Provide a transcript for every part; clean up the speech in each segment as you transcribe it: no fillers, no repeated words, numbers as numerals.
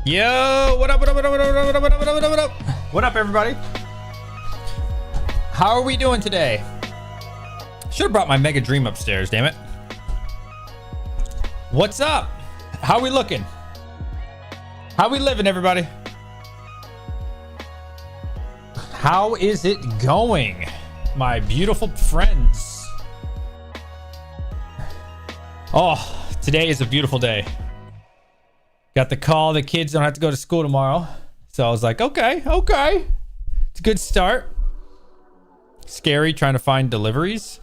Yo, what up, what up, what up, what up, what up, what up, what up, what up, what up? What up, everybody? How are we doing today? Should have brought my Mega Dream upstairs, damn it. What's up? How we looking? How we living, everybody? How is it going, my beautiful friends? Oh, today is a beautiful day. Got the call, the kids don't have to go to school tomorrow. So I was like, okay. It's a good start. Scary trying to find deliveries.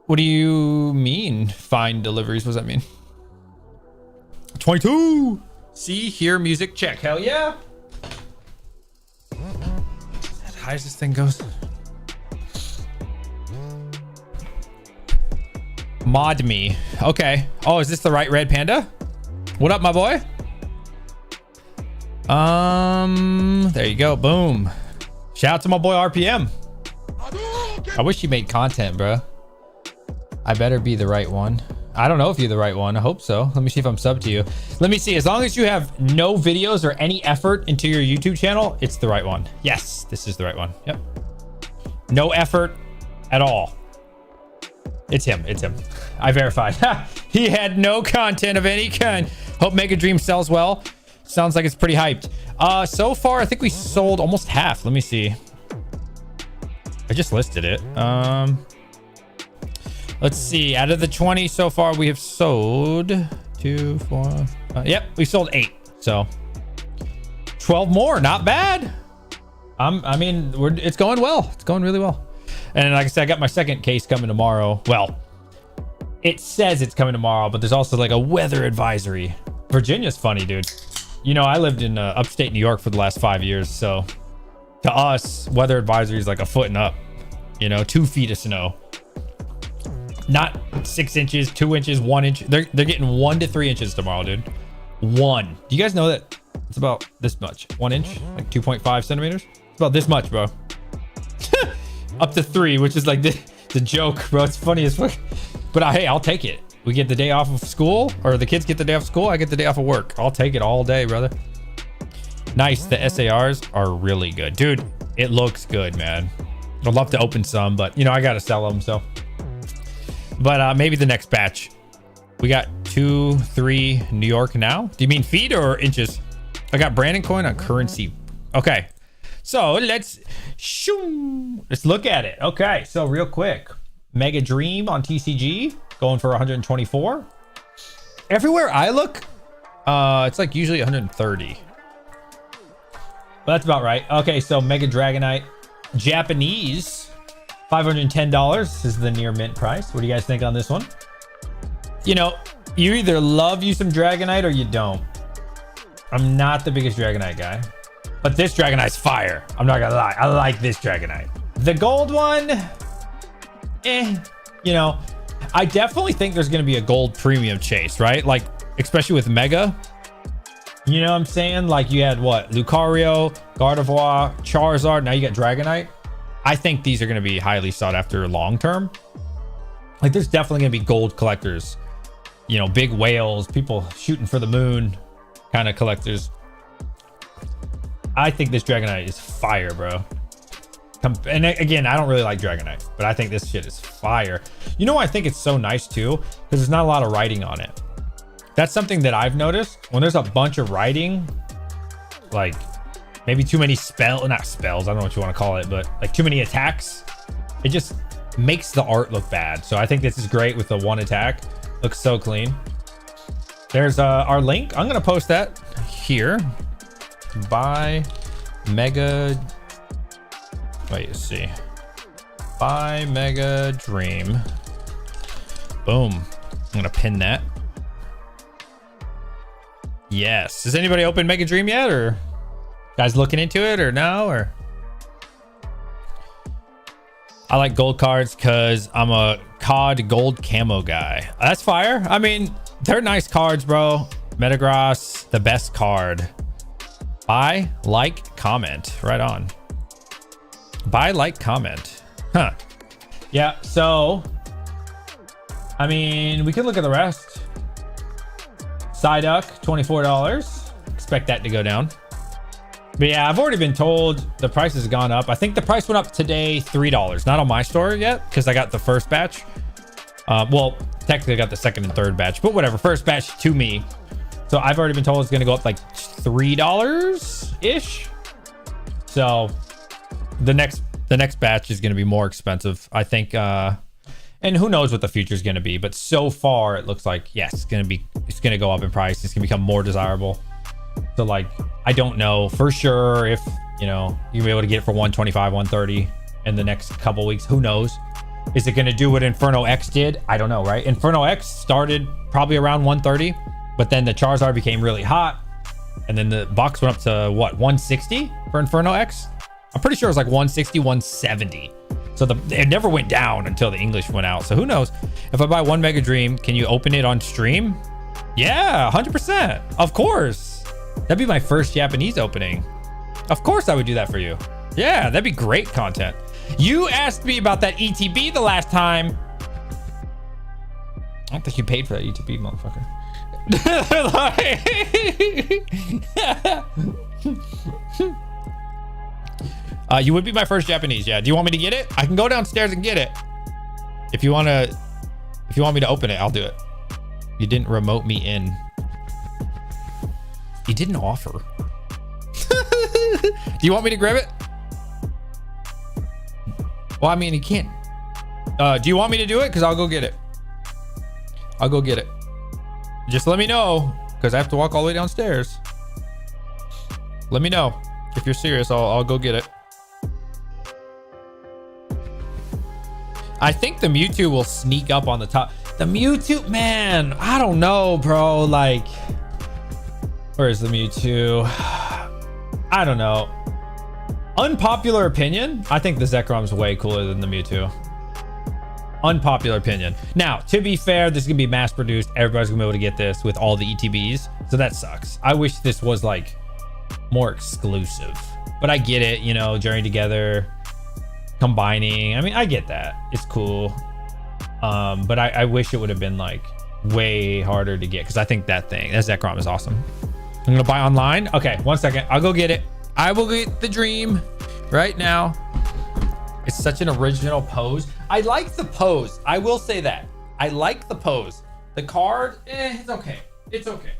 What do you mean, find deliveries? What does that mean? 22. See, hear music, check. Hell yeah. As high as this thing goes. Mod me. Okay. Oh, is this the right red panda? What up, my boy? There you go. Boom. Shout out to my boy RPM. I wish you made content, bro. I better be the right one. I don't know if you're the right one. I hope so. Let me see if I'm subbed to you. Let me see. As long as you have no videos or any effort into your YouTube channel, it's the right one. Yes, this is the right one. Yep. No effort at all. It's him. It's him. I verified. He had no content of any kind. Hope Mega Dream sells well. Sounds like it's pretty hyped. So far, I think we sold almost half. Let me see. I just listed it. Let's see. Out of the 20 so far, we have sold 2, 4. Yep, we sold 8. So 12 more. Not bad. I mean, it's going well. It's going really well. And like I said, I got my second case coming tomorrow. Well, it says it's coming tomorrow, but there's also like a weather advisory. Virginia's funny, dude. You know, I lived in upstate New York for the last 5 years. So to us, weather advisory is like a foot and up, you know, 2 feet of snow. Not 6 inches, 2 inches, 1 inch. They're getting 1 to 3 inches tomorrow, dude. 1. Do you guys know that it's about this much? 1 inch, like 2.5 centimeters. It's about this much, bro. Up to 3, which is like the joke, bro. It's funny as fuck. But hey, I'll take it. We get the day off of school, or the kids get the day off of school. I get the day off of work. I'll take it all day, brother. Nice. The SARs are really good, dude. It looks good, man. I'd love to open some, but you know, I gotta sell them. So, but maybe the next batch. We got 2, 3 New York now. Do you mean feet or inches? I got Brandon coin on currency. Okay. So let's look at it. Okay, so real quick, Mega Dream on TCG going for 124. Everywhere I look, it's like usually 130. But that's about right. Okay, so Mega Dragonite, Japanese, $510 is the near mint price. What do you guys think on this one? You know, you either love you some Dragonite or you don't. I'm not the biggest Dragonite guy. But this Dragonite's fire. I'm not gonna lie. I like this Dragonite. The gold one, you know, I definitely think there's gonna be a gold premium chase, right? Like, especially with Mega. You know what I'm saying? Like, you had what? Lucario, Gardevoir, Charizard. Now you got Dragonite. I think these are gonna be highly sought after long term. Like, there's definitely gonna be gold collectors. You know, big whales, people shooting for the moon kind of collectors. I think this Dragonite is fire, bro. And again, I don't really like Dragonite, but I think this shit is fire. You know why I think it's so nice too? Because there's not a lot of writing on it. That's something that I've noticed. When there's a bunch of writing, like maybe too many not spells, I don't know what you want to call it, but like too many attacks, it just makes the art look bad. So I think this is great with the 1 attack. Looks so clean. There's our link. I'm going to post that here. Buy Mega. Wait, let's see. Buy Mega Dream. Boom. I'm gonna pin that. Yes. Has anybody opened Mega Dream yet, or guys looking into it, or no? Or I like gold cards because I'm a COD gold camo guy. That's fire. I mean, they're nice cards, bro. Metagross, the best card. Buy, like, comment. Right on. Buy, like, comment. Huh. Yeah, so I mean, we could look at the rest. Psyduck, $24. Expect that to go down. But yeah, I've already been told the price has gone up. I think the price went up today, $3. Not on my store yet, because I got the first batch. Well, technically I got the second and third batch, but whatever. First batch to me. So I've already been told it's going to go up like $3-ish. So the next batch is going to be more expensive, I think. And who knows what the future is going to be, but so far it looks like, yes, it's going to go up in price. It's going to become more desirable. So like, I don't know for sure if, you know, you'll be able to get it for 125, 130 in the next couple weeks. Who knows? Is it going to do what Inferno X did? I don't know, right? Inferno X started probably around 130, but then the Charizard became really hot. And then the box went up to what, 160 for Inferno X? I'm pretty sure it was like 160, 170. So it never went down until the English went out. So who knows? If I buy one Mega Dream, can you open it on stream? Yeah, 100%. Of course. That'd be my first Japanese opening. Of course I would do that for you. Yeah, that'd be great content. You asked me about that ETB the last time. I don't think you paid for that ETB, motherfucker. You would be my first Japanese. Yeah. Do you want me to get it? I can go downstairs and get it. If you want me to open it, I'll do it. You didn't remote me in. He didn't offer. Do you want me to grab it? Well, I mean, he can't. Do you want me to do it? Because I'll go get it. I'll go get it. Just let me know, because I have to walk all the way downstairs. Let me know. If you're serious, I'll go get it. I think the Mewtwo will sneak up on the top. The Mewtwo, man, I don't know, bro. Like, where's the Mewtwo? I don't know. Unpopular opinion, I think the Zekrom's way cooler than the Mewtwo. Unpopular opinion. Now, to be fair, this is gonna be mass produced. Everybody's gonna be able to get this with all the ETBs. So that sucks. I wish this was like more exclusive, but I get it, you know, journey together, combining. I mean, I get that. It's cool. But I wish it would have been like way harder to get, because I think that Zekrom is awesome. I'm gonna buy online. Okay, 1 second. I'll go get it. I will get the dream right now. It's such an original pose. I like the pose. I will say that. I like the pose. The card, it's okay. It's okay.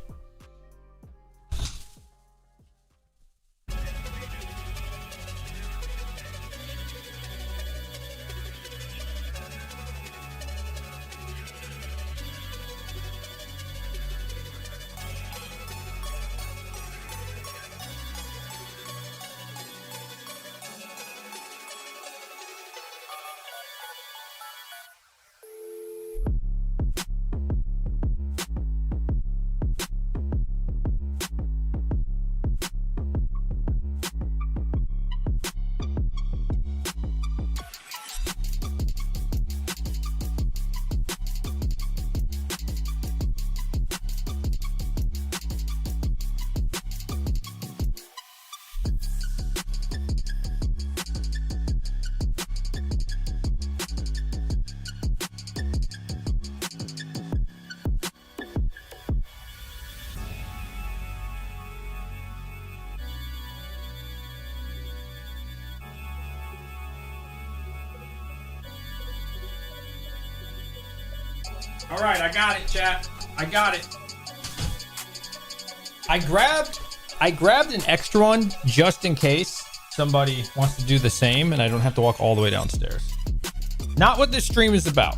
All right, I got it, chat. I got it. I grabbed an extra one just in case somebody wants to do the same and I don't have to walk all the way downstairs. Not what this stream is about.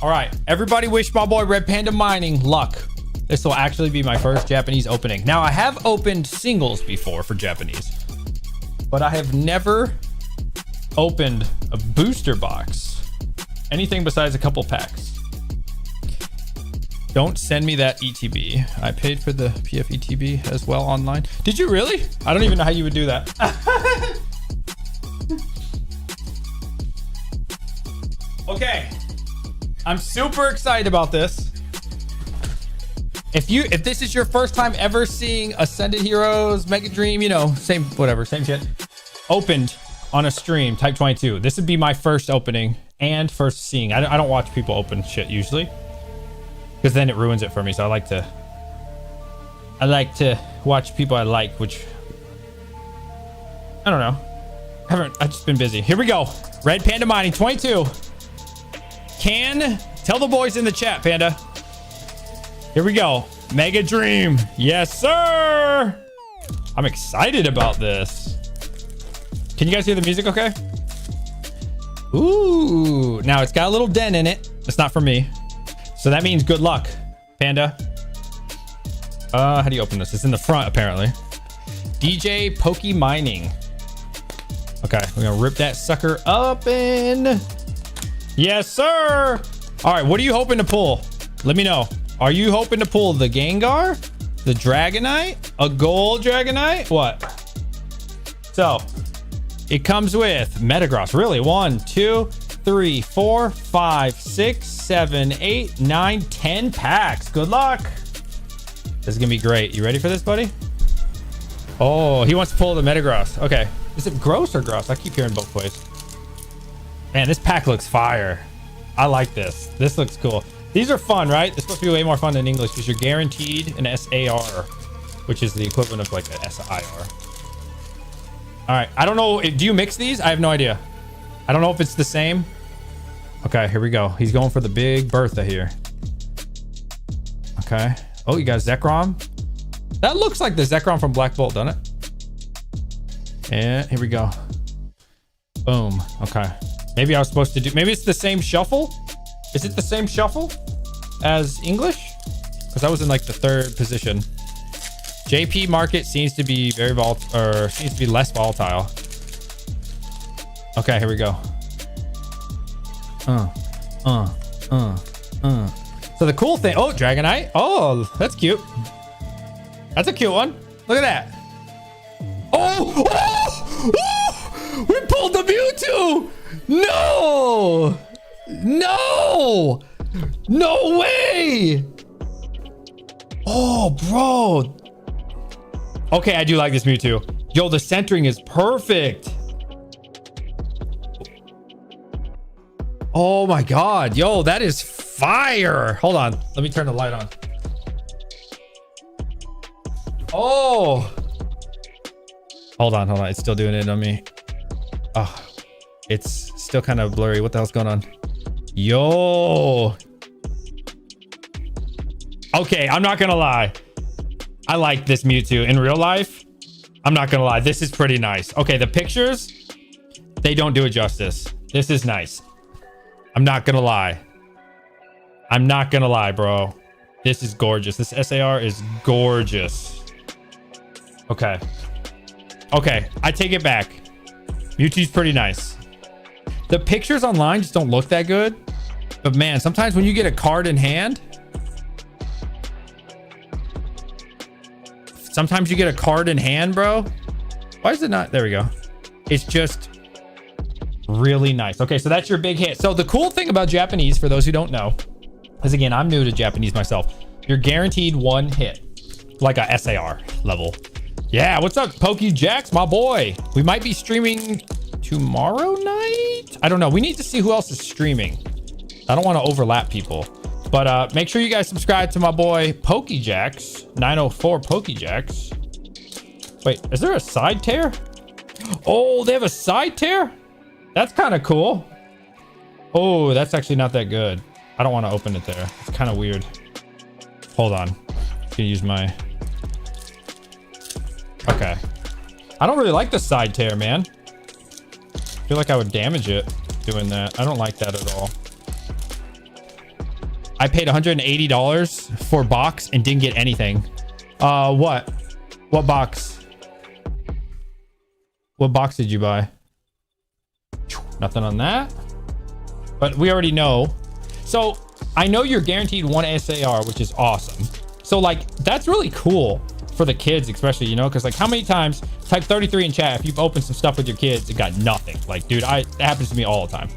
All right, everybody wish my boy Red Panda Mining luck. This will actually be my first Japanese opening. Now, I have opened singles before for Japanese, but I have never opened a booster box. Anything besides a couple packs. Don't send me that ETB. I paid for the PF ETB as well online. Did you really? I don't even know how you would do that. Okay. I'm super excited about this. If this is your first time ever seeing Ascended Heroes, Mega Dream, you know, same shit, opened on a stream, Type 22. This would be my first opening and first seeing. I don't watch people open shit usually. because then it ruins it for me. So I like to watch people I like, which I don't know. I've just been busy. Here we go. Red Panda Mining 22. Tell the boys in the chat, Panda. Here we go. Mega Dream. Yes, sir. I'm excited about this. Can you guys hear the music okay? Ooh. Now it's got a little dent in it. It's not for me. So that means good luck, Panda. How do you open this? It's in the front, apparently. DJ Pokey Mining. Okay, we're gonna rip that sucker open. Yes, sir. All right, what are you hoping to pull? Let me know. Are you hoping to pull the Gengar, the Dragonite, a gold Dragonite? What? So it comes with Metagross. Really? 1, 2, 3, 4, 5, 6, 7, 8, 9, 10 packs. Good luck. This is gonna be great. You ready for this, buddy? Oh, he wants to pull the Metagross. Okay. Is it gross or gross? I keep hearing both ways. Man, this pack looks fire. I like this. This looks cool. These are fun, right? They're supposed to be way more fun than English because you're guaranteed an SAR, which is the equivalent of like a SIR. All right. I don't know. Do you mix these? I have no idea. I don't know if it's the same. Okay, here we go. He's going for the big Bertha here. Okay. Oh, you got Zekrom. That looks like the Zekrom from Black Bolt, doesn't it? And here we go. Boom. Okay. Maybe I was supposed to do... Maybe it's the same shuffle? Is it the same shuffle as English? Because I was in like the 3rd position. JP market seems to be very volatile, or seems to be less volatile. Okay, here we go. So the cool thing... Oh, Dragonite. Oh, that's cute. That's a cute one. Look at that. Oh! Oh! Oh! We pulled the Mewtwo! No! No! No way! Oh, bro. Okay, I do like this Mewtwo. Yo, the centering is perfect. Oh my God. Yo, that is fire. Hold on. Let me turn the light on. Oh. Hold on. It's still doing it on me. Oh, it's still kind of blurry. What the hell's going on? Yo. Okay, I'm not gonna lie. I like this Mewtwo in real life. I'm not gonna lie. This is pretty nice. Okay, the pictures, they don't do it justice. This is nice. I'm not gonna lie. I'm not gonna lie, bro. This is gorgeous. This SAR is gorgeous. Okay. Okay, I take it back. Mewtwo's pretty nice. The pictures online just don't look that good. But man, sometimes when you get a card in hand, sometimes you get a card in hand, bro. Why is it not? There we go. It's just really nice. Okay, so that's your big hit. So the cool thing about Japanese, for those who don't know, is again, I'm new to Japanese myself. You're guaranteed one hit, like a SAR level. Yeah, what's up, PokeJax, my boy? We might be streaming tomorrow night. I don't know. We need to see who else is streaming. I don't want to overlap people. But make sure you guys subscribe to my boy PokeJax, 904 PokeJax. Wait, is there a side tear? Oh, they have a side tear? That's kind of cool. Oh, that's actually not that good. I don't want to open it there. It's kind of weird. Hold on. I'm gonna use my... Okay. I don't really like the side tear, man. I feel like I would damage it doing that. I don't like that at all. I paid $180 for box and didn't get anything. What? What box? What box did you buy? Nothing on that. But we already know. So I know you're guaranteed one SAR, which is awesome. So like, that's really cool for the kids, especially, you know, because like how many times, type 33 in chat, if you've opened some stuff with your kids, it got nothing. Like, dude, that happens to me all the time.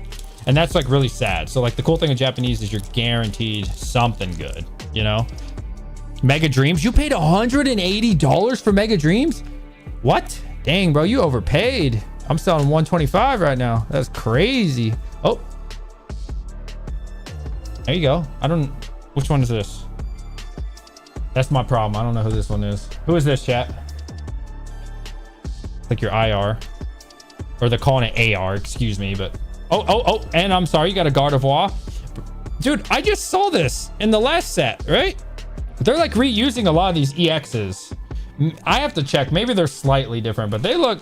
And that's like really sad. So like the cool thing in Japanese is you're guaranteed something good, you know? Mega Dreams, you paid $180 for Mega Dreams? What? Dang, bro, you overpaid. I'm selling 125 right now. That's crazy. Oh, there you go. I don't Which one is this? That's my problem. I don't know who this one is. Who is this, chat? Like your IR. Or they're calling it AR, excuse me, but... Oh, and I'm sorry, you got a Gardevoir. Dude, I just saw this in the last set, right? They're like reusing a lot of these EXs. I have to check. Maybe they're slightly different, but they look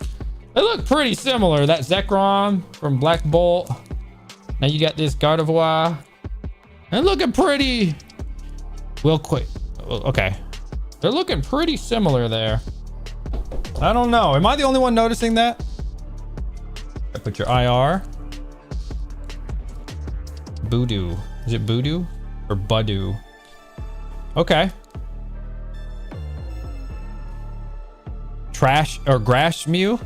pretty similar. That Zekrom from Black Bolt. Now you got this Gardevoir. They're looking pretty... Real quick. Okay. They're looking pretty similar there. I don't know. Am I the only one noticing that? Put your IR. Voodoo. Is it Voodoo or Budu? Okay. Trash or Grash Mew.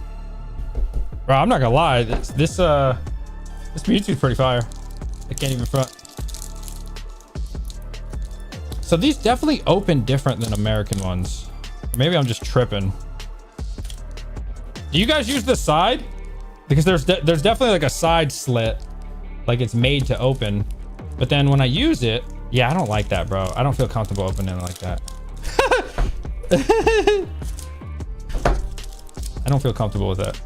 Bro, I'm not gonna lie. This Mewtwo's pretty fire. I can't even front. So these definitely open different than American ones. Maybe I'm just tripping. Do you guys use the side? Because there's definitely like a side slit, like it's made to open. But then when I use it, yeah, I don't like that, bro. I don't feel comfortable opening it like that. I don't feel comfortable with that.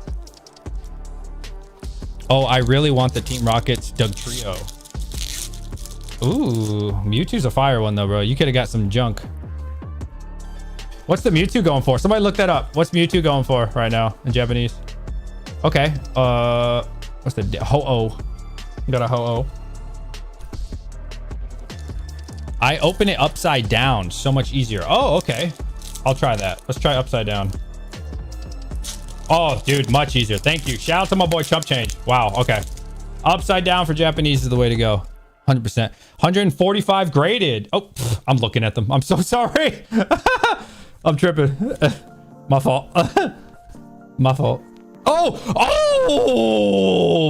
Oh, I really want the Team Rocket's Dugtrio. Ooh, Mewtwo's a fire one though, bro. You could have got some junk. What's the Mewtwo going for? Somebody look that up. What's Mewtwo going for right now in Japanese? Okay. What's the Ho-Oh? Got a Ho-Oh. I open it upside down. So much easier. Oh, okay. I'll try that. Let's try upside down. Oh, dude, much easier. Thank you. Shout out to my boy Chump Change. Wow. Okay. Upside down for Japanese is the way to go. 100%. 145 graded. Oh, I'm looking at them. I'm so sorry. I'm tripping. My fault. My fault. Oh,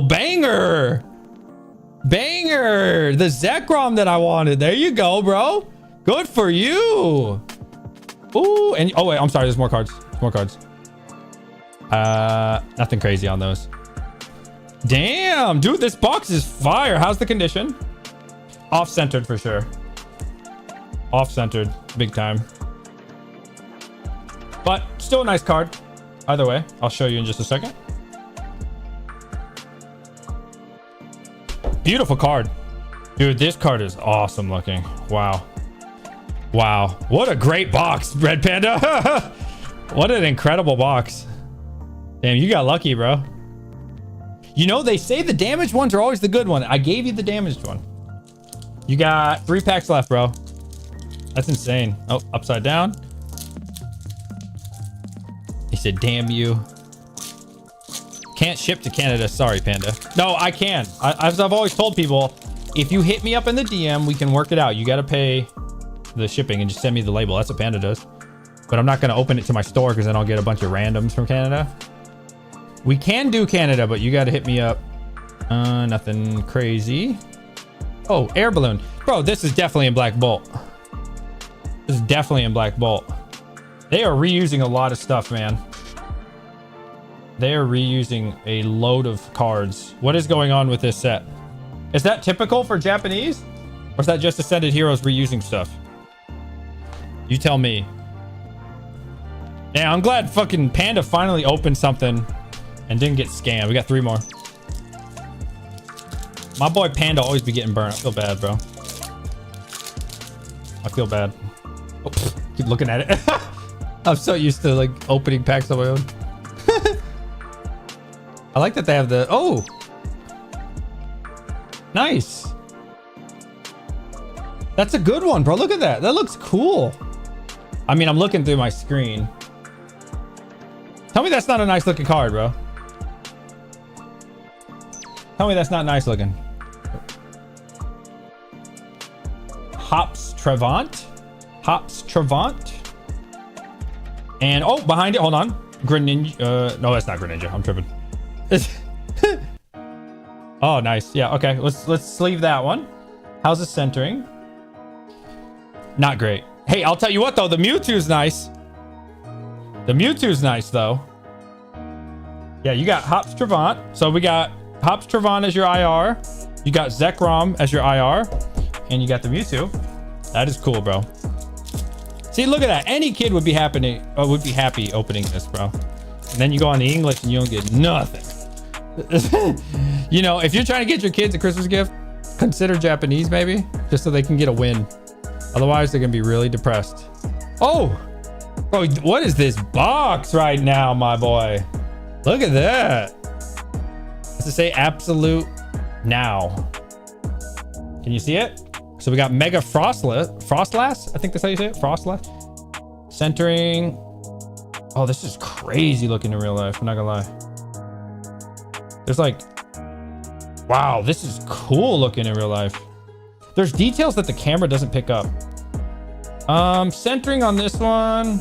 banger. Banger. The Zekrom that I wanted. There you go, bro. Good for you. Ooh, and oh wait, I'm sorry. There's more cards. There's more cards. Nothing crazy on those. Damn, dude, this box is fire. How's the condition? Off-centered for sure. Off-centered, big time. But still a nice card. Either way, I'll show you in just a second. Beautiful card. Dude, this card is awesome looking. Wow. Wow. What a great box, Red Panda. What an incredible box. Damn, you got lucky, bro. You know, they say the damaged ones are always the good one. I gave you the damaged one. You got 3 packs left, bro. That's insane. Oh, upside down. He said, damn you. Can't ship to Canada. Sorry, Panda. No, I can. As I've always told people, if you hit me up in the DM, we can work it out. You got to pay the shipping and just send me the label. That's what Panda does. But I'm not going to open it to my store because then I'll get a bunch of randoms from Canada. We can do Canada, but you got to hit me up. Nothing crazy. Oh, air balloon. Bro, this is definitely in Black Bolt. This is definitely in Black Bolt. They are reusing a lot of stuff, man. They are reusing a load of cards. What is going on with this set? Is that typical for Japanese? Or is that just Ascended Heroes reusing stuff? You tell me. Yeah, I'm glad fucking Panda finally opened something and didn't get scammed. We got 3 more. My boy Panda always be getting burned. I feel bad, bro. I feel bad. Oh, keep looking at it. I'm so used to like opening packs on my own. I like that they have the... Oh! Nice. That's a good one, bro. Look at that. That looks cool. I mean, I'm looking through my screen. Tell me that's not a nice looking card, bro. Tell me that's not nice looking. Hops Trevant. Hops Trevant. And, oh, behind it, hold on. Greninja. No, that's not Greninja. I'm tripping. Oh, nice. Yeah, okay. Let's sleeve that one. How's the centering? Not great. Hey, I'll tell you what, though. The Mewtwo's nice. The Mewtwo's nice, though. Yeah, you got Hops Trevant. So we got Hops Trevant as your IR. You got Zekrom as your IR. And you got the Mewtwo. That is cool, bro. See, look at that. Any kid would be happy opening this, bro. And then you go on the English and you don't get nothing. You know, if you're trying to get your kids a Christmas gift, consider Japanese maybe, just so they can get a win. Otherwise, they're gonna be really depressed. Oh, bro, what is this box right now, my boy? Look at that. Does it say absolute now? Can you see it? So we got Mega Frostlass. I think that's how you say it. Frostlass. Centering. Oh, this is crazy looking in real life. I'm not gonna lie. There's like, wow, this is cool looking in real life. There's details that the camera doesn't pick up. Centering on this one.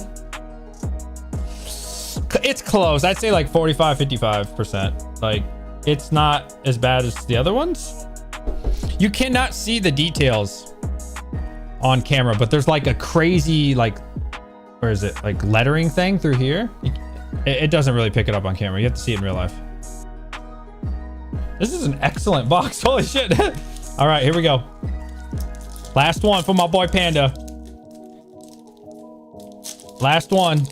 It's close. I'd say like 45, 55%. Like, it's not as bad as the other ones. You cannot see the details on camera, but there's like a crazy, like, where is it? Like lettering thing through here. It doesn't really pick it up on camera. You have to see it in real life. This is an excellent box. Holy shit. All right, here we go. Last one for my boy Panda. Last one.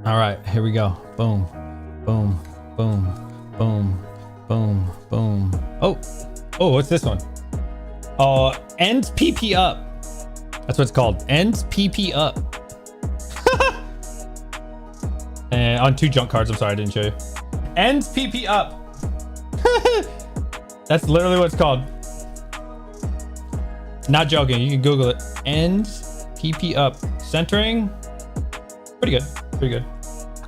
All right, here we go. Boom, boom, boom, boom, boom, boom. Oh, what's this one? Ends PP up. That's what it's called. Ends PP up. And on 2 junk cards. I'm sorry, I didn't show you. Ends PP up. That's literally what it's called. Not joking. You can Google it. Ends PP up. Centering. Pretty good. Pretty good.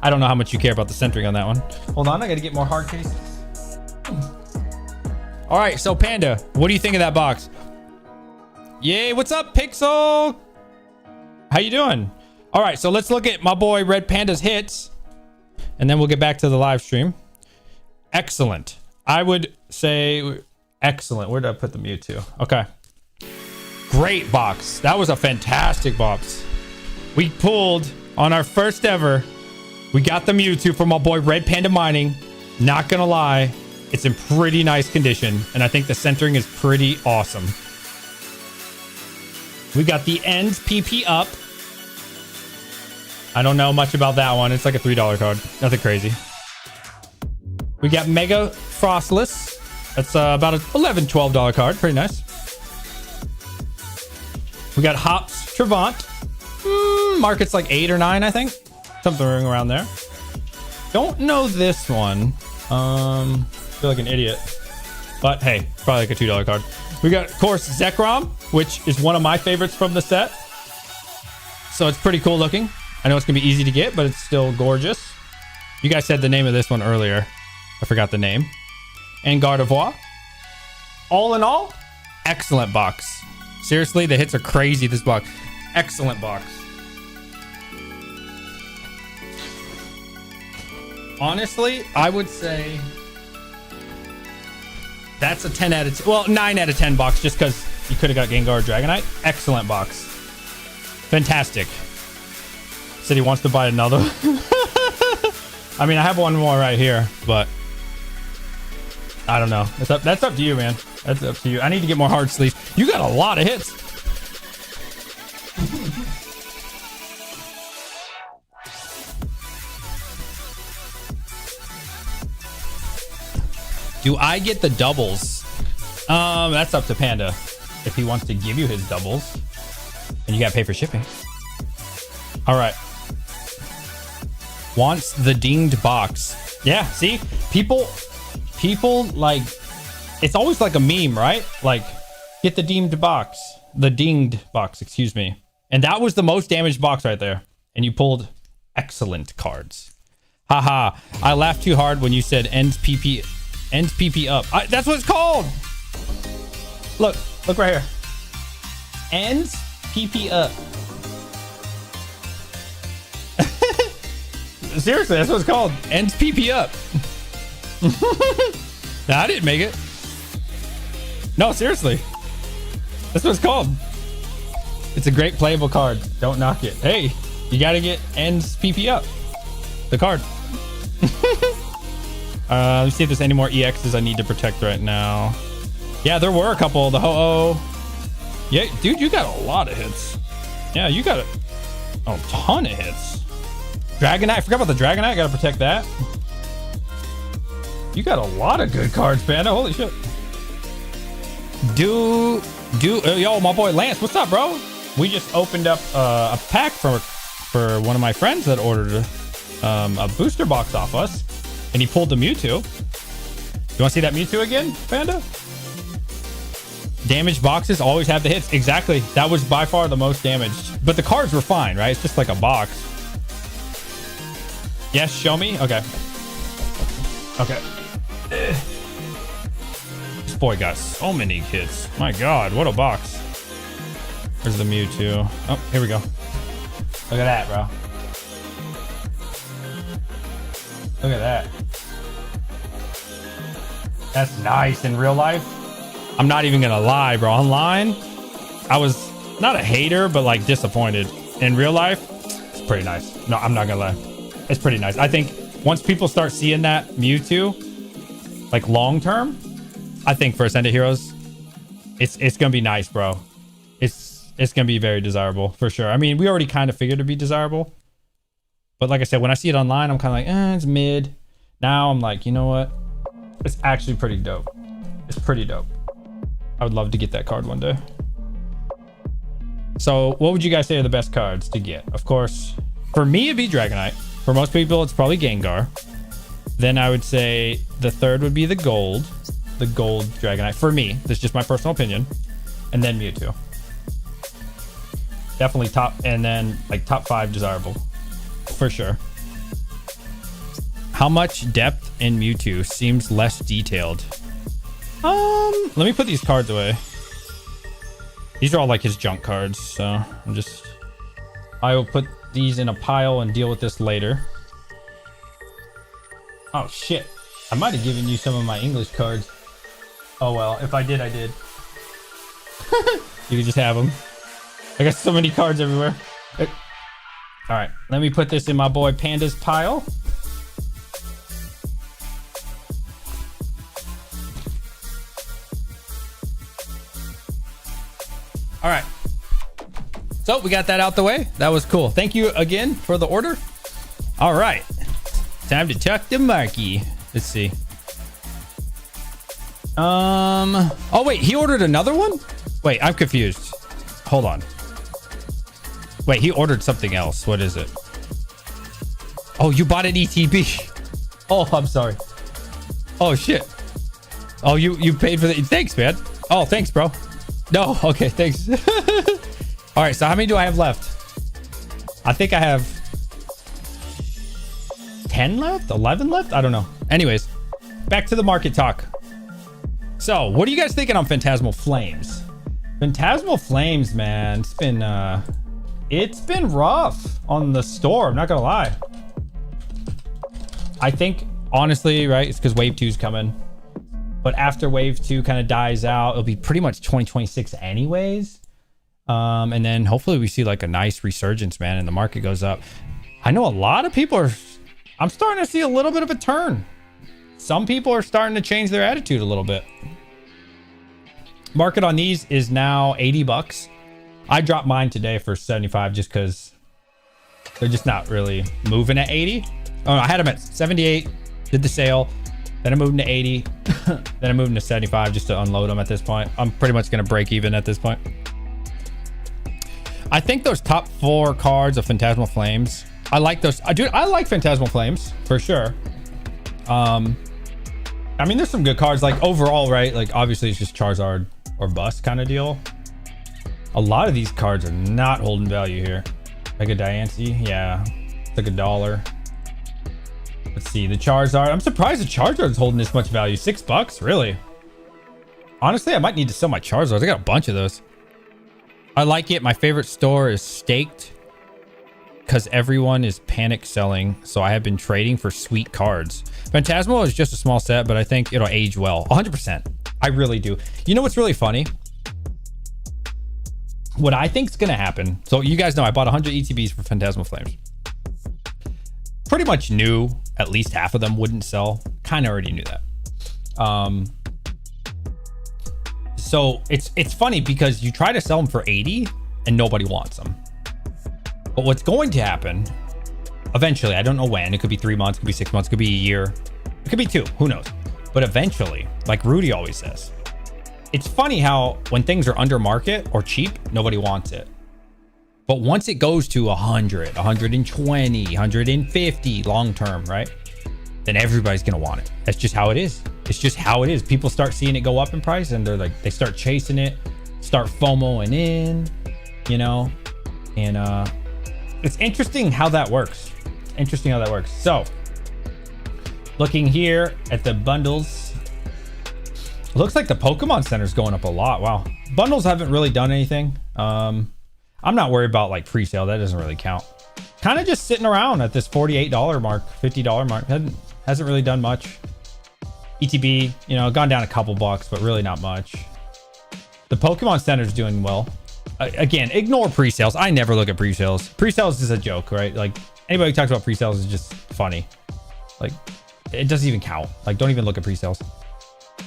I don't know how much you care about the centering on that one. Hold on, I gotta get more hard cases. All right, so Panda, what do you think of that box? Yay, what's up, Pixel? How you doing? All right, so let's look at my boy Red Panda's hits, and then we'll get back to the live stream. Excellent. I would say excellent. Where did I put the Mewtwo? Okay. Great box. That was a fantastic box. We pulled on our first ever. We got the Mewtwo from my boy Red Panda Mining. Not gonna lie, it's in pretty nice condition, and I think the centering is pretty awesome. We got the ends PP up. I don't know much about that one. It's like a $3 card. Nothing crazy. We got Mega Frostless. That's about an $11, $12 card. Pretty nice. We got Hops Trevant. Market's like 8 or 9, I think. Something around there. Don't know this one. Feel like an idiot. But hey, probably like a $2 card. We got, of course, Zekrom, which is one of my favorites from the set. So it's pretty cool looking. I know it's going to be easy to get, but it's still gorgeous. You guys said the name of this one earlier. I forgot the name. And Gardevoir. All in all, excellent box. Seriously, the hits are crazy this box. Excellent box. Honestly, I would say that's a 10 out of 10. Well, 9 out of 10 box, just because you could have got Gengar or Dragonite. Excellent box. Fantastic. Said he wants to buy another. I mean, I have one more right here, but I don't know. That's up to you, man. That's up to you. I need to get more hard sleeves. You got a lot of hits. Do I get the doubles? That's up to Panda. If he wants to give you his doubles. And you gotta pay for shipping. Alright. Wants the dinged box. Yeah, see? People like, it's always like a meme, right? Like, get the dinged box. The dinged box, excuse me. And that was the most damaged box right there. And you pulled excellent cards. Haha. I laughed too hard when you said ends PP up. That's what it's called. Look right here. Ends PP up. Seriously, that's what it's called. Ends PP up. Nah, I didn't make it. No, seriously. That's what it's called. It's a great playable card. Don't knock it. Hey, you gotta get ends PP up. The card. Let's see if there's any more EXs I need to protect right now. Yeah, there were a couple. The Ho-Oh. Yeah, dude, you got a lot of hits. Yeah, you got a ton of hits. Dragonite. I forgot about the Dragonite. Gotta protect that. You got a lot of good cards, Panda. Holy shit. Yo, my boy Lance, what's up, bro? We just opened up a pack for one of my friends that ordered a booster box off us, and he pulled the Mewtwo. You want to see that Mewtwo again, Panda? Damaged boxes always have the hits. Exactly. That was by far the most damaged, but the cards were fine, right? It's just like a box. Yes, show me. Okay. Okay. This boy got so many hits. My God, what a box. Where's the Mewtwo? Oh, here we go. Look at that, bro. Look at that. That's nice in real life. I'm not even gonna lie, bro. Online, I was not a hater, but like disappointed. In real life, it's pretty nice. No, I'm not gonna lie. It's pretty nice. I think once people start seeing that Mewtwo, like long term, I think for Ascended Heroes, it's gonna be nice, bro. It's gonna be very desirable for sure. I mean, we already kind of figured it'd be desirable, but like I said, when I see it online, I'm kind of like, it's mid. Now I'm like, you know what? It's actually pretty dope. It's pretty dope. I would love to get that card one day. So what would you guys say are the best cards to get? Of course, for me, it'd be Dragonite. For most people, it's probably Gengar. Then I would say the third would be the gold Dragonite. For me, that's just my personal opinion. And then Mewtwo. Definitely top, and then like top 5 desirable. For sure. How much depth in Mewtwo seems less detailed? Let me put these cards away. These are all like his junk cards, so I will put these in a pile and deal with this later. Oh shit. I might have given you some of my English cards. Oh well, if I did, I did. You can just have them. I got so many cards everywhere. Alright, let me put this in my boy Panda's pile. All right. So we got that out the way. That was cool. Thank you again for the order. All right. Time to talk to Marky. Let's see. Oh wait, he ordered another one? Wait, I'm confused. Hold on. Wait, he ordered something else. What is it? Oh, you bought an ETB. Oh, I'm sorry. Oh shit. Oh, you paid for the thanks, man. Oh, thanks, bro. No, okay, thanks. All right, so how many do I have left? I think I have 10 left, 11 left. I don't know. Anyways, back to the market talk. So what are you guys thinking on Phantasmal Flames? Phantasmal Flames, man, it's been rough on the store. I'm not gonna lie. I think honestly, right, it's because Wave 2 is coming. But after Wave 2 kind of dies out, it'll be pretty much 2026 anyways. And then hopefully we see like a nice resurgence, man, and the market goes up. I know a lot of people I'm starting to see a little bit of a turn. Some people are starting to change their attitude a little bit. Market on these is now 80 bucks. I dropped mine today for 75 just because they're just not really moving at 80. Oh, no, I had them at 78, did the sale. Then I moved them to 80. Then I moved them to 75 just to unload them at this point. I'm pretty much going to break even at this point. I think those top 4 cards of Phantasmal Flames, I like those. Dude, I like Phantasmal Flames for sure. I mean, there's some good cards like overall, right? Like obviously it's just Charizard or bust kind of deal. A lot of these cards are not holding value here. Like a Diancie, yeah, it's like $1. Let's see, the Charizard. I'm surprised the Charizard is holding this much value. $6, really? Honestly, I might need to sell my Charizards. I got a bunch of those. I like it. My favorite store is Staked because everyone is panic selling. So I have been trading for sweet cards. Phantasmal is just a small set, but I think it'll age well. 100%. I really do. You know what's really funny? What I think is going to happen. So you guys know I bought 100 ETBs for Phantasmal Flames. Pretty much knew at least half of them wouldn't sell. kind of already knew that. So it's funny because you try to sell them for 80 and nobody wants them. But what's going to happen eventually, I don't know when, it could be 3 months, it could be 6 months, it could be a year, it could be 2, who knows? But eventually, like Rudy always says, it's funny how when things are under market or cheap, nobody wants it. But once it goes to 100, 120, 150 long term, right? Then everybody's gonna want it. That's just how it is. It's just how it is. People start seeing it go up in price and they're like, they start chasing it, start FOMOing in, you know? And it's interesting how that works. Interesting how that works. So looking here at the bundles, it looks like the Pokemon Center is going up a lot. Wow. Bundles haven't really done anything. I'm not worried about like pre-sale. That doesn't really count. Kind of just sitting around at this $48 mark, $50 mark. Hasn't really done much. ETB, you know, gone down a couple bucks, but really not much. The Pokemon Center is doing well. Again, ignore pre-sales. I never look at pre-sales. Pre-sales is a joke, right? Like anybody who talks about pre-sales is just funny. Like it doesn't even count. Like don't even look at pre-sales.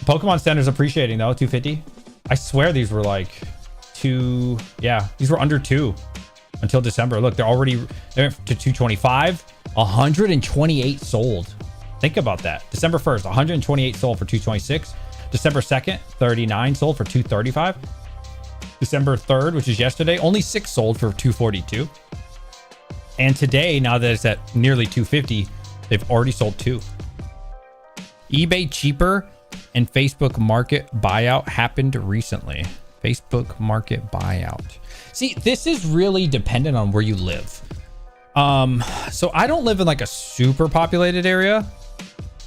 Pokemon Center's appreciating though, 250. I swear these were like these were under 2 until December. Look, they're to 225. 128 sold. Think about that. December 1st, 128 sold for 226. December 2nd, 39 sold for 235. December 3rd, which is yesterday, only 6 sold for 242. And today, now that it's at nearly 250, they've already sold 2. eBay cheaper and Facebook market buyout happened recently. Facebook market buyout. See, this is really dependent on where you live. So I don't live in like a super populated area.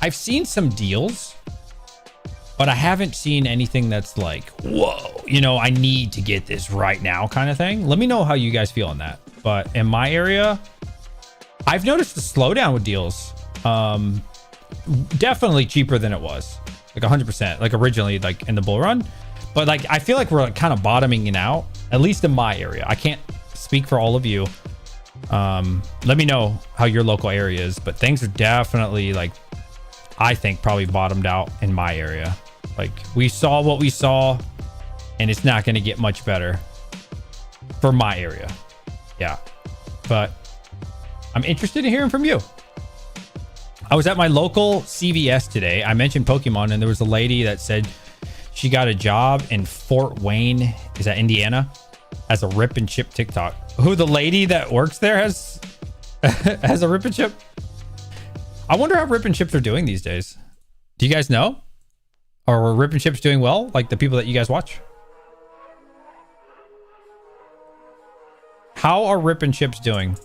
I've seen some deals, but I haven't seen anything that's like, whoa, you know, I need to get this right now kind of thing. Let me know how you guys feel on that. But in my area, I've noticed a slowdown with deals. Definitely cheaper than it was, like 100%, like originally, like in the bull run. But like, I feel like we're like kind of bottoming it out, at least in my area. I can't speak for all of you. Let me know how your local area is, but things are definitely like, I think probably bottomed out in my area. Like we saw what we saw and it's not going to get much better for my area. Yeah. But I'm interested in hearing from you. I was at my local CVS today. I mentioned Pokemon and there was a lady that said she got a job in Fort Wayne. Is that Indiana? As a rip and chip TikTok. Who, the lady that works there has has a rip and chip? I wonder how rip and chips are doing these days. Do you guys know? Or were rip and chips doing well? Like the people that you guys watch? How are rip and chips doing?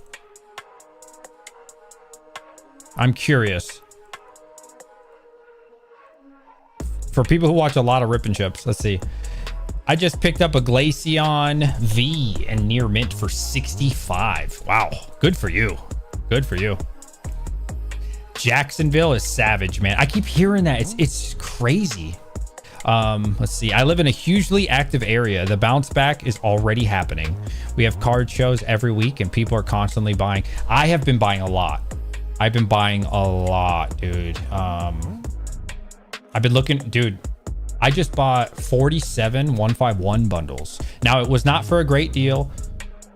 I'm curious. For people who watch a lot of rip and chips, let's see. I just picked up a Glaceon V and near mint for 65. Wow. Good for you. Good for you. Jacksonville is savage, man. I keep hearing that. It's crazy. Let's see. I live in a hugely active area. The bounce back is already happening. We have card shows every week and people are constantly buying. I have been buying a lot. I've been buying a lot, dude. I've been looking, dude. I just bought 47 151 bundles. Now, it was not for a great deal.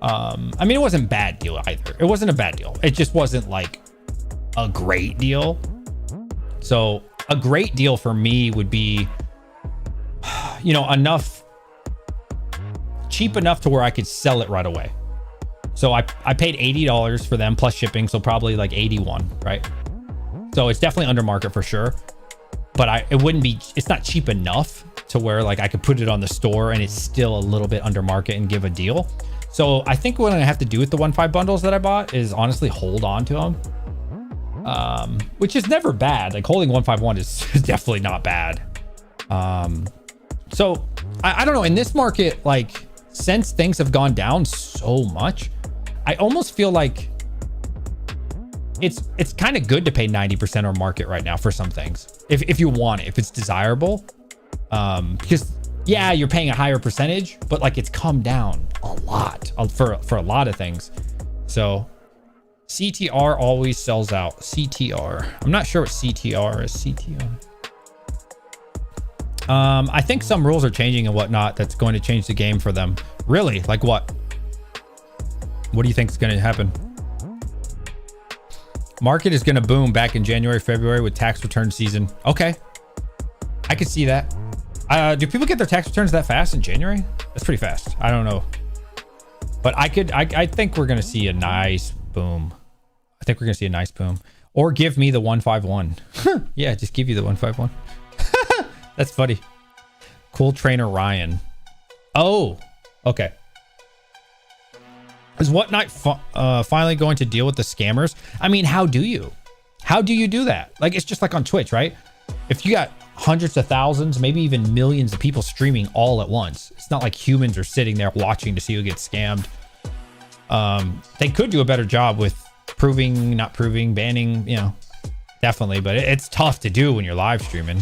I mean, it wasn't a bad deal either. It wasn't a bad deal. It just wasn't like a great deal. So a great deal for me would be, you know, cheap enough to where I could sell it right away. So I paid $80 for them plus shipping. So probably like 81, right? So it's definitely under market for sure. But it's not cheap enough to where like I could put it on the store and it's still a little bit under market and give a deal. So I think what I have to do with the 1.5 bundles that I bought is honestly hold on to them. Which is never bad. Like holding 151 is definitely not bad. So I don't know, in this market, like since things have gone down so much, I almost feel like it's kind of good to pay 90% or market right now for some things. If you want it, if it's desirable, because yeah, you're paying a higher percentage, but like it's come down a lot for a lot of things. So CTR always sells out. CTR. I'm not sure what CTR is. CTR. I think some rules are changing and whatnot that's going to change the game for them. Really? Like what? What do you think is going to happen? Market is going to boom back in January, February with tax return season. Okay. I could see that. Do people get their tax returns that fast in January? That's pretty fast. I don't know. But I think we're going to see a nice boom. I think we're going to see a nice boom. Or give me the 151. Yeah, just give you the 151. That's funny. Cool Trainer Ryan. Oh, okay. Is Whatnot finally going to deal with the scammers? I mean, how do you? How do you do that? Like, it's just like on Twitch, right? If you got hundreds of thousands, maybe even millions of people streaming all at once, it's not like humans are sitting there watching to see who gets scammed. They could do a better job with proving, not proving, banning, you know, definitely, but it's tough to do when you're live streaming.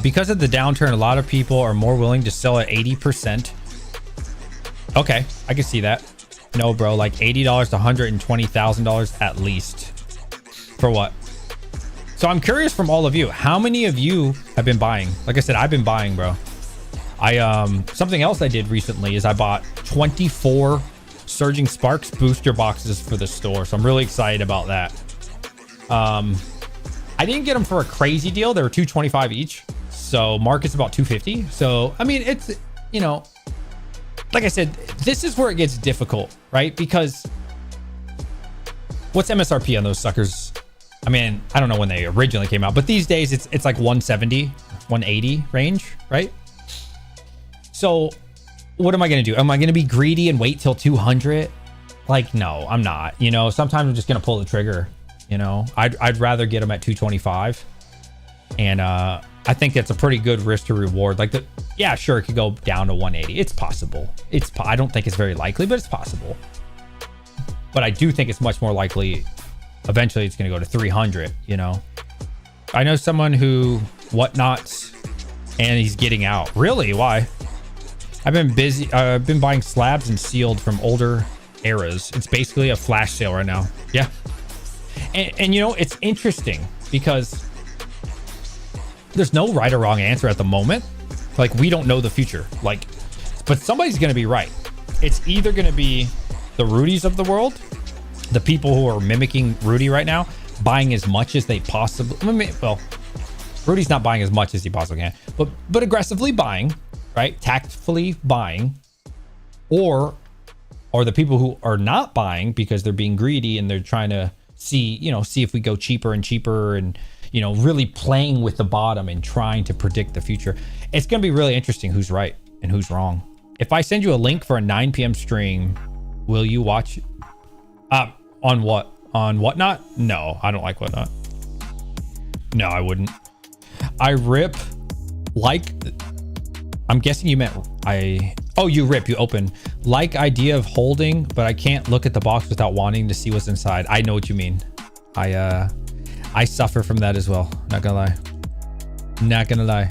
Because of the downturn, a lot of people are more willing to sell at 80%. Okay, I can see that. No, bro, like $80 to $120,000 at least. For what? So I'm curious from all of you, how many of you have been buying? Like I said, I've been buying, bro. Something else I did recently is I bought 24 Surging Sparks booster boxes for the store. So I'm really excited about that. I didn't get them for a crazy deal. They were $225 each. So market's about $250. So, I mean, it's, you know, like I said, this is where it gets difficult, right? Because what's MSRP on those suckers? I mean, I don't know when they originally came out, but these days it's like 170, 180 range, right? So what am I going to do? Am I going to be greedy and wait till 200? Like, no, I'm not. You know, sometimes I'm just going to pull the trigger. You know, I'd rather get them at 225. And I think that's a pretty good risk to reward. Like, yeah, sure, it could go down to 180. It's possible. I don't think it's very likely, but it's possible. But I do think it's much more likely eventually it's going to go to 300, you know. I know someone who Whatnots and he's getting out. Really? Why? I've been busy. I've been buying slabs and sealed from older eras. It's basically a flash sale right now. Yeah. And you know, it's interesting because there's no right or wrong answer at the moment. Like, we don't know the future. Like, but somebody's going to be right. It's either going to be the Rudies of the world, the people who are mimicking Rudy right now, buying as much as they possibly. Well, Rudy's not buying as much as he possibly can, but aggressively buying, right? Tactfully buying, or the people who are not buying because they're being greedy and they're trying to see if we go cheaper and cheaper and, you know, really playing with the bottom and trying to predict the future. It's going to be really interesting who's right and who's wrong. If I send you a link for a 9 p.m. stream, will you watch? On what? On Whatnot? No, I don't like Whatnot. No, I wouldn't. I rip like, I'm guessing you meant you rip, you open. Like idea of holding, but I can't look at the box without wanting to see what's inside. I know what you mean. I suffer from that as well. Not gonna lie. Not gonna lie.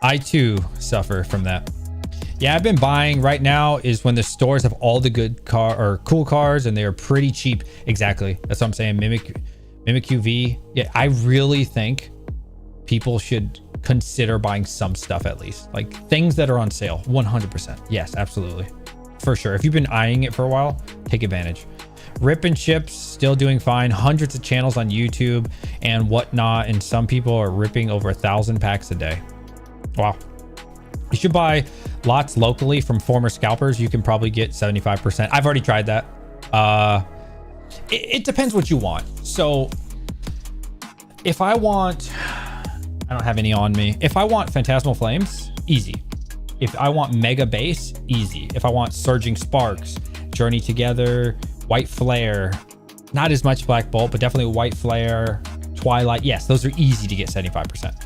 I too suffer from that. Yeah, I've been buying right now is when the stores have all the good cool cars and they're pretty cheap. Exactly. That's what I'm saying. Mimic UV. Yeah, I really think people should consider buying some stuff at least. Like things that are on sale. 100%. Yes, absolutely. For sure. If you've been eyeing it for a while, take advantage. Rip and Chips still doing fine. Hundreds of channels on YouTube and Whatnot. And some people are ripping over 1,000 packs a day. Wow. You should buy lots locally from former scalpers. You can probably get 75%. I've already tried that. It depends what you want. So if I want, I don't have any on me. If I want Phantasmal Flames, easy. If I want Mega Base, easy. If I want Surging Sparks, Journey Together, White Flare, not as much Black Bolt, but definitely White Flare, Twilight. Yes, those are easy to get 75%.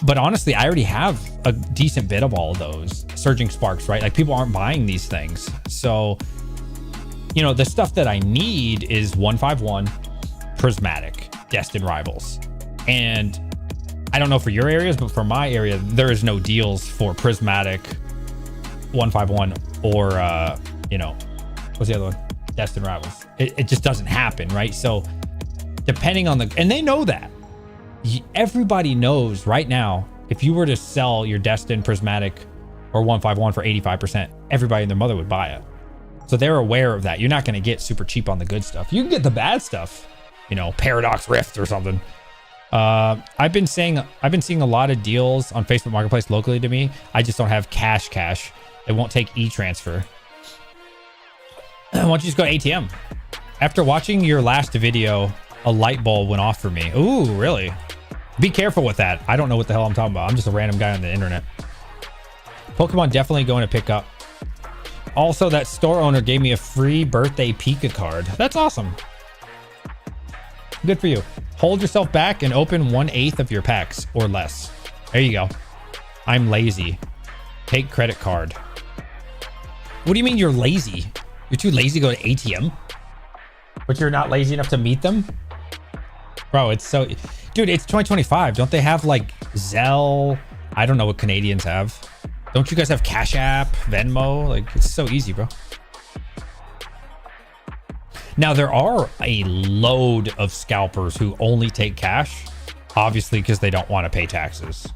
But honestly, I already have a decent bit of all of those Surging Sparks, right? Like people aren't buying these things. So, you know, the stuff that I need is 151, Prismatic, Destined Rivals. And I don't know for your areas, but for my area, there is no deals for Prismatic, 151, or, you know, what's the other one? Destined Rivals. It just doesn't happen, right? So depending on and they know that. Everybody knows right now, if you were to sell your Destined Prismatic or 151 for 85%, everybody and their mother would buy it. So they're aware of that. You're not going to get super cheap on the good stuff. You can get the bad stuff, you know, Paradox Rift or something. I've been seeing a lot of deals on Facebook Marketplace locally to me. I just don't have cash. It won't take e-transfer. Why don't you just go to ATM? After watching your last video, a light bulb went off for me. Ooh, really? Be careful with that. I don't know what the hell I'm talking about. I'm just a random guy on the internet. Pokemon definitely going to pick up. Also, that store owner gave me a free birthday Pika card. That's awesome. Good for you. Hold yourself back and open 1/8 of your packs or less. There you go. I'm lazy. Take credit card. What do you mean you're lazy? You're too lazy to go to ATM? But you're not lazy enough to meet them? Bro, it's so... Dude, it's 2025. Don't they have like Zelle? I don't know what Canadians have. Don't you guys have Cash App, Venmo? Like, it's so easy, bro. Now, there are a load of scalpers who only take cash, obviously because they don't want to pay taxes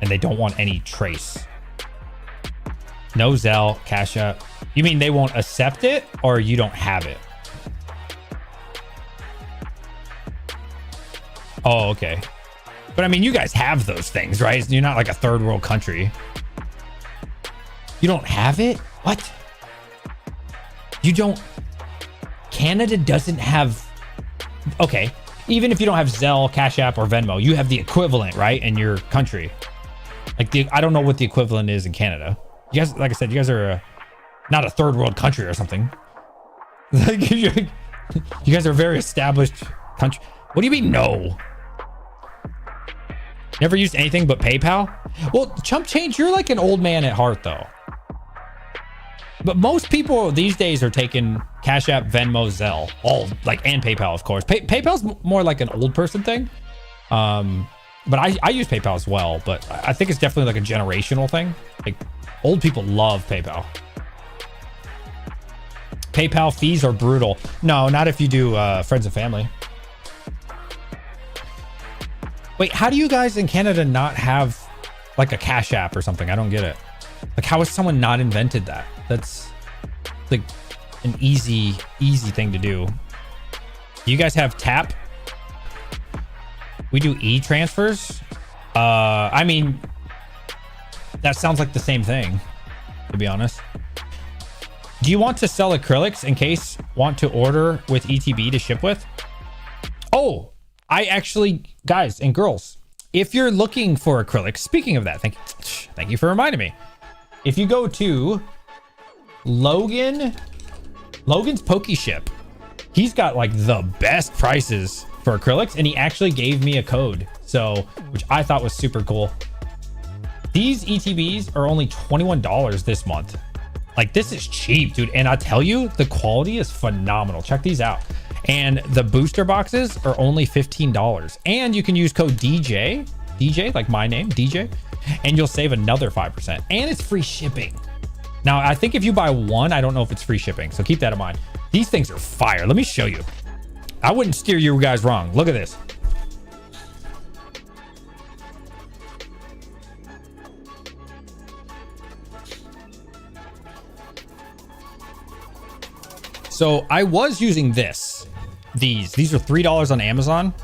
and they don't want any trace. No Zelle, Cash App. You mean they won't accept it or you don't have it? Oh, okay. But I mean, you guys have those things, right? You're not like a third world country. You don't have it? What? You don't... Canada doesn't have... Okay. Even if you don't have Zelle, Cash App, or Venmo, you have the equivalent, right? In your country. Like, I don't know what the equivalent is in Canada. You guys, like I said, you guys are not a third world country or something. Like, you guys are a very established country. What do you mean, no? Never used anything but PayPal? Well, Chump Change, you're like an old man at heart, though. But most people these days are taking Cash App, Venmo, Zelle, all like, and PayPal, of course. PayPal's more like an old person thing. But I use PayPal as well, but I think it's definitely like a generational thing. Like, old people love PayPal. PayPal fees are brutal. No, not if you do friends and family. Wait, how do you guys in Canada not have like a Cash App or something? I don't get it. Like, how has someone not invented that? That's like an easy thing to do. You guys have Tap? We do e-transfers? I mean, that sounds like the same thing, to be honest. Do you want to sell acrylics in case want to order with ETB to ship with? Oh, I actually, guys and girls, if you're looking for acrylics, speaking of that, thank you for reminding me. If you go to Logan's PokeShip, he's got like the best prices for acrylics, and he actually gave me a code, so which I thought was super cool. These ETBs are only $21 this month. Like, this is cheap, dude. And I tell you, the quality is phenomenal. Check these out. And the booster boxes are only $15. And you can use code DJ, like my name, DJ, and you'll save another 5%. And it's free shipping. Now, I think if you buy one, I don't know if it's free shipping. So keep that in mind. These things are fire. Let me show you. I wouldn't steer you guys wrong. Look at this. So I was using these are $3 on Amazon,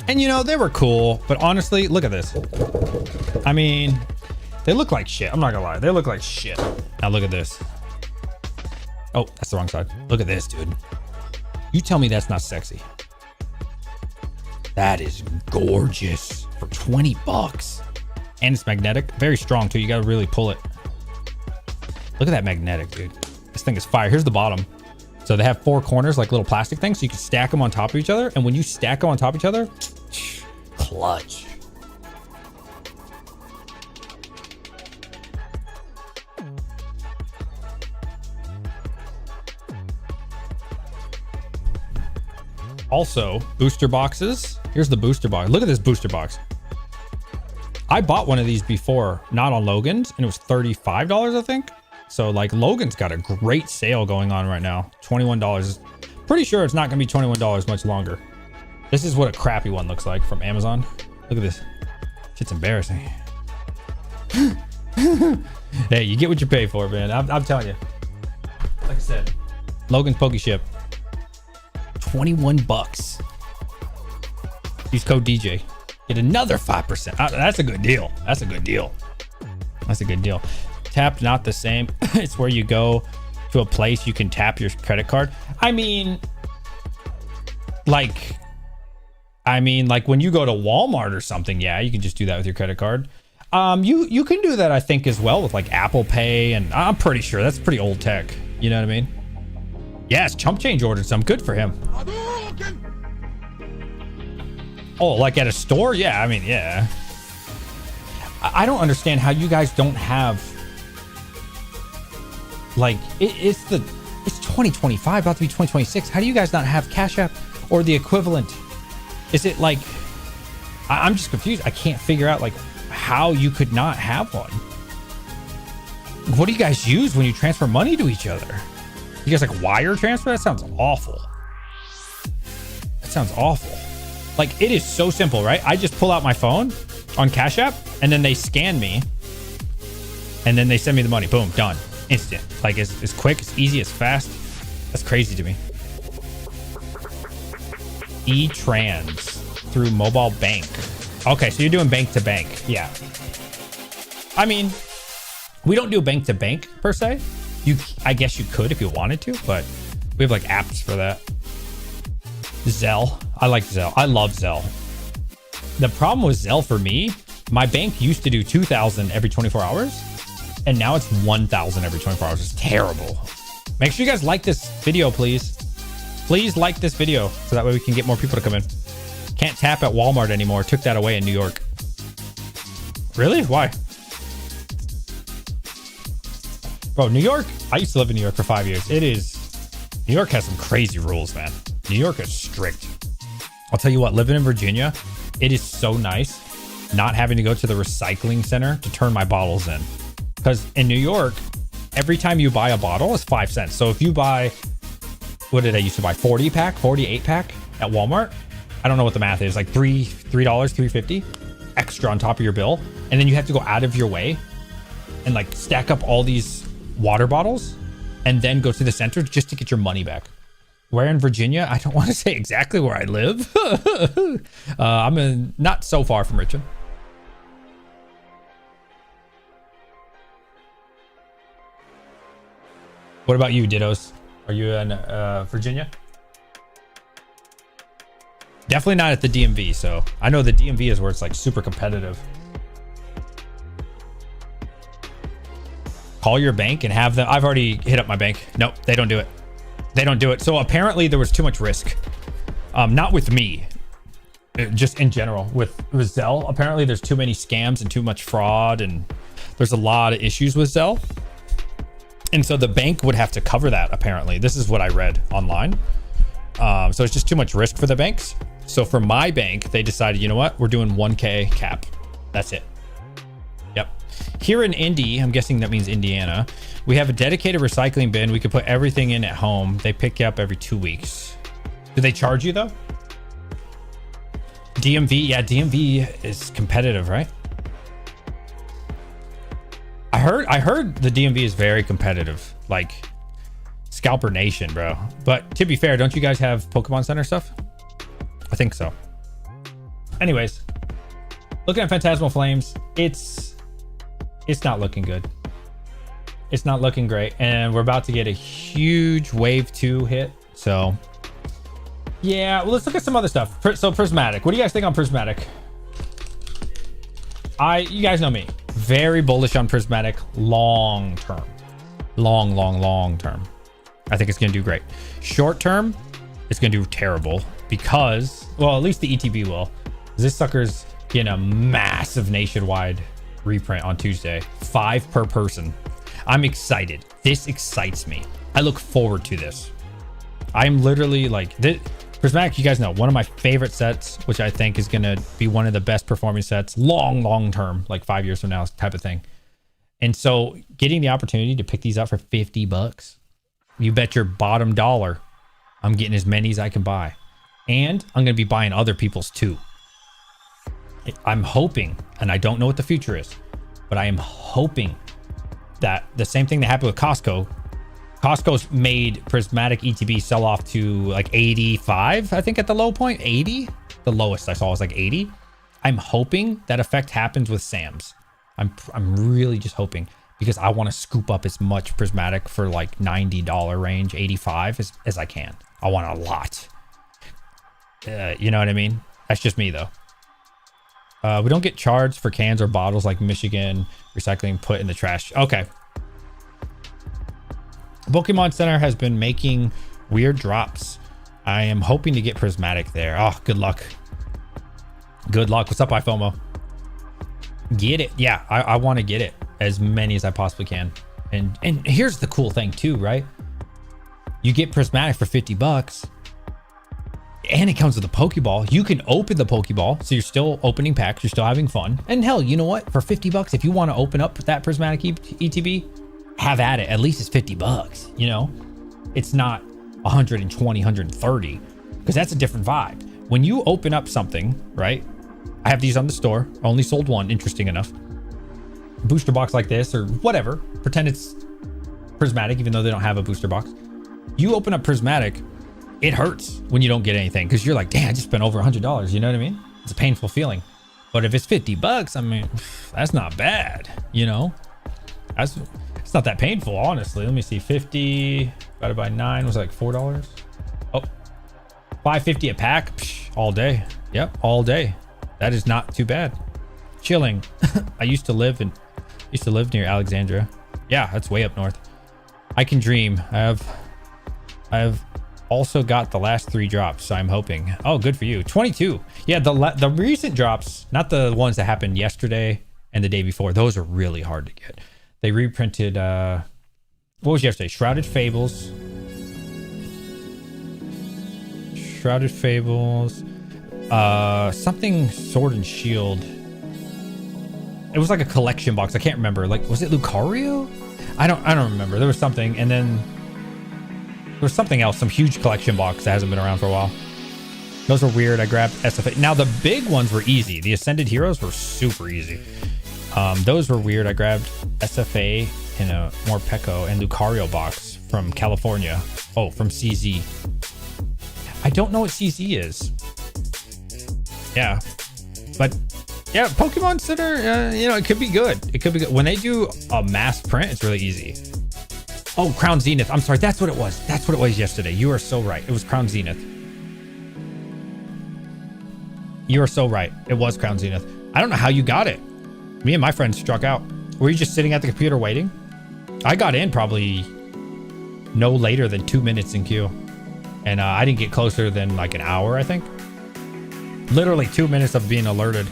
and you know, they were cool, but honestly, look at this. I mean, they look like shit. I'm not gonna lie, they look like shit. Now look at this. Oh, that's the wrong side. Look at this, dude. You tell me that's not sexy. That is gorgeous for 20 bucks. And it's magnetic, very strong too. You gotta really pull it. Look at that magnetic, dude. This thing is fire. Here's the bottom. So they have 4 corners, like little plastic things, so you can stack them on top of each other. And when you stack them on top of each other, clutch. Also, booster boxes. Here's the booster box. Look at this booster box. I bought one of these before, not on Logan's, and it was $35, I think. So like Logan's got a great sale going on right now. $21. Pretty sure it's not gonna be $21 much longer. This is what a crappy one looks like from Amazon. Look at this. Shit's embarrassing. Hey, you get what you pay for, man. I'm telling you. Like I said, Logan's Pokeship. 21 bucks. Use code DJ. Get another 5%. That's a good deal. That's a good deal. That's a good deal. Tap, not the same. It's where you go to a place you can tap your credit card. I mean, like when you go to Walmart or something, yeah, you can just do that with your credit card. You can do that, I think, as well with like Apple Pay, and I'm pretty sure that's pretty old tech. You know what I mean? Yes, Chump Change ordered some. Good for him. Oh, like at a store? Yeah, I mean, yeah. I don't understand how you guys don't have, like, it's 2025, about to be 2026. How do you guys not have Cash App or the equivalent? Is it like, I'm just confused. I can't figure out like how you could not have one. What do you guys use when you transfer money to each other? You guys like wire transfer? That sounds awful. That sounds awful. Like, it is so simple, right? I just pull out my phone on Cash App, and then they scan me, and then they send me the money. Boom, done. Instant. Like, it's quick, it's easy, it's fast. That's crazy to me. E-Trans through mobile bank. Okay, so you're doing bank to bank. Yeah. I mean, we don't do bank to bank per se. I guess you could if you wanted to, but we have like apps for that. Zelle. I like Zelle. I love Zelle. The problem with Zelle for me, my bank used to do 2,000 every 24 hours, and now it's 1,000 every 24 hours. It's terrible. Make sure you guys like this video, please. Please like this video so that way we can get more people to come in. Can't tap at Walmart anymore. Took that away in New York. Really? Why? Bro, New York, I used to live in New York for 5 years. New York has some crazy rules, man. New York is strict. I'll tell you what, living in Virginia, it is so nice not having to go to the recycling center to turn my bottles in. Because in New York, every time you buy a bottle, it's 5 cents. So if you buy, what did I used to buy? 48 pack at Walmart. I don't know what the math is, like $3.50 extra on top of your bill. And then you have to go out of your way and like stack up all these water bottles and then go to the center just to get your money back. Where in Virginia? I don't want to say exactly where I live. I'm not so far from Richmond. What about you, Dittos? Are you in Virginia? Definitely not at the DMV. So I know the DMV is where it's like super competitive. Call your bank and have them. I've already hit up my bank. Nope, they don't do it. They don't do it. So apparently there was too much risk. Not with me, just in general with Zelle. Apparently there's too many scams and too much fraud, and there's a lot of issues with Zelle. And so the bank would have to cover that, apparently. This is what I read online. So it's just too much risk for the banks. So for my bank, they decided, you know what? We're doing 1K cap. That's it. Yep. Here in Indy, I'm guessing that means Indiana, we have a dedicated recycling bin. We could put everything in at home. They pick you up every 2 weeks. Do they charge you though? DMV, yeah, DMV is competitive, right? I heard the DMV is very competitive, like Scalper Nation, bro. But to be fair, don't you guys have Pokemon Center stuff? I think so. Anyways, looking at Phantasmal Flames, it's not looking good. It's not looking great, and we're about to get a huge wave 2 hit. So yeah, well, let's look at some other stuff. So Prismatic, what do you guys think on Prismatic? You guys know me, very bullish on Prismatic long term. Long term. I think it's gonna do great. Short term, it's gonna do terrible because, well, at least the ETB will. This sucker's getting a massive nationwide reprint on Tuesday, 5 per person. I'm excited. This excites me. I look forward to this. I'm literally like, Prismatic, you guys know, one of my favorite sets, which I think is going to be one of the best performing sets long term, like 5 years from now type of thing. And so getting the opportunity to pick these up for 50 bucks, you bet your bottom dollar I'm getting as many as I can buy. And I'm going to be buying other people's too. I'm hoping, and I don't know what the future is, but I am hoping that the same thing that happened with Costco. Costco's made prismatic ETB sell off to like 85, I think at the low point, 80. The lowest I saw was like 80. I'm hoping that effect happens with Sam's. I'm really just hoping, because I want to scoop up as much prismatic for like $90 range, 85 as I can. I want a lot. You know what I mean? That's just me though. We don't get charged for cans or bottles like Michigan recycling put in the trash. Okay. Pokemon Center has been making weird drops. I am hoping to get prismatic there. Oh, good luck. Good luck. What's up, iFOMO? Get it. Yeah, I want to get it. As many as I possibly can. And here's the cool thing too, right? You get prismatic for 50 bucks. And it comes with a Pokeball. You can open the Pokeball. So you're still opening packs. You're still having fun. And hell, you know what? For 50 bucks, if you want to open up that prismatic ETB, have at it. At least it's 50 bucks, you know? It's not 120, 130, because that's a different vibe. When you open up something, right? I have these on the store. Only sold one, interesting enough. Booster box like this or whatever. Pretend it's prismatic, even though they don't have a booster box. You open up prismatic, it hurts when you don't get anything, because you're like, damn, I just spent over $100. You know what I mean? It's a painful feeling. But if it's 50 bucks, I mean, that's not bad, you know? It's not that painful, honestly. Let me see. 50 divided by 9 was like $4. Oh, $5.50 a pack. Psh, all day. Yep, all day. That is not too bad. Chilling. I used to live near Alexandria. Yeah, that's way up north. I can dream. I have also got the last 3 drops, so I'm hoping. Oh, good for you. 22. Yeah, the recent drops, not the ones that happened yesterday and the day before. Those are really hard to get. They reprinted, what was yesterday? Shrouded Fables. Something Sword and Shield. It was like a collection box. I can't remember. Like, was it Lucario? I don't remember. There was something, and then there was something else, some huge collection box that hasn't been around for a while. Those were weird. I grabbed SFA. Now the big ones were easy. The Ascended Heroes were super easy. Those were weird. I grabbed SFA in a Morpeko and Lucario box from California. Oh, from CZ. I don't know what CZ is. Yeah, but yeah, Pokemon Center, you know, it could be good. It could be good. When they do a mass print, it's really easy. Oh, Crown Zenith. I'm sorry. That's what it was. That's what it was yesterday. You are so right. It was Crown Zenith. You are so right. It was Crown Zenith. I don't know how you got it. Me and my friends struck out. Were you just sitting at the computer waiting? I got in probably no later than 2 minutes in queue. And I didn't get closer than like an hour, I think. Literally 2 minutes of being alerted.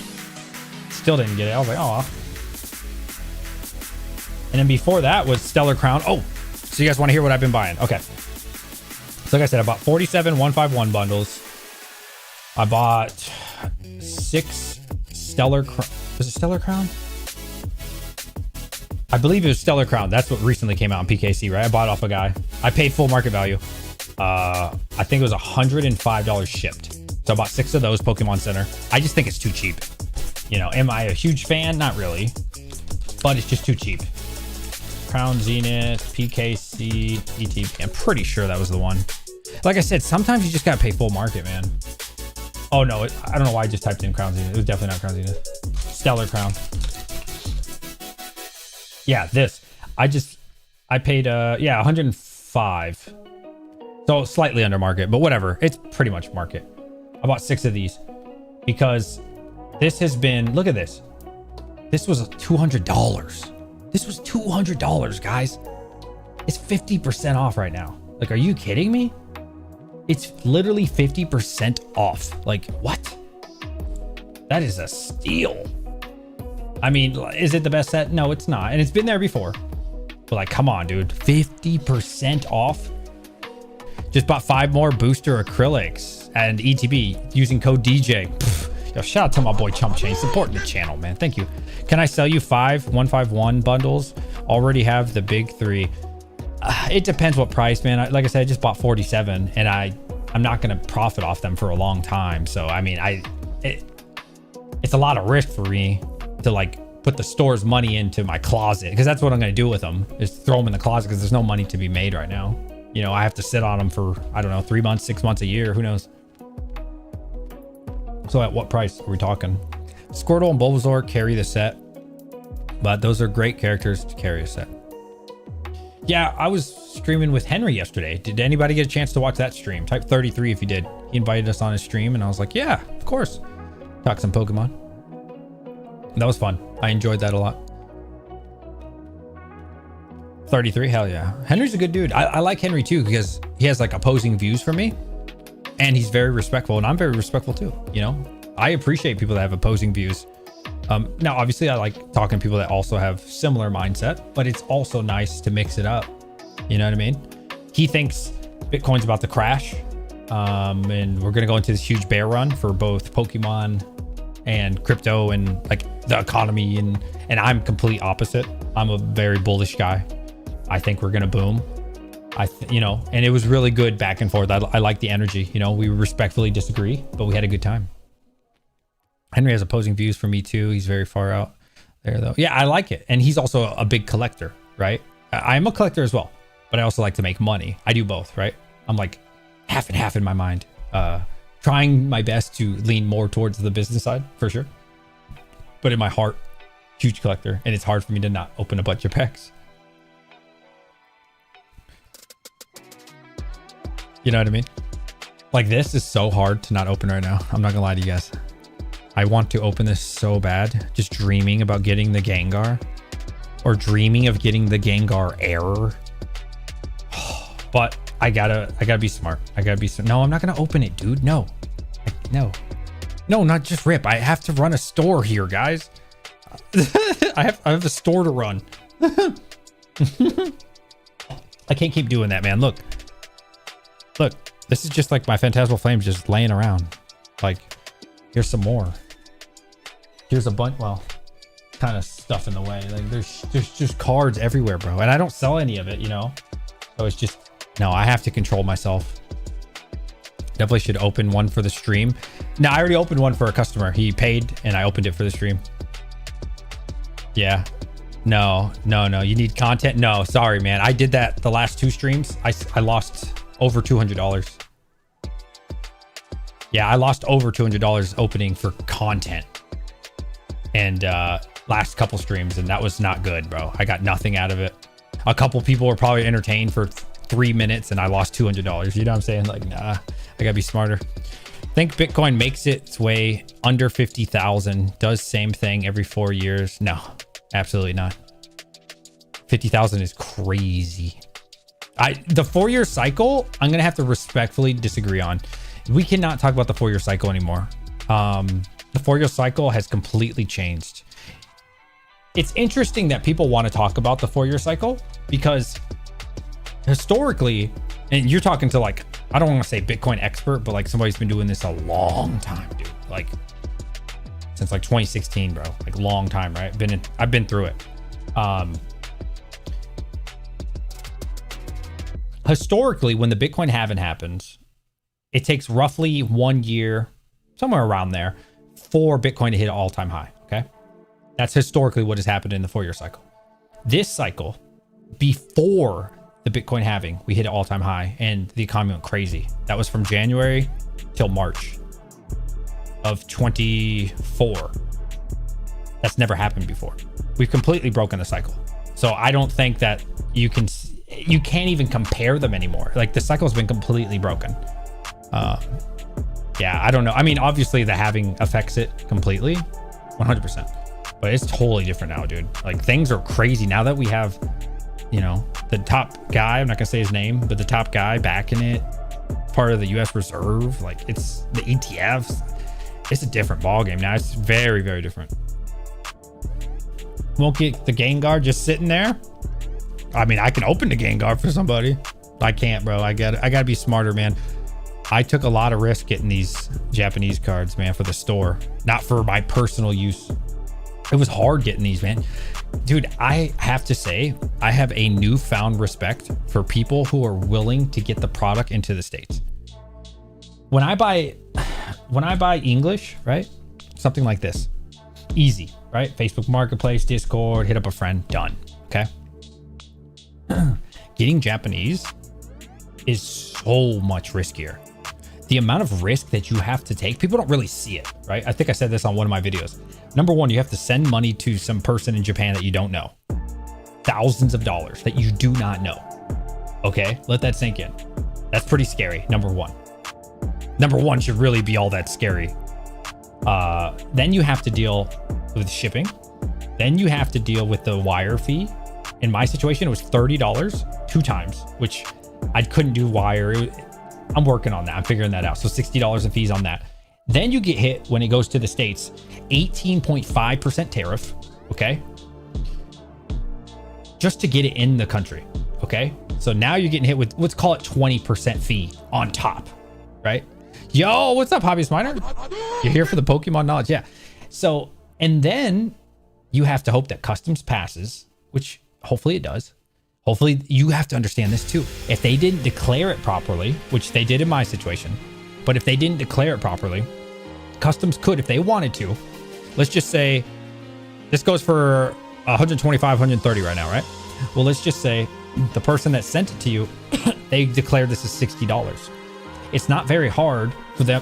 Still didn't get it. I was like, oh. And then before that was Stellar Crown. Oh, so you guys want to hear what I've been buying? Okay. So like I said, I bought 47 151 bundles. I bought 6 Stellar Crown. Was it Stellar Crown? I believe it was Stellar Crown. That's what recently came out on PKC, right? I bought off a guy. I paid full market value. I think it was $105 shipped. So I bought 6 of those Pokemon Center. I just think it's too cheap. You know, am I a huge fan? Not really. But it's just too cheap. Crown Zenith, PKC, ETB. I'm pretty sure that was the one. Like I said, sometimes you just gotta pay full market, man. Oh no, I don't know why I just typed in Crown Zenith. It was definitely not Crown Zenith. Stellar Crown. Yeah, this. I paid, yeah, 105. So slightly under market, but whatever. It's pretty much market. I bought 6 of these because this has been, look at this. This was $200. This was $200, guys. It's 50% off right now. Like, are you kidding me? It's literally 50% off. Like, what? That is a steal. I mean, is it the best set? No, it's not. And it's been there before. But like, come on, dude. 50% off. Just bought 5 more booster acrylics and ETB using code DJ. Pfft, Yo, shout out to my boy Chump Chain supporting the channel, man. Thank you. Can I sell you 5 151 bundles? Already have the big 3. It depends what price, man. Like I said, I just bought 47 and I'm not going to profit off them for a long time. So, I mean, it's a lot of risk for me to like put the store's money into my closet, because that's what I'm going to do with them, is throw them in the closet, because there's no money to be made right now. You know, I have to sit on them for, I don't know, 3 months, 6 months, a year, who knows. So at what price are we talking? Squirtle and Bulbasaur carry the set, but those are great characters to carry a set. Yeah, I was streaming with Henry yesterday. Did anybody get a chance to watch that stream? Type 33 if you did. He invited us on his stream and I was like, yeah, of course. Talk some Pokemon. That was fun. I enjoyed that a lot. 33, hell yeah. Henry's a good dude. I like Henry too, because he has like opposing views from me and he's very respectful, and I'm very respectful too. You know, I appreciate people that have opposing views. Now, obviously I like talking to people that also have similar mindset, but it's also nice to mix it up. You know what I mean? He thinks Bitcoin's about to crash. And we're going to go into this huge bear run for both Pokemon and crypto and like the economy. And I'm complete opposite. I'm a very bullish guy. I think we're going to boom. You know, and it was really good back and forth. I like the energy, you know, we respectfully disagree, but we had a good time. Henry has opposing views for me too. He's very far out there though. Yeah, I like it. And he's also a big collector, right? I'm a collector as well, but I also like to make money. I do both, right? I'm like half and half in my mind, trying my best to lean more towards the business side for sure. But in my heart, huge collector. And it's hard for me to not open a bunch of packs. You know what I mean? Like, this is so hard to not open right now. I'm not gonna lie to you guys. I want to open this so bad. Just dreaming about getting the Gengar, or dreaming of getting the Gengar error. But I gotta be smart. No, I'm not gonna open it, dude. No, not just rip. I have to run a store here, guys. I have a store to run. I can't keep doing that, man. Look, this is just like my Phantasmal Flames just laying around. Like, here's some more. Here's a bunch, well, kind of stuff in the way. Like, there's just cards everywhere, bro. And I don't sell any of it, you know? So it's just, no, I have to control myself. Definitely should open one for the stream. Now, I already opened one for a customer. He paid and I opened it for the stream. Yeah. No. You need content? No, sorry, man. I did that the last 2 streams. I lost over $200. Yeah, I lost over $200 opening for content. And last couple streams, and that was not good, bro. I got nothing out of it. A couple people were probably entertained for 3 minutes and I lost $200. You know what I'm saying? Like, nah, I gotta be smarter. Think Bitcoin makes its way under 50,000, does same thing every 4 years? No, absolutely not. 50,000 is crazy. The 4-year cycle, I'm gonna have to respectfully disagree on. We cannot talk about the 4-year cycle anymore. The 4-year cycle has completely changed. It's interesting that people want to talk about the 4-year cycle, because historically, and you're talking to like, I don't want to say Bitcoin expert, but like somebody who's been doing this a long time, dude. Like since like 2016, bro. Like long time, right? I've been through it. Historically, when the Bitcoin halving happens, it takes roughly 1 year, somewhere around there, for Bitcoin to hit an all-time high. Okay, that's historically what has happened in the 4-year cycle. This cycle, before the Bitcoin halving, we hit an all-time high and the economy went crazy. That was from January till March of 24. That's never happened before. We've completely broken the cycle. So I don't think that you can't even compare them anymore. Like, the cycle has been completely broken. Yeah, I don't know. I mean, obviously the halving affects it completely, 100%, but it's totally different now, dude. Like, things are crazy now that we have, you know, the top guy, I'm not gonna say his name, but the top guy backing it, part of the US Reserve. Like, it's the ETFs. It's a different ball game now. It's very, very different. Won't get the Gengar just sitting there. I mean, I can open the Gengar for somebody. I can't, bro. I gotta be smarter, man. I took a lot of risk getting these Japanese cards, man, for the store, not for my personal use. It was hard getting these, man. Dude, I have to say, I have a newfound respect for people who are willing to get the product into the States. When I buy English, right? Something like this, easy, right? Facebook Marketplace, Discord, hit up a friend, done. Okay. Getting Japanese is so much riskier. The amount of risk that you have to take, people don't really see it, right? I think I said this on one of my videos. Number one, you have to send money to some person in Japan that you don't know. Thousands of dollars that you do not know. Okay, let that sink in. That's pretty scary, number one. Number one should really be all that scary. Then you have to deal with shipping. Then you have to deal with the wire fee. In my situation, it was $30 2 times, which I couldn't do wire. I'm working on that. I'm figuring that out. So $60 in fees on that. Then you get hit when it goes to the States, 18.5% tariff. Okay. Just to get it in the country. Okay. So now you're getting hit with, let's call it 20% fee on top, right? Yo, what's up, Hobbyist Miner? You're here for the Pokemon knowledge. Yeah. So, and then you have to hope that customs passes, which hopefully it does. Hopefully you have to understand this too. If they didn't declare it properly, which they did in my situation, but if they didn't declare it properly, customs could, if they wanted to, let's just say this goes for 125, 130 right now, right? Well, let's just say the person that sent it to you, they declared this as $60. It's not very hard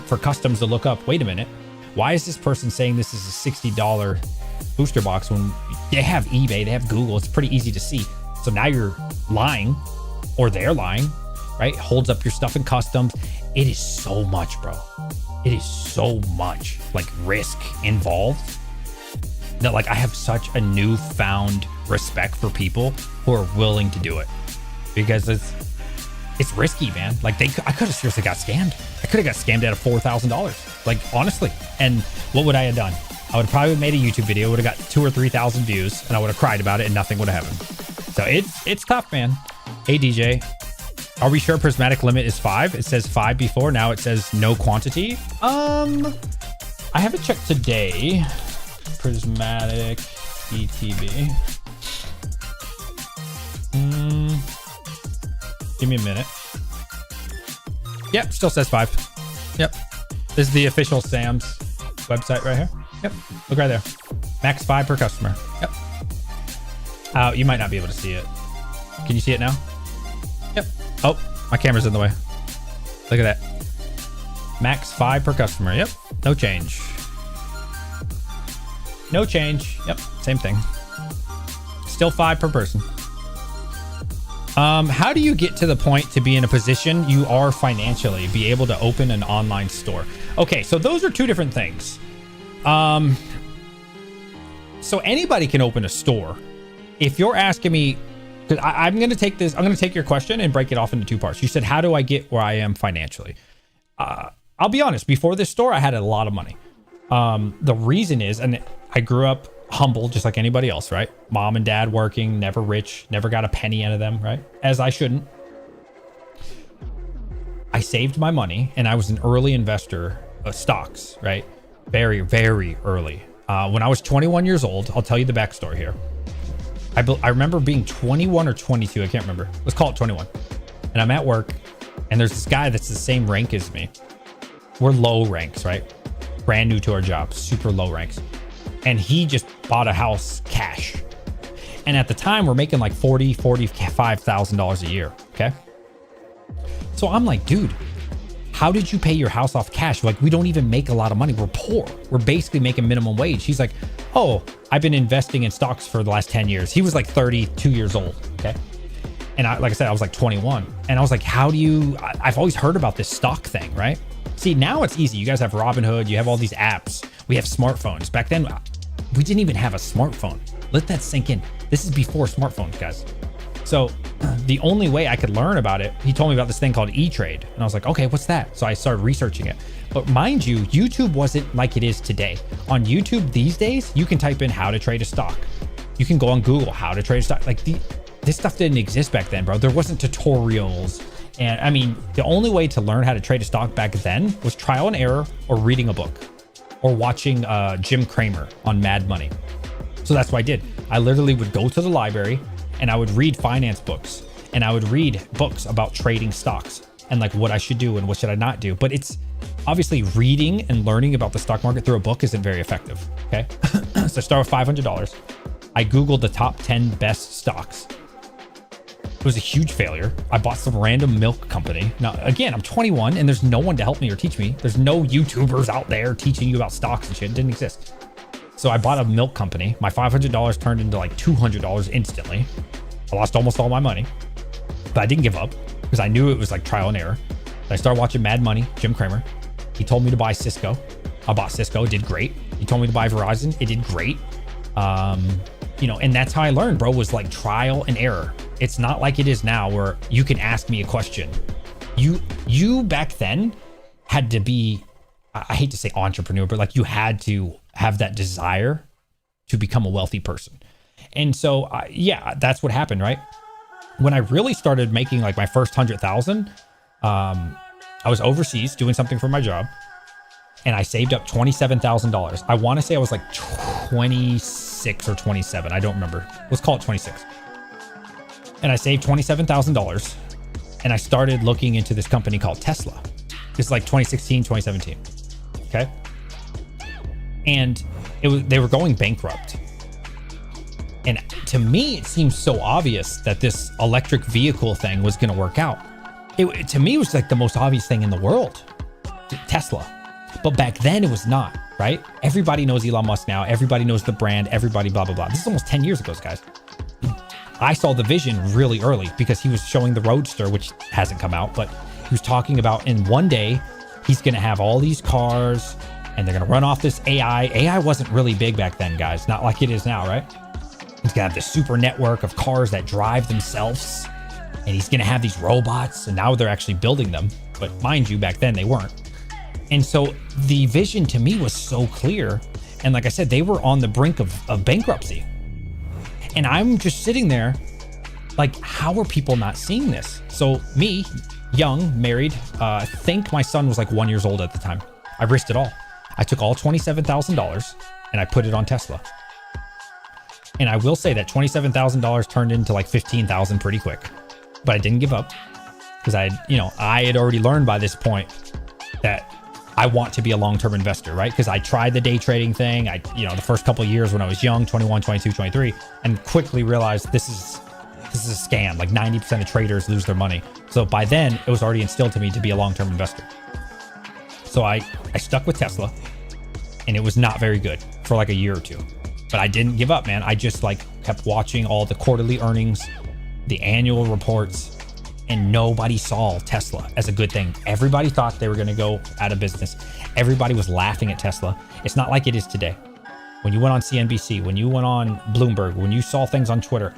for customs to look up, wait a minute, why is this person saying this is a $60 booster box when they have eBay, they have Google, it's pretty easy to see. So now you're lying, or they're lying, right? Holds up your stuff in customs. It is so much, bro. It is so much like risk involved that like I have such a newfound respect for people who are willing to do it, because it's risky, man. Like I could have seriously got scammed. I could have got scammed out of $4,000. Like honestly. And what would I have done? I would have probably made a YouTube video, would have got 2,000 or 3,000 views, and I would have cried about it and nothing would have happened. So it's tough, man. Hey, DJ, are we sure prismatic limit is 5? It says 5 before. Now it says no quantity. I haven't checked today. Prismatic ETB. Give me a minute. Yep, still says 5. Yep. This is the official Sam's website right here. Yep, look right there. Max 5 per customer. Yep. You might not be able to see it. Can you see it now? Yep. Oh, my camera's in the way. Look at that. Max 5 per customer. Yep. No change. No change. Yep. Same thing. Still 5 per person. How do you get to the point to be in a position you are financially, be able to open an online store? Okay, so those are two different things. So anybody can open a store. If you're asking me, because I'm going to take this, I'm going to take your question and break it off into 2 parts. You said, how do I get where I am financially? I'll be honest, before this store, I had a lot of money. The reason is, and I grew up humble, just like anybody else, right? Mom and dad working, never rich, never got a penny out of them, right? As I shouldn't. I saved my money and I was an early investor of stocks, right? Very, very early. When I was 21 years old, I'll tell you the backstory here. I remember being 21 or 22. I can't remember. Let's call it 21. And I'm at work and there's this guy that's the same rank as me. We're low ranks, right? Brand new to our job, super low ranks. And he just bought a house cash. And at the time we're making like $45,000 a year. Okay. So I'm like, dude, how did you pay your house off cash? Like, we don't even make a lot of money. We're poor. We're basically making minimum wage. He's like, oh, I've been investing in stocks for the last 10 years. He was like 32 years old. Okay. And like I said, I was like 21. And I was like, how do you, I've always heard about this stock thing, right? See, now it's easy. You guys have Robinhood. You have all these apps. We have smartphones. Back then, we didn't even have a smartphone. Let that sink in. This is before smartphones, guys. So the only way I could learn about it, he told me about this thing called E-Trade. And I was like, okay, what's that? So I started researching it. But mind you, YouTube wasn't like it is today. On YouTube these days, you can type in how to trade a stock. You can go on Google, how to trade a stock. Like this stuff didn't exist back then, bro. There wasn't tutorials And I mean, the only way to learn how to trade a stock back then was trial and error or reading a book or watching Jim Cramer on Mad Money. So that's what I did. I literally would go to the library and I would read finance books and I would read books about trading stocks and like what I should do and what should I not do. But it's obviously reading and learning about the stock market through a book isn't very effective. Okay. So I start with $500. I Googled the top 10 best stocks. It was a huge failure. I bought some random milk company. Now, again, I'm 21 and there's no one to help me or teach me. There's no YouTubers out there teaching you about stocks and shit. It didn't exist. So I bought a milk company. My $500 turned into like $200 instantly. I lost almost all my money, but I didn't give up because I knew it was like trial and error. I started watching Mad Money, Jim Cramer. He told me to buy Cisco. I bought Cisco. It did great. He told me to buy Verizon. It did great. You know, and that's how I learned, bro, was like trial and error. It's not like it is now where you can ask me a question. You back then had to be, I hate to say entrepreneur, but like you had to have that desire to become a wealthy person. And so, yeah, that's what happened, right? When I really started making like my first 100,000, I was overseas doing something for my job and I saved up $27,000. I want to say I was like 26 or 27. I don't remember. Let's call it 26. And I saved $27,000 and I started looking into this company called Tesla. It's like 2016, 2017. Okay. And they were going bankrupt. And to me, it seems so obvious that this electric vehicle thing was going to work out. To me, it was like the most obvious thing in the world, Tesla. But back then it was not, right? Everybody knows Elon Musk now. Everybody knows the brand, everybody blah, blah, blah. This is almost 10 years ago, guys. I saw the vision really early because he was showing the Roadster, which hasn't come out, but he was talking about in one day, he's going to have all these cars and they're going to run off this AI. AI wasn't really big back then, guys. Not like it is now, right? He's going to have this super network of cars that drive themselves and he's going to have these robots and now they're actually building them. But mind you, back then they weren't. And so the vision to me was so clear. And like I said, they were on the brink of bankruptcy. And I'm just sitting there like, how are people not seeing this? So me, young, married, I think my son was like 1 year old at the time. I risked it all. I took all $27,000 and I put it on Tesla. And I will say that $27,000 turned into like 15,000 pretty quick, but I didn't give up because I had already learned by this point that I want to be a long-term investor, right? Because I tried the day trading thing. The first couple of years when I was young, 21, 22, 23, and quickly realized this is a scam. Like 90% of traders lose their money. So by then it was already instilled to me to be a long-term investor. So I stuck with Tesla and it was not very good for like a year or two, but I didn't give up, man. I just like kept watching all the quarterly earnings, the annual reports, and nobody saw Tesla as a good thing. Everybody thought they were going to go out of business. Everybody was laughing at Tesla. It's not like it is today. When you went on CNBC, when you went on Bloomberg, when you saw things on Twitter,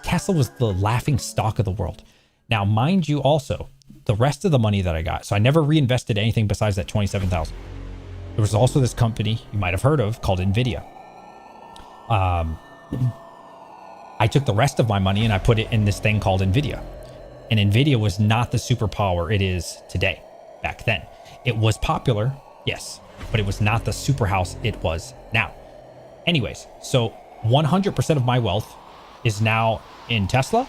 Tesla was the laughing stock of the world. Now, mind you also, the rest of the money that I got, so I never reinvested anything besides that $27,000. There was also this company you might have heard of called NVIDIA. I took the rest of my money and I put it in this thing called NVIDIA. And NVIDIA was not the superpower it is today. Back then, it was popular, yes, but it was not the superhouse it was now. Anyways, so 100% of my wealth is now in Tesla.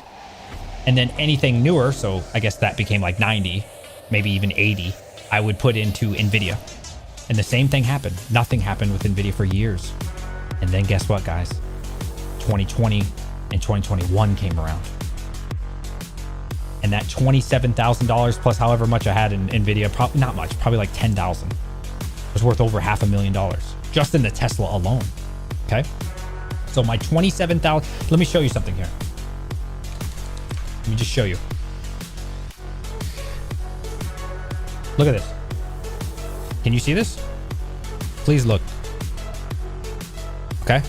And then anything newer, so I guess that became like 90, maybe even 80, I would put into NVIDIA. And the same thing happened. Nothing happened with NVIDIA for years. And then guess what, guys? 2020 and 2021 came around. And that $27,000 plus however much I had in NVIDIA, probably not much, probably like 10,000, was worth over $500,000 just in the Tesla alone. Okay. So my 27,000, let me show you something here. Let me just show you. Look at this. Can you see this? Please look. Okay.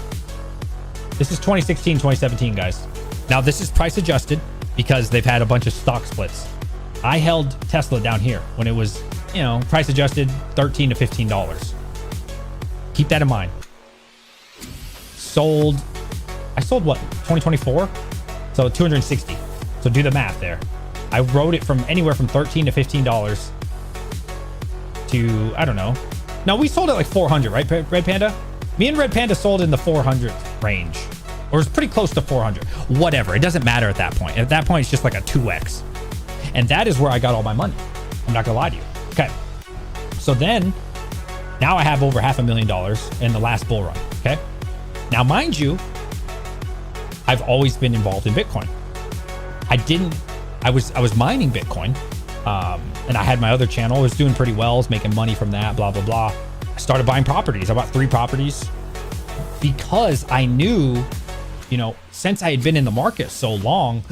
This is 2016, 2017, guys. Now this is price adjusted because they've had a bunch of stock splits. I held Tesla down here when it was, price adjusted $13 to $15. Keep that in mind. I sold what, 2024? So 260. So do the math there. I rode it from anywhere from $13 to $15 to, I don't know. No, we sold it like 400, right, Red Panda? Me and Red Panda sold in the 400 range, or it's pretty close to 400. Whatever, it doesn't matter at that point. At that point, it's just like a 2x. And that is where I got all my money. I'm not gonna lie to you. Okay. So then, now I have over $500,000 in the last bull run. Okay. Now, mind you, I've always been involved in Bitcoin. I was mining Bitcoin, and I had my other channel. I was doing pretty well. I was making money from that, blah, blah, blah. I started buying properties. I bought 3 properties because I knew, you know, since I had been in the market so long,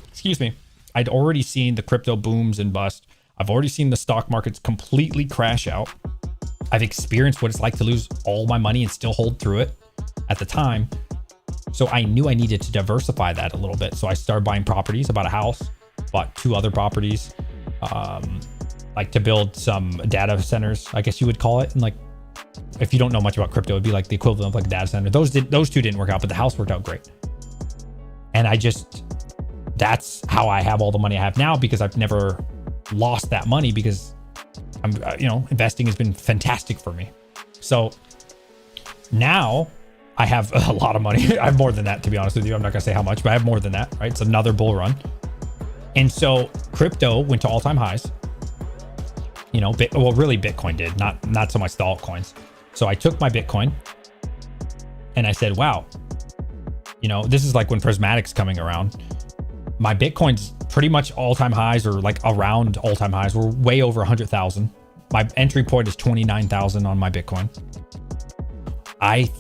excuse me, I'd already seen the crypto booms and bust. I've already seen the stock markets completely crash out. I've experienced what it's like to lose all my money and still hold through it at the time. So I knew I needed to diversify that a little bit. So I started buying properties. I bought a house, bought 2 other properties, like to build some data centers, I guess you would call it. And like, if you don't know much about crypto, it'd be like the equivalent of like a data center. Those 2 didn't work out, but the house worked out great. And that's how I have all the money I have now, because I've never lost that money, because I'm, investing has been fantastic for me. So now I have a lot of money. I have more than that, to be honest with you. I'm not gonna say how much, but I have more than that, right? It's another bull run. And so crypto went to all-time highs. Really Bitcoin did, not so much the altcoins. So I took my Bitcoin and I said, wow, this is like when Prismatic's coming around. My Bitcoin's pretty much all-time highs, or like around all-time highs. We're way over 100,000. My entry point is 29,000 on my Bitcoin. I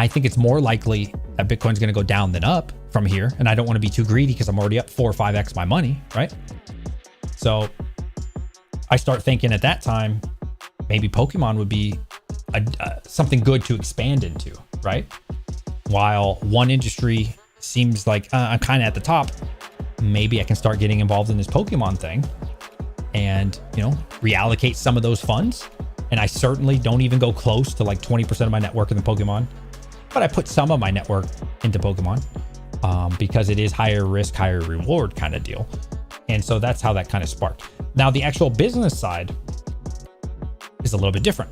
think it's more likely that Bitcoin's going to go down than up from here. And I don't want to be too greedy because I'm already up 4 or 5x my money, right? So I start thinking at that time, maybe Pokemon would be something good to expand into, right? While one industry seems like I'm kind of at the top, maybe I can start getting involved in this Pokemon thing and, reallocate some of those funds. And I certainly don't even go close to like 20% of my network in the Pokemon, but I put some of my network into Pokemon because it is higher risk, higher reward kind of deal. And so that's how that kind of sparked. Now, the actual business side is a little bit different.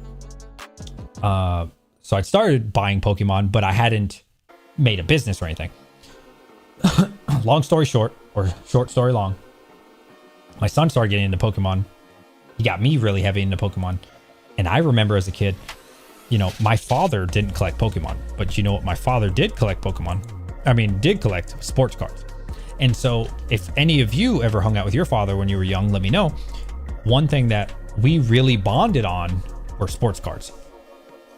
So I started buying Pokemon, but I hadn't made a business or anything. Long story short, or short story long, my son started getting into Pokemon. He got me really heavy into Pokemon. And I remember as a kid, my father didn't collect Pokemon, but you know what? My father did collect did collect sports cards. And so if any of you ever hung out with your father when you were young, let me know. One thing that we really bonded on were sports cards.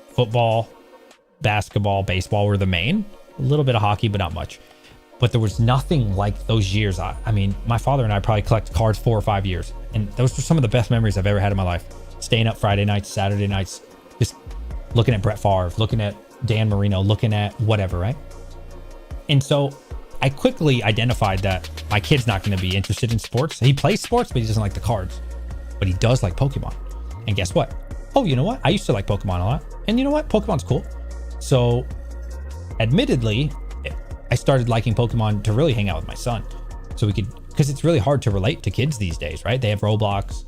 Football, basketball, baseball were the main. A little bit of hockey, but not much. But there was nothing like those years. My father and I probably collected cards 4 or 5 years. And those were some of the best memories I've ever had in my life. Staying up Friday nights, Saturday nights, just looking at Brett Favre, looking at Dan Marino, looking at whatever, right? And so I quickly identified that my kid's not going to be interested in sports. He plays sports, but he doesn't like the cards. But he does like Pokemon. And guess what? Oh, you know what? I used to like Pokemon a lot. And you know what? Pokemon's cool. So admittedly, I started liking Pokemon to really hang out with my son. So we could, because it's really hard to relate to kids these days, right? They have Roblox.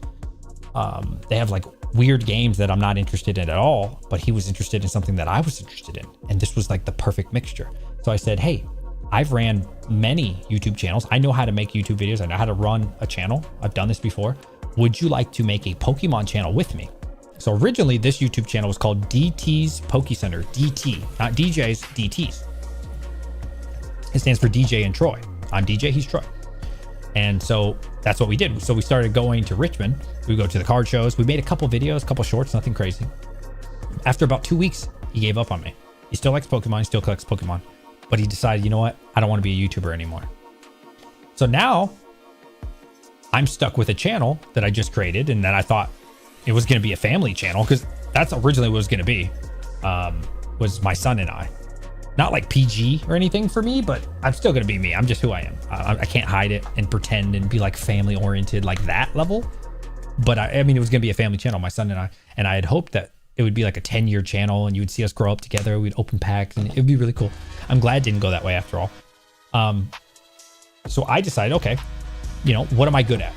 They have like weird games that I'm not interested in at all, but he was interested in something that I was interested in. And this was like the perfect mixture. So I said, hey, I've ran many YouTube channels. I know how to make YouTube videos. I know how to run a channel. I've done this before. Would you like to make a Pokemon channel with me? So originally this YouTube channel was called DT's Poke Center, DT, not DJ's, DT's. It stands for DJ and Troy. I'm DJ, he's Troy. And so that's what we did. So we started going to Richmond. We go to the card shows. We made a couple videos, a couple shorts, nothing crazy. After about 2 weeks, he gave up on me. He still likes Pokemon, he still collects Pokemon, but he decided, you know what? I don't want to be a YouTuber anymore. So now I'm stuck with a channel that I just created and that I thought it was going to be a family channel, because that's originally what it was going to be, was my son and I. Not like PG or anything for me, but I'm still going to be me. I'm just who I am. I can't hide it and pretend and be like family oriented like that level. But it was going to be a family channel, my son and I. And I had hoped that it would be like a 10-year channel and you would see us grow up together. We'd open packs and it would be really cool. I'm glad it didn't go that way after all. So I decided, okay, you know, what am I good at?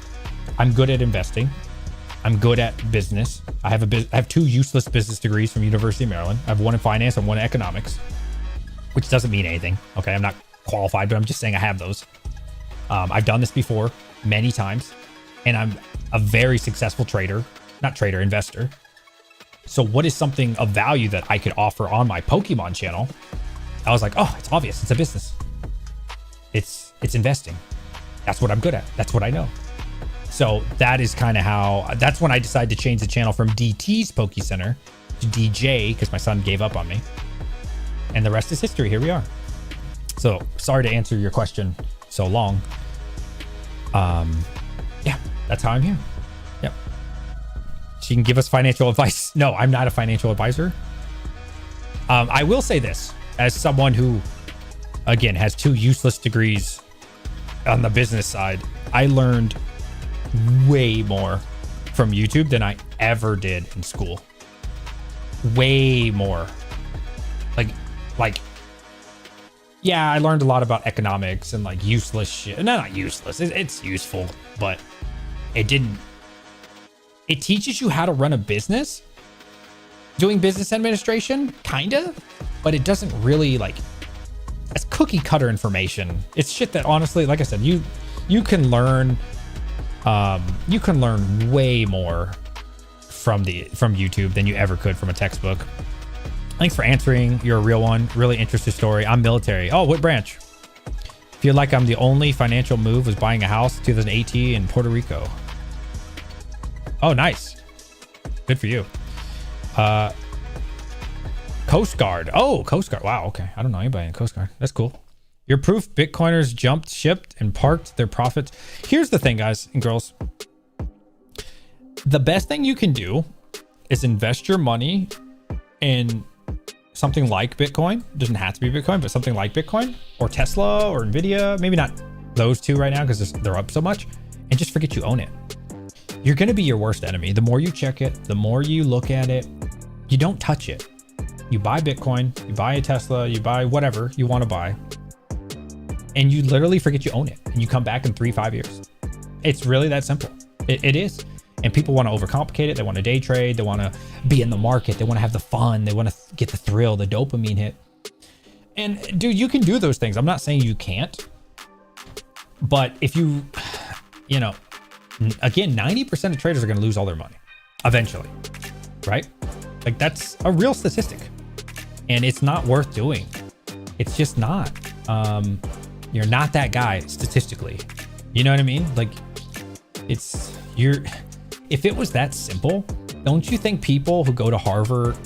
I'm good at investing. I'm good at business. I have 2 useless business degrees from University of Maryland. I have one in finance and one in economics, which doesn't mean anything. Okay, I'm not qualified, but I'm just saying I have those. I've done this before many times, and I'm a very successful investor. So what is something of value that I could offer on my Pokemon channel? I was like, oh, it's obvious. It's a business. It's investing. That's what I'm good at. That's what I know. So that is kind of that's when I decided to change the channel from DT's Poke Center to DJ, because my son gave up on me. And the rest is history. Here we are. So sorry to answer your question so long. Yeah, that's how I'm here. Yep. She can give us financial advice. No, I'm not a financial advisor. I will say this, as someone who, again, has 2 useless degrees on the business side, I learned way more from YouTube than I ever did in school. Way more. Like, yeah, I learned a lot about economics and like useless shit. No, not useless. It's useful, but it teaches you how to run a business, doing business administration, kind of, but it doesn't really it's cookie cutter information. It's shit that honestly, like I said, you can learn way more from YouTube than you ever could from a textbook. Thanks for answering. You're a real one. Really interesting story. I'm military. Oh, what branch? Feel like I'm the only financial move was buying a house 2018 in Puerto Rico. Oh, nice. Good for you. Coast Guard. Oh, Coast Guard. Wow. Okay. I don't know anybody in Coast Guard. That's cool. Your proof Bitcoiners jumped, shipped, and parked their profits. Here's the thing, guys and girls. The best thing you can do is invest your money in something like Bitcoin. It doesn't have to be Bitcoin, but something like Bitcoin or Tesla or Nvidia. Maybe not those 2 right now because they're up so much. And just forget you own it. You're going to be your worst enemy. The more you check it, the more you look at it, you don't touch it. You buy Bitcoin, you buy a Tesla, you buy whatever you want to buy, and you literally forget you own it. And you come back in 3-5 years. It's really that simple. It is. And people want to overcomplicate it. They want to day trade. They want to be in the market. They want to have the fun. They want to get the thrill, the dopamine hit. And dude, you can do those things. I'm not saying you can't. But if you know, again, 90% of traders are going to lose all their money eventually, right? Like that's a real statistic. And it's not worth doing. It's just not. You're not that guy statistically. You know what I mean? Like if it was that simple, don't you think people who go to Harvard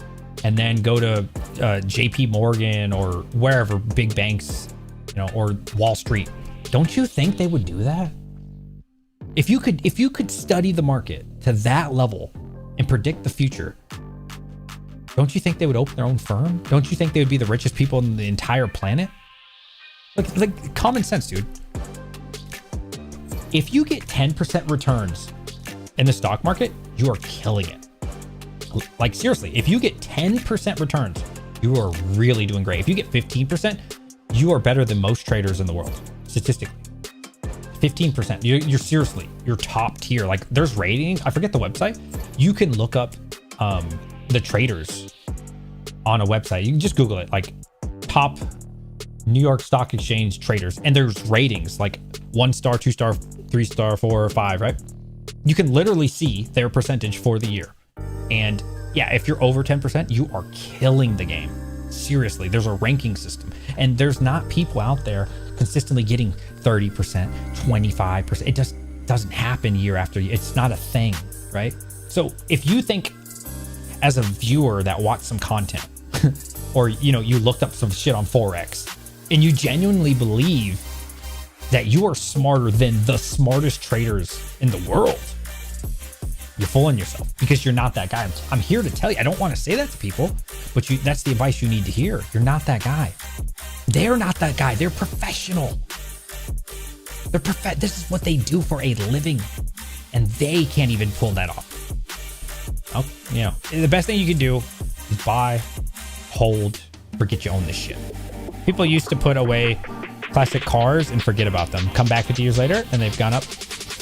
and then go to JP Morgan or wherever, big banks, you know, or Wall Street, don't you think they would do that? If you could study the market to that level and predict the future, don't you think they would open their own firm? Don't you think they would be the richest people on the entire planet? Like common sense, dude. If you get 10% returns in the stock market, you are killing it. Like seriously, if you get 10% returns, you are really doing great. If you get 15%, you are better than most traders in the world, statistically. 15%. You're seriously, you're top tier. Like there's ratings. I forget the website. You can look up the traders on a website. You can just Google it, like top New York Stock Exchange traders, and there's ratings like 1 star, 2 star, 3 star, 4 or 5, right? You can literally see their percentage for the year. And yeah, if you're over 10%, you are killing the game. Seriously, there's a ranking system, and there's not people out there consistently getting 30%, 25%. It just doesn't happen year after year. It's not a thing, right? So if you think as a viewer that watched some content or, you know, you looked up some shit on Forex and you genuinely believe that you are smarter than the smartest traders in the world, you're fooling yourself, because you're not that guy. I'm here to tell you, I don't want to say that to people, but that's the advice you need to hear. You're not that guy. They're not that guy. They're professional. This is what they do for a living, and they can't even pull that off. Oh, you know, the best thing you can do is buy, hold, forget you own this shit. People used to put away classic cars and forget about them. Come back 50 years later and they've gone up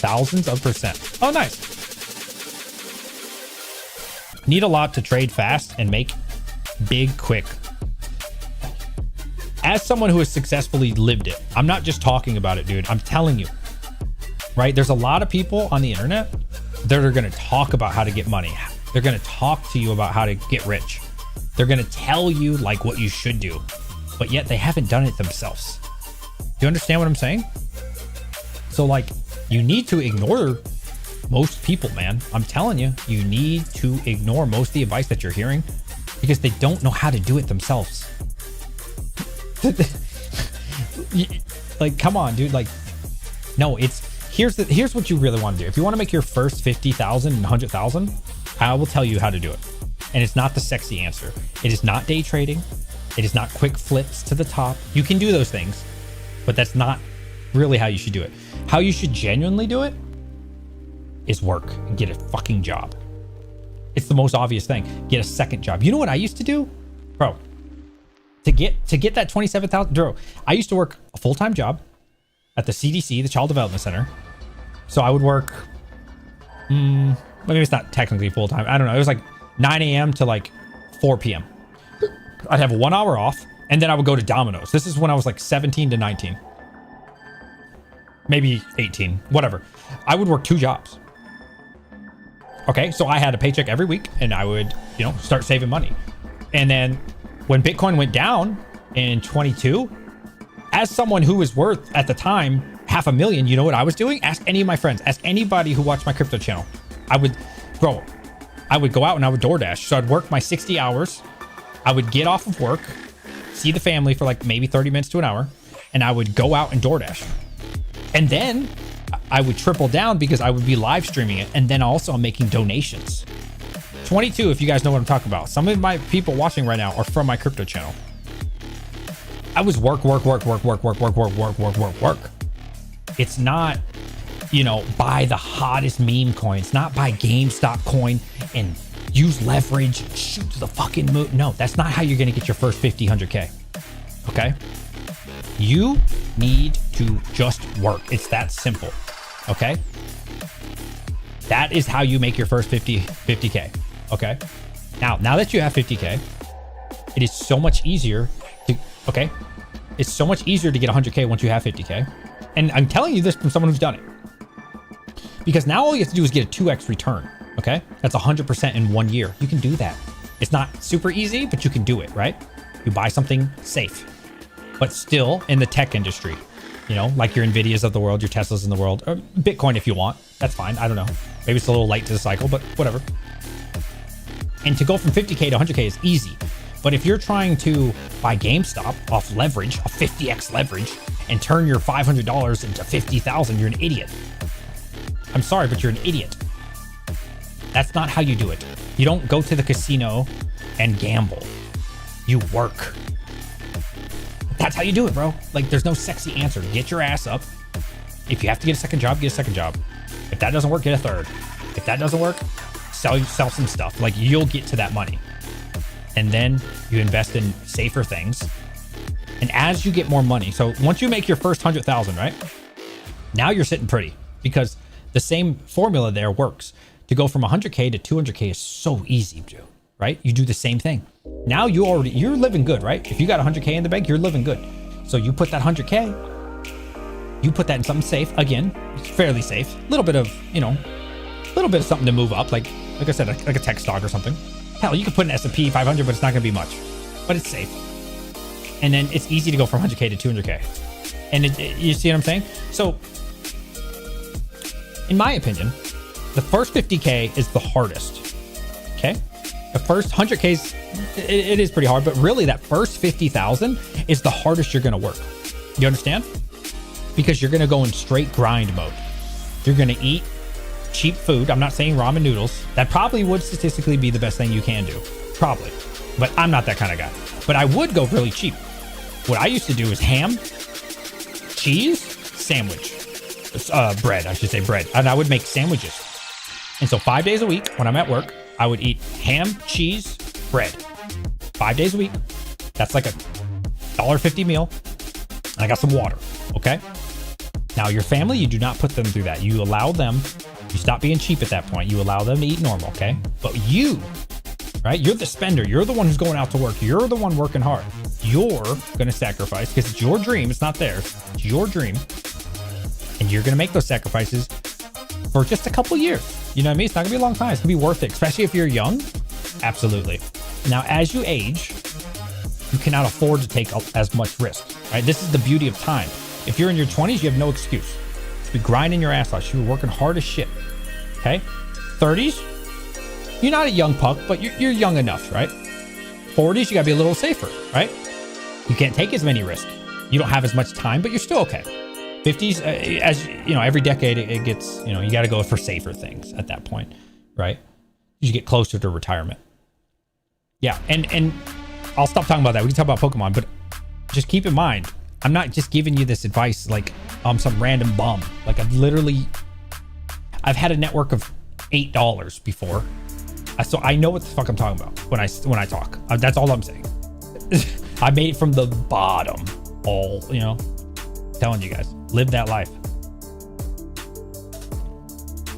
thousands of percent. Oh, nice. Need a lot to trade fast and make big quick. As someone who has successfully lived it, I'm not just talking about it, dude. I'm telling you, right? There's a lot of people on the internet that are going to talk about how to get money. They're going to talk to you about how to get rich. They're going to tell you like what you should do, but yet they haven't done it themselves. Do you understand what I'm saying? So like, you need to ignore most people, man. I'm telling you, you need to ignore most of the advice that you're hearing because they don't know how to do it themselves. Like, come on, dude. Like, no, here's what you really want to do. If you want to make your first 50,000 and 100,000, I will tell you how to do it. And it's not the sexy answer. It is not day trading. It is not quick flips to the top. You can do those things, but that's not really how you should do it. How you should genuinely do it is work and get a fucking job. It's the most obvious thing. Get a second job. You know what I used to do? Bro, to get that 27,000, bro, I used to work a full-time job at the CDC, the Child Development Center. So I would work, maybe it's not technically full-time. I don't know. It was like 9 a.m. to like 4 p.m. I'd have 1 hour off, and then I would go to Domino's. This is when I was like 17 to 19. Maybe 18, whatever. I would work 2 jobs. Okay, so I had a paycheck every week, and I would, start saving money. And then when Bitcoin went down in 22, as someone who was worth at the time $500,000, you know what I was doing? Ask any of my friends, ask anybody who watched my crypto channel. I would go out and I would DoorDash. So I'd work my 60 hours. I would get off of work, see the family for like maybe 30 minutes to an hour, and I would go out and DoorDash. And then I would triple down because I would be live streaming it. And then also I'm making donations. 22, if you guys know what I'm talking about. Some of my people watching right now are from my crypto channel. I was work. It's not, buy the hottest meme coins, not buy GameStop coin and use leverage, shoot to the fucking moon. No, that's not how you're going to get your first 50, 100K. Okay? You need to just work. It's that simple. Okay? That is how you make your first 50K. Okay? Now that you have 50K, it is so much easier to, okay? It's so much easier to get 100K once you have 50K. And I'm telling you this from someone who's done it. Because now all you have to do is get a 2x return. Okay? That's 100% in 1 year. You can do that. It's not super easy, but you can do it, right? You buy something safe, but still in the tech industry, like your Nvidias of the world, your Teslas in the world, or Bitcoin if you want. That's fine. I don't know. Maybe it's a little late to the cycle, but whatever. And to go from 50K to 100K is easy. But if you're trying to buy GameStop off leverage, a 50x leverage, and turn your $500 into 50,000, you're an idiot. I'm sorry, but you're an idiot. That's not how you do it. You don't go to the casino and gamble. You work. That's how you do it, bro. Like, there's no sexy answer. Get your ass up. If you have to get a second job, get a second job. If that doesn't work, get a third. If that doesn't work, sell some stuff. Like, you'll get to that money. And then you invest in safer things. And as you get more money, so once you make your first 100,000, right? Now you're sitting pretty because the same formula there works. To go from 100K to 200K is so easy, dude, right? You do the same thing. Now you're living good, right? If you got 100K in the bank, you're living good. So you put that 100K, you put that in something safe. Again, it's fairly safe. A little bit of something to move up. Like I said, like a tech stock or something. Hell, you could put an S&P 500, but it's not going to be much. But it's safe. And then it's easy to go from 100K to 200K. And you see what I'm saying? So, in my opinion, the first 50K is the hardest. Okay? The first 100K it is pretty hard, but really that first 50,000 is the hardest you're going to work. You understand? Because you're going to go in straight grind mode. You're going to eat cheap food. I'm not saying ramen noodles. That probably would statistically be the best thing you can do. Probably. But I'm not that kind of guy. But I would go really cheap. What I used to do is ham, cheese, sandwich. Bread, I should say bread. And I would make sandwiches. And so 5 days a week when I'm at work, I would eat ham, cheese, bread. 5 days a week. That's like a $1.50 meal. And I got some water. Okay? Now, your family, you do not put them through that. You allow them, you stop being cheap at that point. You allow them to eat normal, okay? But you, right? You're the spender. You're the one who's going out to work. You're the one working hard. You're going to sacrifice because it's your dream. It's not theirs. It's your dream. And you're going to make those sacrifices for just a couple years. You know what I mean? It's not going to be a long time. It's going to be worth it, especially if you're young. Absolutely. Now, as you age, you cannot afford to take as much risk, right? This is the beauty of time. If you're in your 20s, you have no excuse. You'll be grinding your ass off. You're working hard as shit, okay? 30s, you're not a young puck, but you're young enough, right? 40s, you gotta be a little safer, right? You can't take as many risks. You don't have as much time, but you're still okay. 50s, as you know, every decade it gets, you know, you got to go for safer things at that point, right? You get closer to retirement. Yeah, and I'll stop talking about that. We can talk about Pokemon, but just keep in mind, I'm not just giving you this advice like I'm some random bum. Like I've had a network of $8 before, so I know what the fuck I'm talking about when I talk. That's all I'm saying. I made it from the bottom. All, you know, telling you guys, live that life.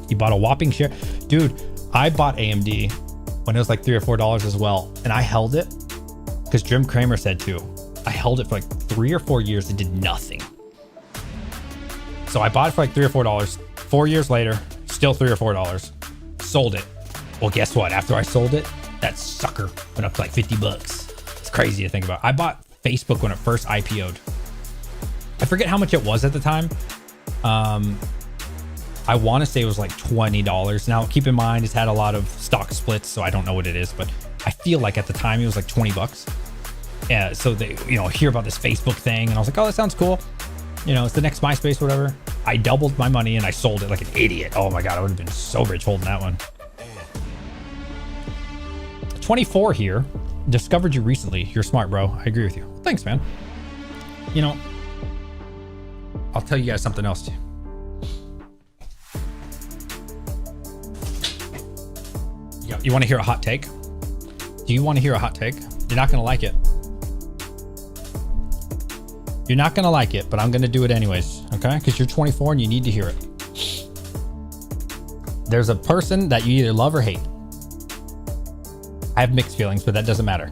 You bought a whopping share, dude. I bought AMD when it was like $3 or $4 as well, and I held it because Jim Cramer said to. I held it for like 3 or 4 years and did nothing. So I bought it for like $3 or $4. 4 years later, still $3 or $4. Sold it. Well, guess what? After I sold it, that sucker went up to like 50 bucks. It's crazy to think about. I bought Facebook when it first IPO'd. I forget how much it was at the time. I want to say it was like $20. Now, keep in mind, it's had a lot of stock splits, so I don't know what it is, but I feel like at the time it was like 20 bucks. Yeah, so they, you know, hear about this Facebook thing, and I was like, oh, that sounds cool. You know, it's the next MySpace, whatever. I doubled my money and I sold it like an idiot. Oh my God, I would have been so rich holding that one. 24 here. Discovered you recently. You're smart, bro. I agree with you. Thanks, man. You know, I'll tell you guys something else too. You want to hear a hot take? Do you want to hear a hot take? You're not going to like it. You're not going to like it, but I'm going to do it anyways, okay? Because you're 24 and you need to hear it. There's a person that you either love or hate. I have mixed feelings, but that doesn't matter.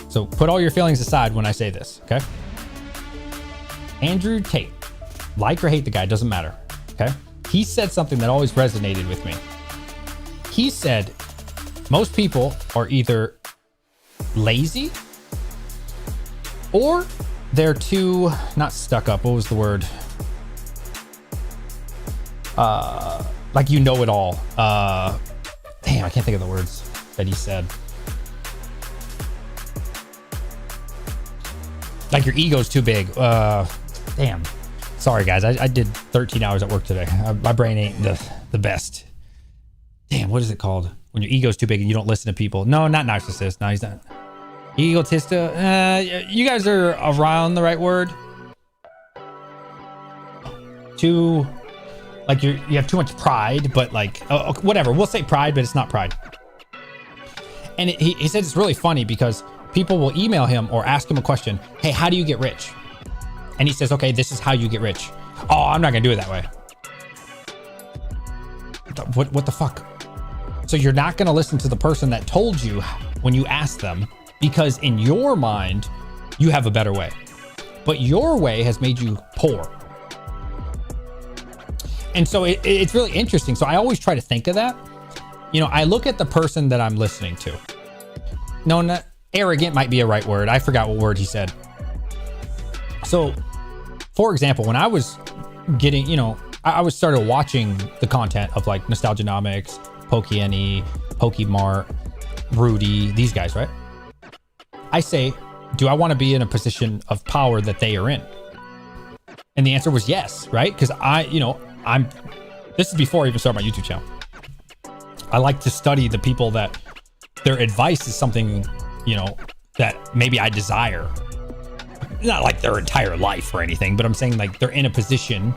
So put all your feelings aside when I say this, okay? Andrew Tate. Like or hate the guy, doesn't matter, okay? He said something that always resonated with me. He said, most people are either lazy or they're too, not stuck up, what was the word? Like you know it all. Damn, I can't think of the words that he said. Like your ego's too big. Damn. Sorry guys, I did 13 hours at work today. My brain ain't the best. Damn, what is it called? When your ego's too big and you don't listen to people. No, not narcissist. No, he's not. Egotista. You guys are around the right word. Too, like you have too much pride, but like whatever. We'll say pride, but it's not pride. And he said it's really funny because people will email him or ask him a question. Hey, how do you get rich? And he says, okay, this is how you get rich. Oh, I'm not gonna do it that way. What the fuck? So you're not gonna listen to the person that told you when you ask them, because in your mind, you have a better way. But your way has made you poor. And so it's really interesting. So I always try to think of that. You know, I look at the person that I'm listening to. No, not arrogant might be a right word. I forgot what word he said. So, for example, when I was getting, you know, I was started watching the content of like Nostalgianomics, PokeNE, Pokemart, Rudy, these guys, right? I say, do I want to be in a position of power that they are in? And the answer was yes, right? Because this is before I even started my YouTube channel. I like to study the people that their advice is something, you know, that maybe I desire. Not like their entire life or anything, but I'm saying like they're in a position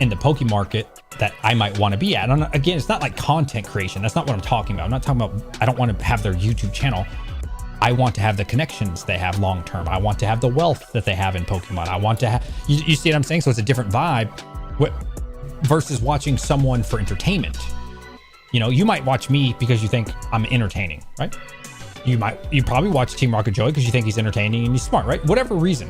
in the Poke market that I might want to be at. And again, it's not like content creation. That's not what I'm talking about. I'm not talking about, I don't want to have their YouTube channel. I want to have the connections they have long term. I want to have the wealth that they have in Pokemon. I want to have, you see what I'm saying? So it's a different vibe versus watching someone for entertainment. You know, you might watch me because you think I'm entertaining, right? You probably watch Team Rocket Joey because you think he's entertaining and he's smart, right? Whatever reason.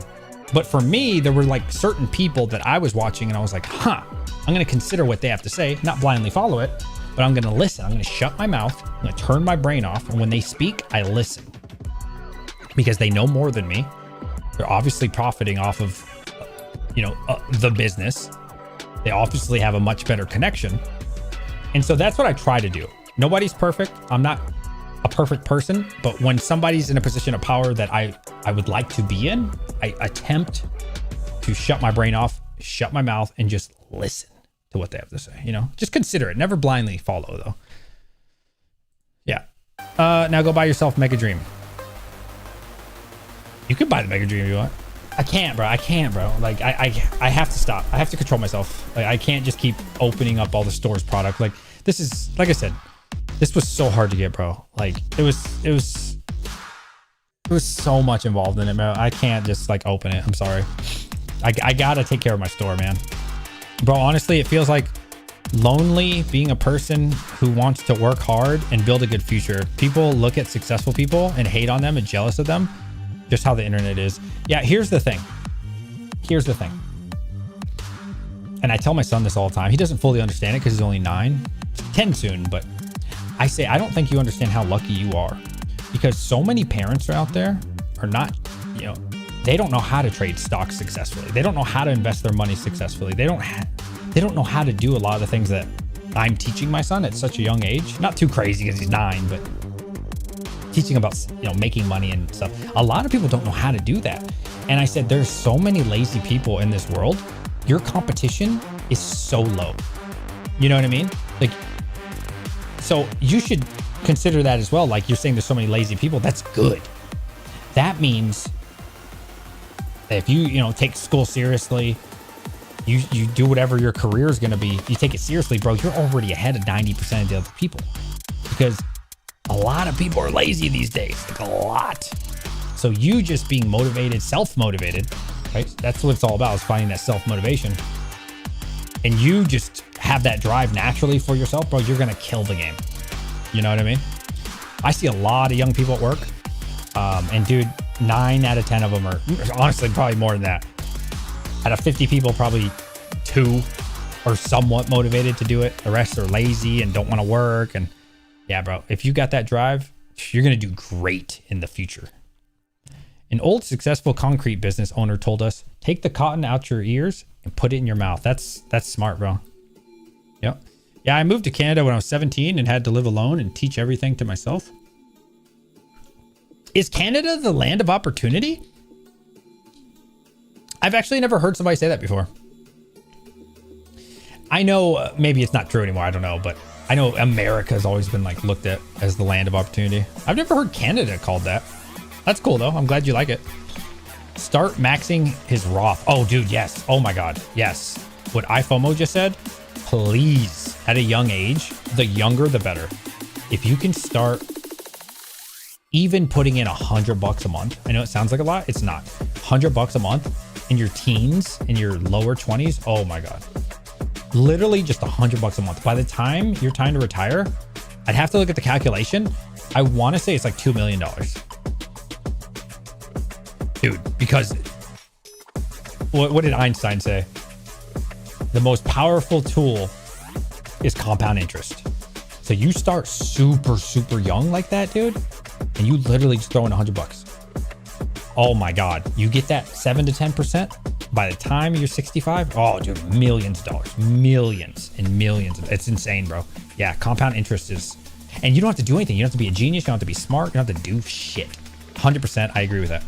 But for me, there were like certain people that I was watching and I was like, I'm going to consider what they have to say, not blindly follow it, but I'm going to listen. I'm going to shut my mouth. I'm going to turn my brain off. And when they speak, I listen because they know more than me. They're obviously profiting off of, the business. They obviously have a much better connection. And so that's what I try to do. Nobody's perfect. I'm not a perfect person, but when somebody's in a position of power that I would like to be in, I attempt to shut my brain off, shut my mouth, and just listen to what they have to say. Just consider it. Never blindly follow, though. Yeah. Now go buy yourself Mega Dream. You could buy the Mega Dream if you want. I can't, bro. Like I have to stop. I have to control myself. Like I can't just keep opening up all the store's product. Like this is, like I said, this was so hard to get, bro. Like it was so much involved in it, man. I can't just like open it. I'm sorry. I gotta take care of my store, man. Bro, honestly, it feels like lonely being a person who wants to work hard and build a good future. People look at successful people and hate on them and jealous of them. Just how the internet is. Yeah, here's the thing. And I tell my son this all the time. He doesn't fully understand it because he's only 9, 10 soon. But I say, I don't think you understand how lucky you are, because so many parents are out there are not, they don't know how to trade stocks successfully. They don't know how to invest their money successfully. They don't know how to do a lot of the things that I'm teaching my son at such a young age. Not too crazy because he's 9, but teaching about, making money and stuff. A lot of people don't know how to do that. And I said, there's so many lazy people in this world. Your competition is so low. You know what I mean? Like, so you should consider that as well. Like you're saying there's so many lazy people. That's good. That means that if you take school seriously, you do whatever your career is going to be, you take it seriously, bro, you're already ahead of 90% of the other people, because a lot of people are lazy these days, like a lot. So you just being motivated, self-motivated, right? That's what it's all about, is finding that self-motivation. And you just have that drive naturally for yourself, bro, you're going to kill the game. You know what I mean? I see a lot of young people at work. And dude, 9 out of 10 of them are, honestly, probably more than that. Out of 50 people, probably 2 are somewhat motivated to do it. The rest are lazy and don't want to work. And yeah, bro, if you got that drive, you're going to do great in the future. An old successful concrete business owner told us, take the cotton out your ears and put it in your mouth. That's smart, bro. Yep. Yeah, I moved to Canada when I was 17 and had to live alone and teach everything to myself. Is Canada the land of opportunity? I've actually never heard somebody say that before. I know maybe it's not true anymore. I don't know, but I know America has always been like looked at as the land of opportunity. I've never heard Canada called that. That's cool though. I'm glad you like it. Start maxing his Roth. Oh, dude, yes. Oh my God, yes. What iFOMO just said. Please, at a young age, the younger the better. If you can start even putting in $100 a month. I know it sounds like a lot. It's not. $100 a month in your teens, in your lower 20s. Oh my God. Literally just $100 a month. By the time you're time to retire, I'd have to look at the calculation. I want to say it's like $2 million. Dude, because what did Einstein say? The most powerful tool is compound interest. So you start super, super young like that, dude, and you literally just throw in $100. Oh my God. You get that 7 to 10%. By the time you're 65, oh, dude, millions of dollars, millions and millions. It's insane, bro. Yeah, compound interest is, and you don't have to do anything. You don't have to be a genius. You don't have to be smart. You don't have to do shit. 100%. I agree with that.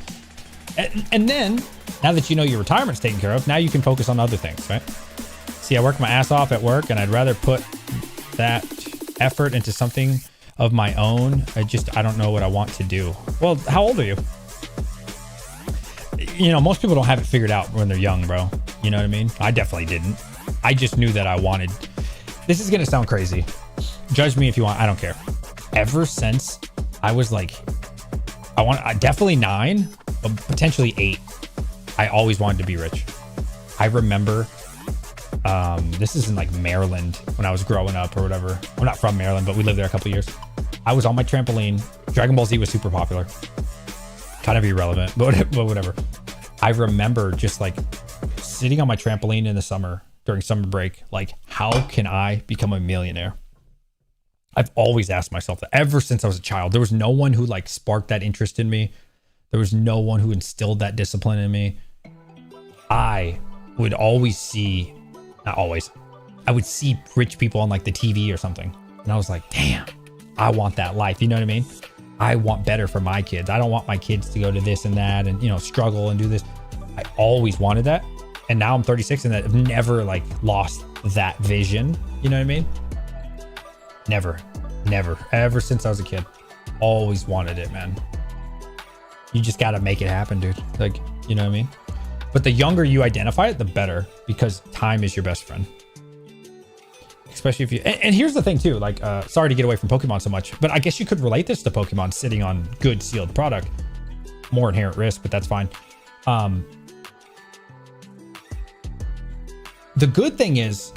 And then, now that you know your retirement's taken care of, now you can focus on other things, right? See, I work my ass off at work, and I'd rather put that effort into something of my own. I don't know what I want to do. Well, how old are you? You know, most people don't have it figured out when they're young, bro. You know what I mean? I definitely didn't. I just knew that I wanted. This is going to sound crazy. Judge me if you want. I don't care. Ever since I was like, I definitely 9, but potentially 8. I always wanted to be rich. I remember This is in like Maryland when I was growing up or whatever. I'm not from Maryland, but we lived there a couple years. I was on my trampoline. Dragon Ball Z was super popular. Kind of irrelevant, but whatever. I remember just like sitting on my trampoline in the summer during summer break. Like, how can I become a millionaire? I've always asked myself that ever since I was a child. There was no one who like sparked that interest in me. There was no one who instilled that discipline in me. I would always see, not always, I would see rich people on like the TV or something. And I was like, damn, I want that life. You know what I mean? I want better for my kids. I don't want my kids to go to this and that and, you know, struggle and do this. I always wanted that. And now I'm 36 and I've never like lost that vision. You know what I mean? Never, ever since I was a kid. Always wanted it, man. You just got to make it happen, dude. Like, you know what I mean? But the younger you identify it, the better, because time is your best friend. Especially if you, and here's the thing too, like, sorry to get away from Pokemon so much, but I guess you could relate this to Pokemon sitting on good sealed product. More inherent risk, but that's fine. The good thing is,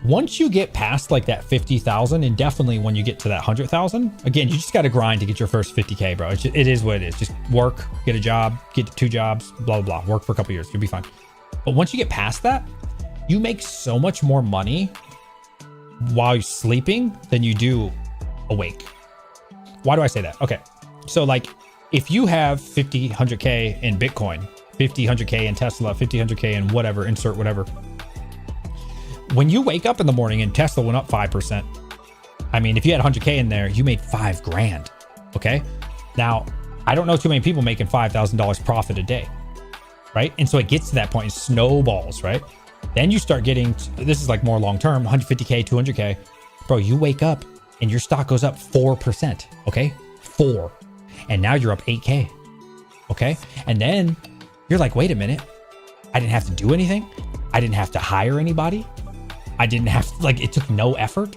once you get past like that 50,000, and definitely when you get to that 100,000, again, you just got to grind to get your first 50K, bro. It is what it is. Just work, get a job, get 2 jobs, blah, blah, blah. Work for a couple years. You'll be fine. But once you get past that, you make so much more money while you're sleeping than you do awake. Why do I say that? Okay. So like if you have 50, 100K in Bitcoin, 50, 100K in Tesla, 50, 100K in whatever, insert whatever. When you wake up in the morning and Tesla went up 5%, I mean, if you had 100K in there, you made $5 grand. Okay. Now, I don't know too many people making $5,000 profit a day. Right. And so it gets to that point, it snowballs, right? Then you start getting, this is like more long-term, 150K, 200K. Bro, you wake up and your stock goes up 4%. Okay. 4. And now you're up 8K. Okay. And then you're like, wait a minute. I didn't have to do anything. I didn't have to hire anybody. I didn't have to, like, it took no effort.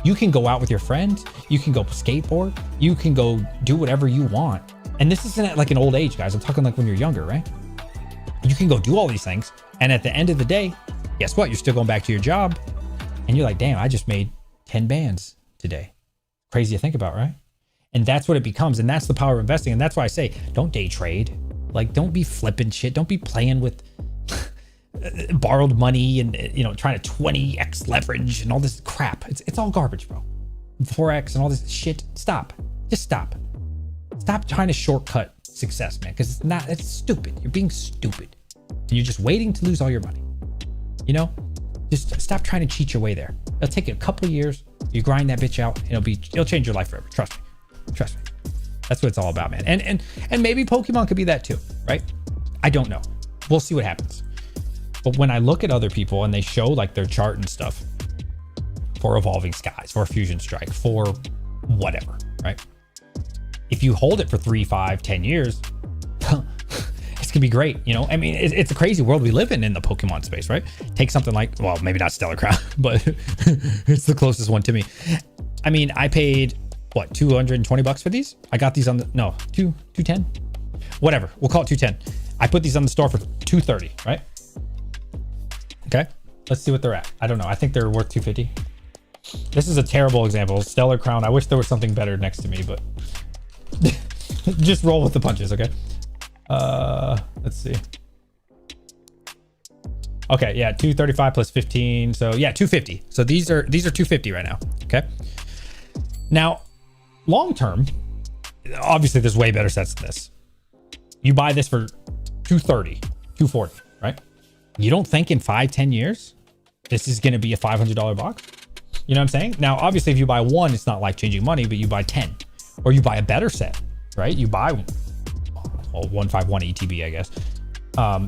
You can go out with your friends. You can go skateboard. You can go do whatever you want. And this isn't at like an old age, guys. I'm talking like when you're younger, right? You can go do all these things. And at the end of the day, guess what? You're still going back to your job. And you're like, damn, I just made 10 bands today. Crazy to think about, right? And that's what it becomes. And that's the power of investing. And that's why I say, don't day trade. Like, don't be flipping shit. Don't be playing with borrowed money and, you know, trying to 20x leverage and all this crap. It's all garbage, bro. 4x and all this shit. Stop. Just stop. Stop trying to shortcut success, man, because it's stupid. You're being stupid. And you're just waiting to lose all your money. You know? Just stop trying to cheat your way there. It'll take you a couple of years. You grind that bitch out, and it'll change your life forever. Trust me. Trust me. That's what it's all about, man. And maybe Pokemon could be that too, right? I don't know. We'll see what happens. But when I look at other people and they show like their chart and stuff for Evolving Skies, for Fusion Strike, for whatever, right? If you hold it for 3, 5, 10 years, it's gonna be great. You know, I mean, it's a crazy world we live in the Pokemon space, right? Take something like, well, maybe not Stellar Crown, but it's the closest one to me. I mean, I paid what, $220 for these? I got these on the, no, 210, whatever. We'll call it 210. I put these on the store for $230, right? Okay, let's see what they're at. I don't know. I think they're worth $250. This is a terrible example. Stellar Crown. I wish there was something better next to me, but just roll with the punches, okay? Let's see. Okay, yeah, 235 plus 15. So yeah, 250. So these are 250 right now. Okay. Now, long term, obviously there's way better sets than this. You buy this for 230, 240, right? You don't think in 5-10 years this is going to be a $500 box? You know what I'm saying? Now, obviously, if you buy one, it's not life-changing money, but you buy 10, or you buy a better set, right? You buy 151 ETB, I guess.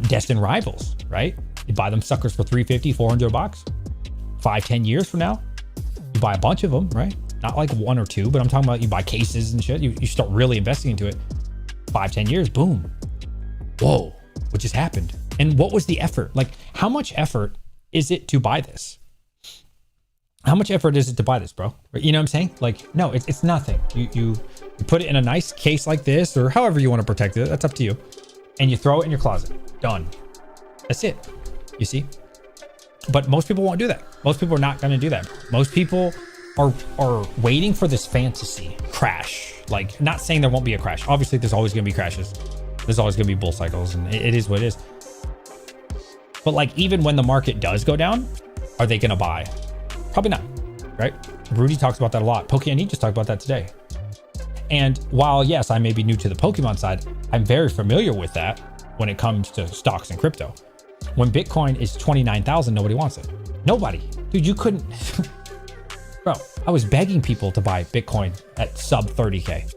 Destined Rivals, right? You buy them suckers for $350, $400. 5-10 years from now, you buy a bunch of them, right? Not like 1 or 2, but I'm talking about you buy cases and shit. You start really investing into it. 5-10 years, boom. Whoa, what just happened? And what was the effort? Like, how much effort is it to buy this? How much effort is it to buy this, bro? You know what I'm saying? Like, no, it's nothing. You put it in a nice case like this, or however you want to protect it. That's up to you. And you throw it in your closet. Done. That's it. You see? But most people won't do that. Most people are not going to do that. Most people are waiting for this fantasy crash. Like, not saying there won't be a crash. Obviously, there's always going to be crashes. There's always going to be bull cycles, and it is what it is. But like, even when the market does go down, are they going to buy? Probably not, right? Rudy talks about that a lot. Pokemon just talked about that today. And while, yes, I may be new to the Pokemon side, I'm very familiar with that when it comes to stocks and crypto. When Bitcoin is 29,000, nobody wants it. Nobody. Dude, you couldn't. Bro, I was begging people to buy Bitcoin at sub 30K.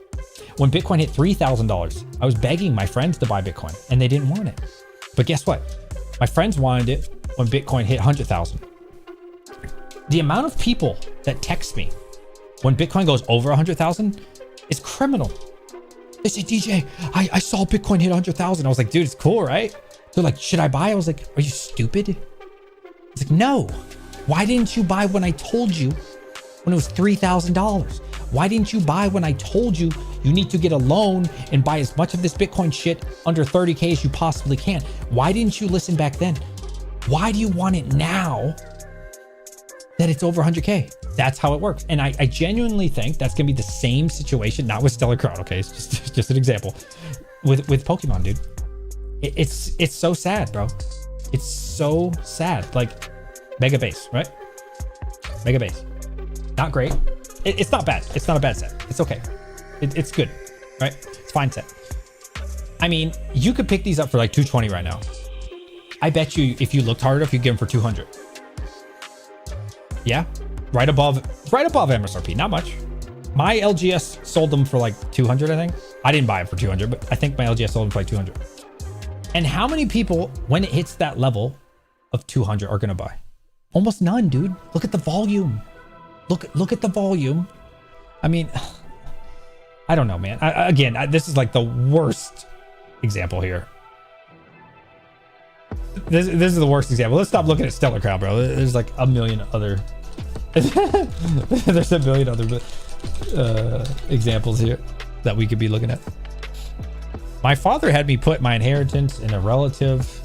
When Bitcoin hit $3,000, I was begging my friends to buy Bitcoin and they didn't want it. But guess what? My friends wanted it when Bitcoin hit 100,000. The amount of people that text me when Bitcoin goes over 100,000 is criminal. They say, DJ, I saw Bitcoin hit 100,000. I was like, dude, it's cool, right? They're like, should I buy? I was like, are you stupid? It's like, no. Why didn't you buy when I told you when it was $3,000? Why didn't you buy when I told you you need to get a loan and buy as much of this Bitcoin shit under 30K as you possibly can? Why didn't you listen back then? Why do you want it now that it's over 100K? That's how it works. And I genuinely think that's gonna be the same situation, not with Stellar Crown, okay? It's just an example. With Pokemon, dude. It's so sad, bro. It's so sad. Like, Mega Base, right? Mega Base. Not great. It's not bad. It's not a bad set. It's okay. It's good, right? It's fine set. I mean, you could pick these up for like 220 right now. I bet you if you looked hard enough, you'd get them for 200. Yeah, right above MSRP, not much. My LGS sold them for like 200, I think. I didn't buy it for 200, but I think my LGS sold them for like 200. And how many people, when it hits that level of 200, are gonna buy? Almost none, dude. Look at the volume. Look at the volume. I mean, I don't know, man. This is like the worst example here. This is the worst example. Let's stop looking at Stellar Crown, bro. There's like a million other. There's a million other examples here that we could be looking at. My father had me put my inheritance in a relative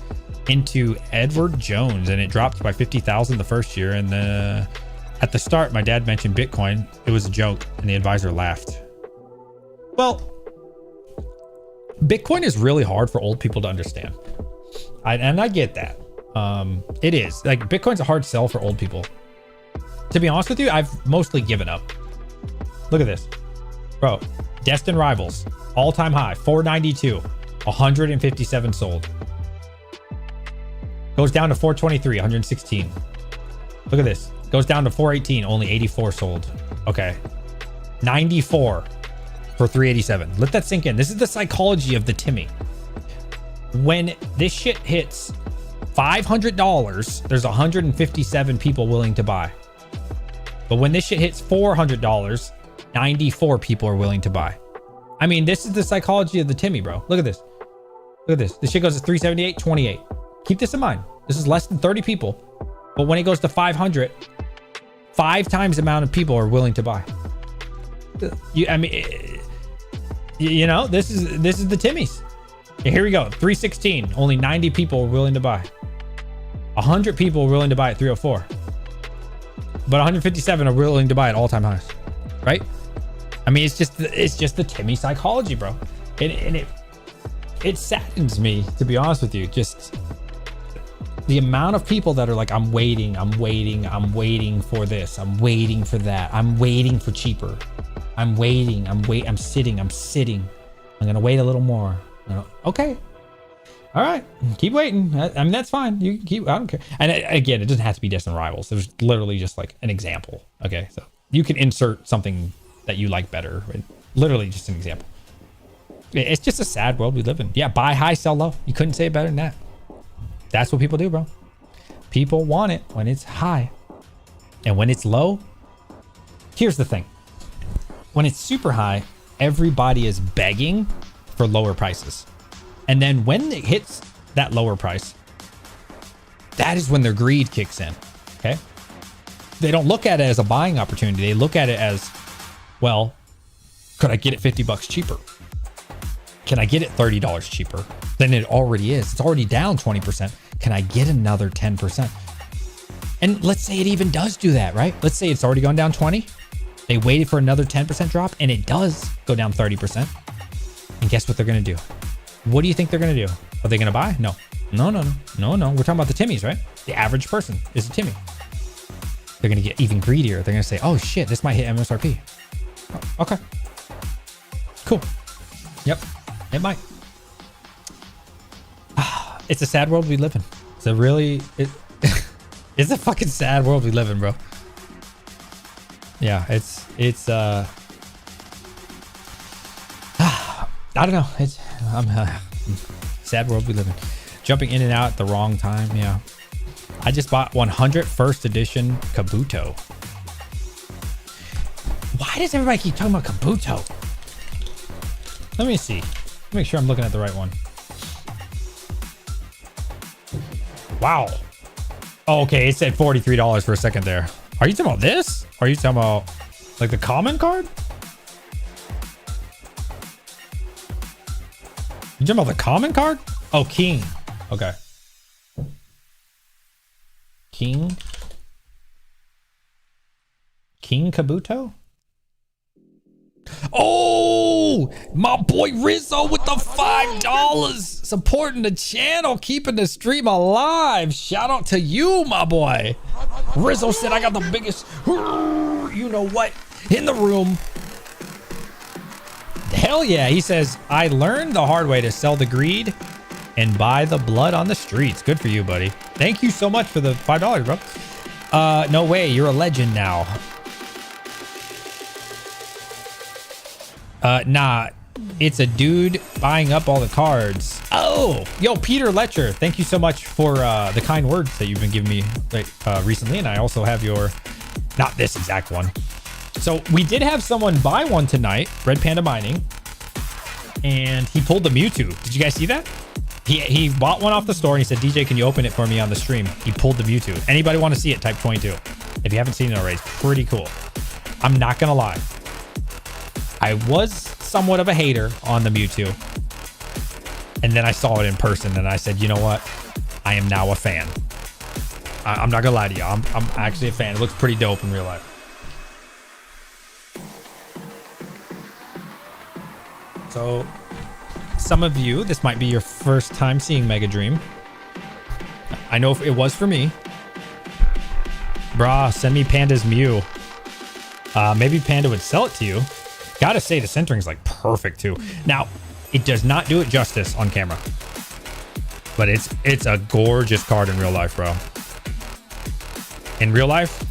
into Edward Jones, and it dropped by 50,000 the first year. And at the start, my dad mentioned Bitcoin. It was a joke, and the advisor laughed. Well, Bitcoin is really hard for old people to understand. I get that. It is. Like, Bitcoin's a hard sell for old people. To be honest with you, I've mostly given up. Look at this. Bro, Destined Rivals, all-time high, 492, 157 sold. Goes down to 423, 116. Look at this. Goes down to 418, only 84 sold. Okay. 94 for 387. Let that sink in. This is the psychology of the Timmy. When this shit hits $500, there's 157 people willing to buy. But when this shit hits $400, 94 people are willing to buy. I mean, this is the psychology of the Timmy, bro. Look at this. Look at this. This shit goes to 378, 28. Keep this in mind. This is less than 30 people. But when it goes to 500, 5 times the amount of people are willing to buy. I mean, you know, this is the Timmys. Here we go. 316. Only 90 people are willing to buy. 100 people are willing to buy at 304. But 157 are willing to buy at all-time highs. Right? I mean, it's just the Timmy psychology, bro. And it saddens me, to be honest with you. Just the amount of people that are like, I'm waiting for this. I'm waiting for that. I'm waiting for cheaper. I'm sitting. I'm going to wait a little more. Okay. All right. Keep waiting. I mean, that's fine. You can keep, I don't care. And again, it doesn't have to be Destined Rivals. There's literally just like an example. Okay. So you can insert something that you like better. Literally just an example. It's just a sad world we live in. Yeah. Buy high, sell low. You couldn't say it better than that. That's what people do, bro. People want it when it's high. And when it's low, here's the thing. When it's super high, everybody is begging for lower prices. And then when it hits that lower price, that is when their greed kicks in. Okay. They don't look at it as a buying opportunity. They look at it as, well, could I get it $50 cheaper? Can I get it $30 cheaper than it already is? It's already down 20%. Can I get another 10%? And let's say it even does do that, right? Let's say it's already gone down 20. They waited for another 10% drop, and it does go down 30%. And guess what they're going to do? What do you think they're going to do? Are they going to buy? No. No. We're talking about the Timmies, right? The average person is a Timmy. They're going to get even greedier. They're going to say, oh, shit, this might hit MSRP. Oh, okay. Cool. Yep. It might. It's a sad world we live in. It's a really... It's a fucking sad world we live in, bro. Yeah, it's I don't know. It's sad world we live in. Jumping in and out at the wrong time. Yeah. I just bought 100 first edition Kabuto. Why does everybody keep talking about Kabuto? Let me see. Make sure I'm looking at the right one. Wow. Oh, okay, it said $43 for a second there. Are you talking about this? Or are you talking about like the common card? You talking about the common card? Oh, King. Okay. King Kabuto? Oh, my boy Rizzo with the $5 supporting the channel, keeping the stream alive. Shout out to you, my boy. Rizzo said I got the biggest you know what in the room. Hell yeah. He says I learned the hard way to sell the greed and buy the blood on the streets. Good for you, buddy. Thank you so much for the $5, bro. No way, you're a legend now. Nah, it's a dude buying up all the cards. Oh, yo, Peter Letcher, thank you so much for the kind words that you've been giving me recently. And I also have your, not this exact one. So we did have someone buy one tonight, Red Panda Mining, and he pulled the Mewtwo. Did you guys see that? He bought one off the store and he said, DJ, can you open it for me on the stream? He pulled the Mewtwo. Anybody want to see it? Type 22. If you haven't seen it already, it's pretty cool. I'm not going to lie. I was somewhat of a hater on the Mewtwo. And then I saw it in person and I said, you know what? I am now a fan. I'm not gonna lie to you. I'm actually a fan. It looks pretty dope in real life. So some of you, this might be your first time seeing Mega Dream. I know if it was for me. Brah, send me Panda's Mew. Maybe Panda would sell it to you. Gotta say, the centering's like perfect too. Now, it does not do it justice on camera, but it's a gorgeous card in real life, bro. In real life,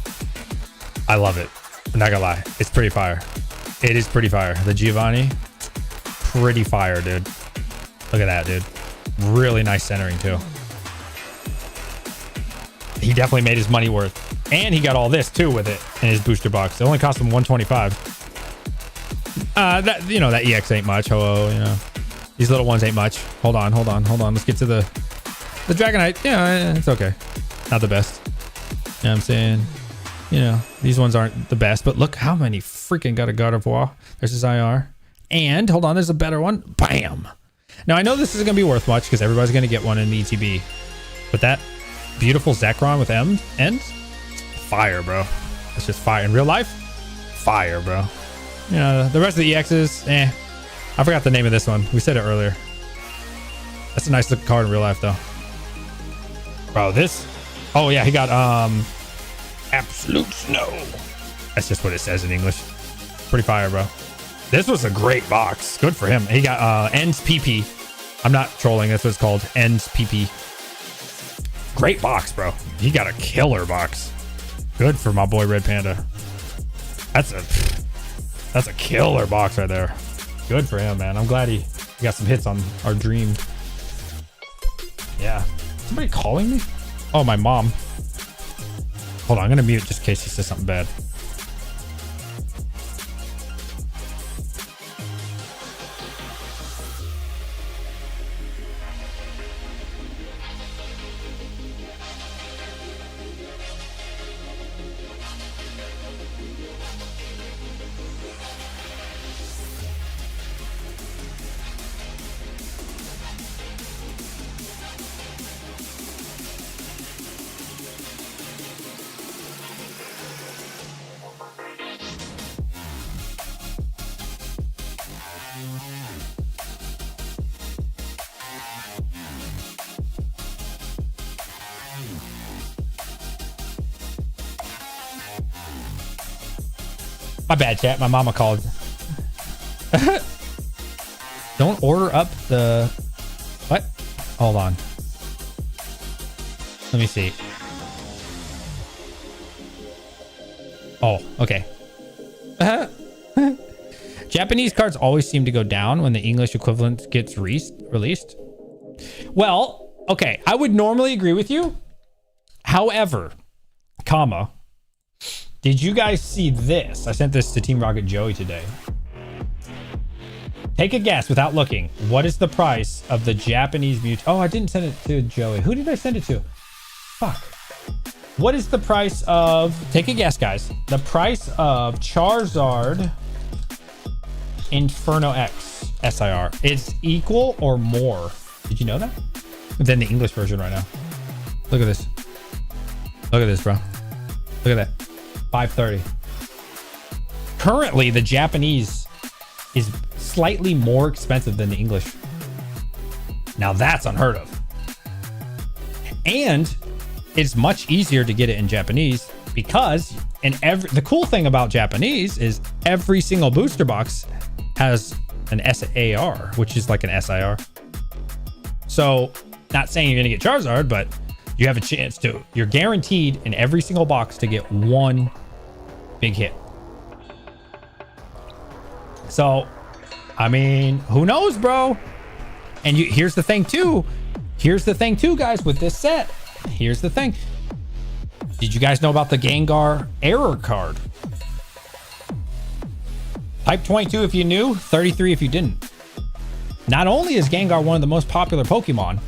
I love it. I'm not gonna lie, it's pretty fire. It is pretty fire. The Giovanni, pretty fire, dude. Look at that, dude. Really nice centering too. He definitely made his money worth, and he got all this too with it in his booster box. It only cost him $125. That, you know, that EX ain't much. Oh, you know, these little ones ain't much. Hold on. Let's get to the Dragonite. Yeah, it's okay. Not the best. You know what I'm saying? You know, these ones aren't the best, but look how many freaking got a God of War. There's his IR. And hold on, there's a better one. Bam. Now I know this isn't gonna be worth much because everybody's gonna get one in the ETB, but that beautiful Zekrom with ends, fire, bro. That's just fire in real life. Fire, bro. You know, the rest of the EXs, I forgot the name of this one. We said it earlier. That's a nice looking card in real life, though. Bro, this... Oh, yeah, he got, Absolute Snow. That's just what it says in English. Pretty fire, bro. This was a great box. Good for him. He got, Ends PP. I'm not trolling. That's what it's called. Ends PP. Great box, bro. He got a killer box. Good for my boy Red Panda. That's a killer box right there. Good for him, man. I'm glad he got some hits on our dream. Yeah. Somebody calling me? Oh, my mom. Hold on, I'm gonna mute just in case he says something bad. My bad, chat. My mama called. Don't order up the... What? Hold on. Let me see. Oh, okay. Japanese cards always seem to go down when the English equivalent gets released. Well, okay. I would normally agree with you. However, comma, did you guys see this? I sent this to Team Rocket Joey today. Take a guess without looking. What is the price of the Japanese mutant? Oh, I didn't send it to Joey. Who did I send it to? Fuck. What is the price of... Take a guess, guys. The price of Charizard Inferno X SIR is equal or more. Did you know that? Than the English version right now. Look at this. Look at this, bro. Look at that. 530. Currently, the Japanese is slightly more expensive than the English. Now that's unheard of. And it's much easier to get it in Japanese because the cool thing about Japanese is every single booster box has an SAR, which is like an SIR. So, not saying you're going to get Charizard, but you have a chance to. You're guaranteed in every single box to get one big hit. So, I mean, who knows, bro? And here's the thing too. Here's the thing too, guys, with this set. Here's the thing. Did you guys know about the Gengar error card? Type 22 if you knew, 33 if you didn't. Not only is Gengar one of the most popular Pokemon,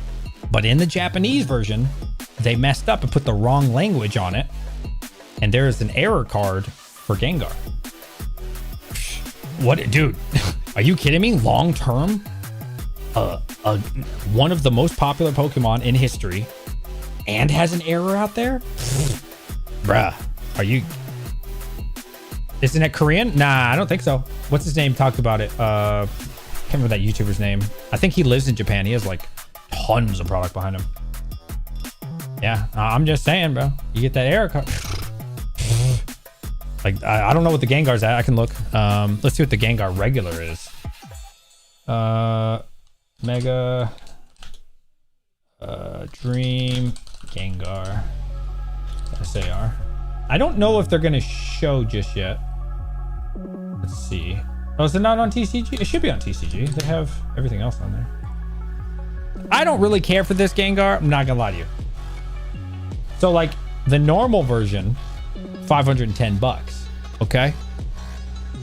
but in the Japanese version, they messed up and put the wrong language on it. And there is an error card for Gengar. What, dude? Are you kidding me? Long term, one of the most popular Pokemon in history, and has an error out there? Bruh, are you... Isn't it Korean? Nah, I don't think so. What's his name? Talked about it. Can't remember that YouTuber's name. I think he lives in Japan. He has like tons of product behind him. Yeah, I'm just saying, bro. You get that error card. Like, I don't know what the Gengar's at. I can look. Let's see what the Gengar regular is. Mega Dream Gengar SAR. I don't know if they're gonna show just yet. Let's see. Oh, is it not on TCG? It should be on TCG. They have everything else on there. I don't really care for this Gengar. I'm not gonna lie to you. So like the normal version, 510 bucks. Okay.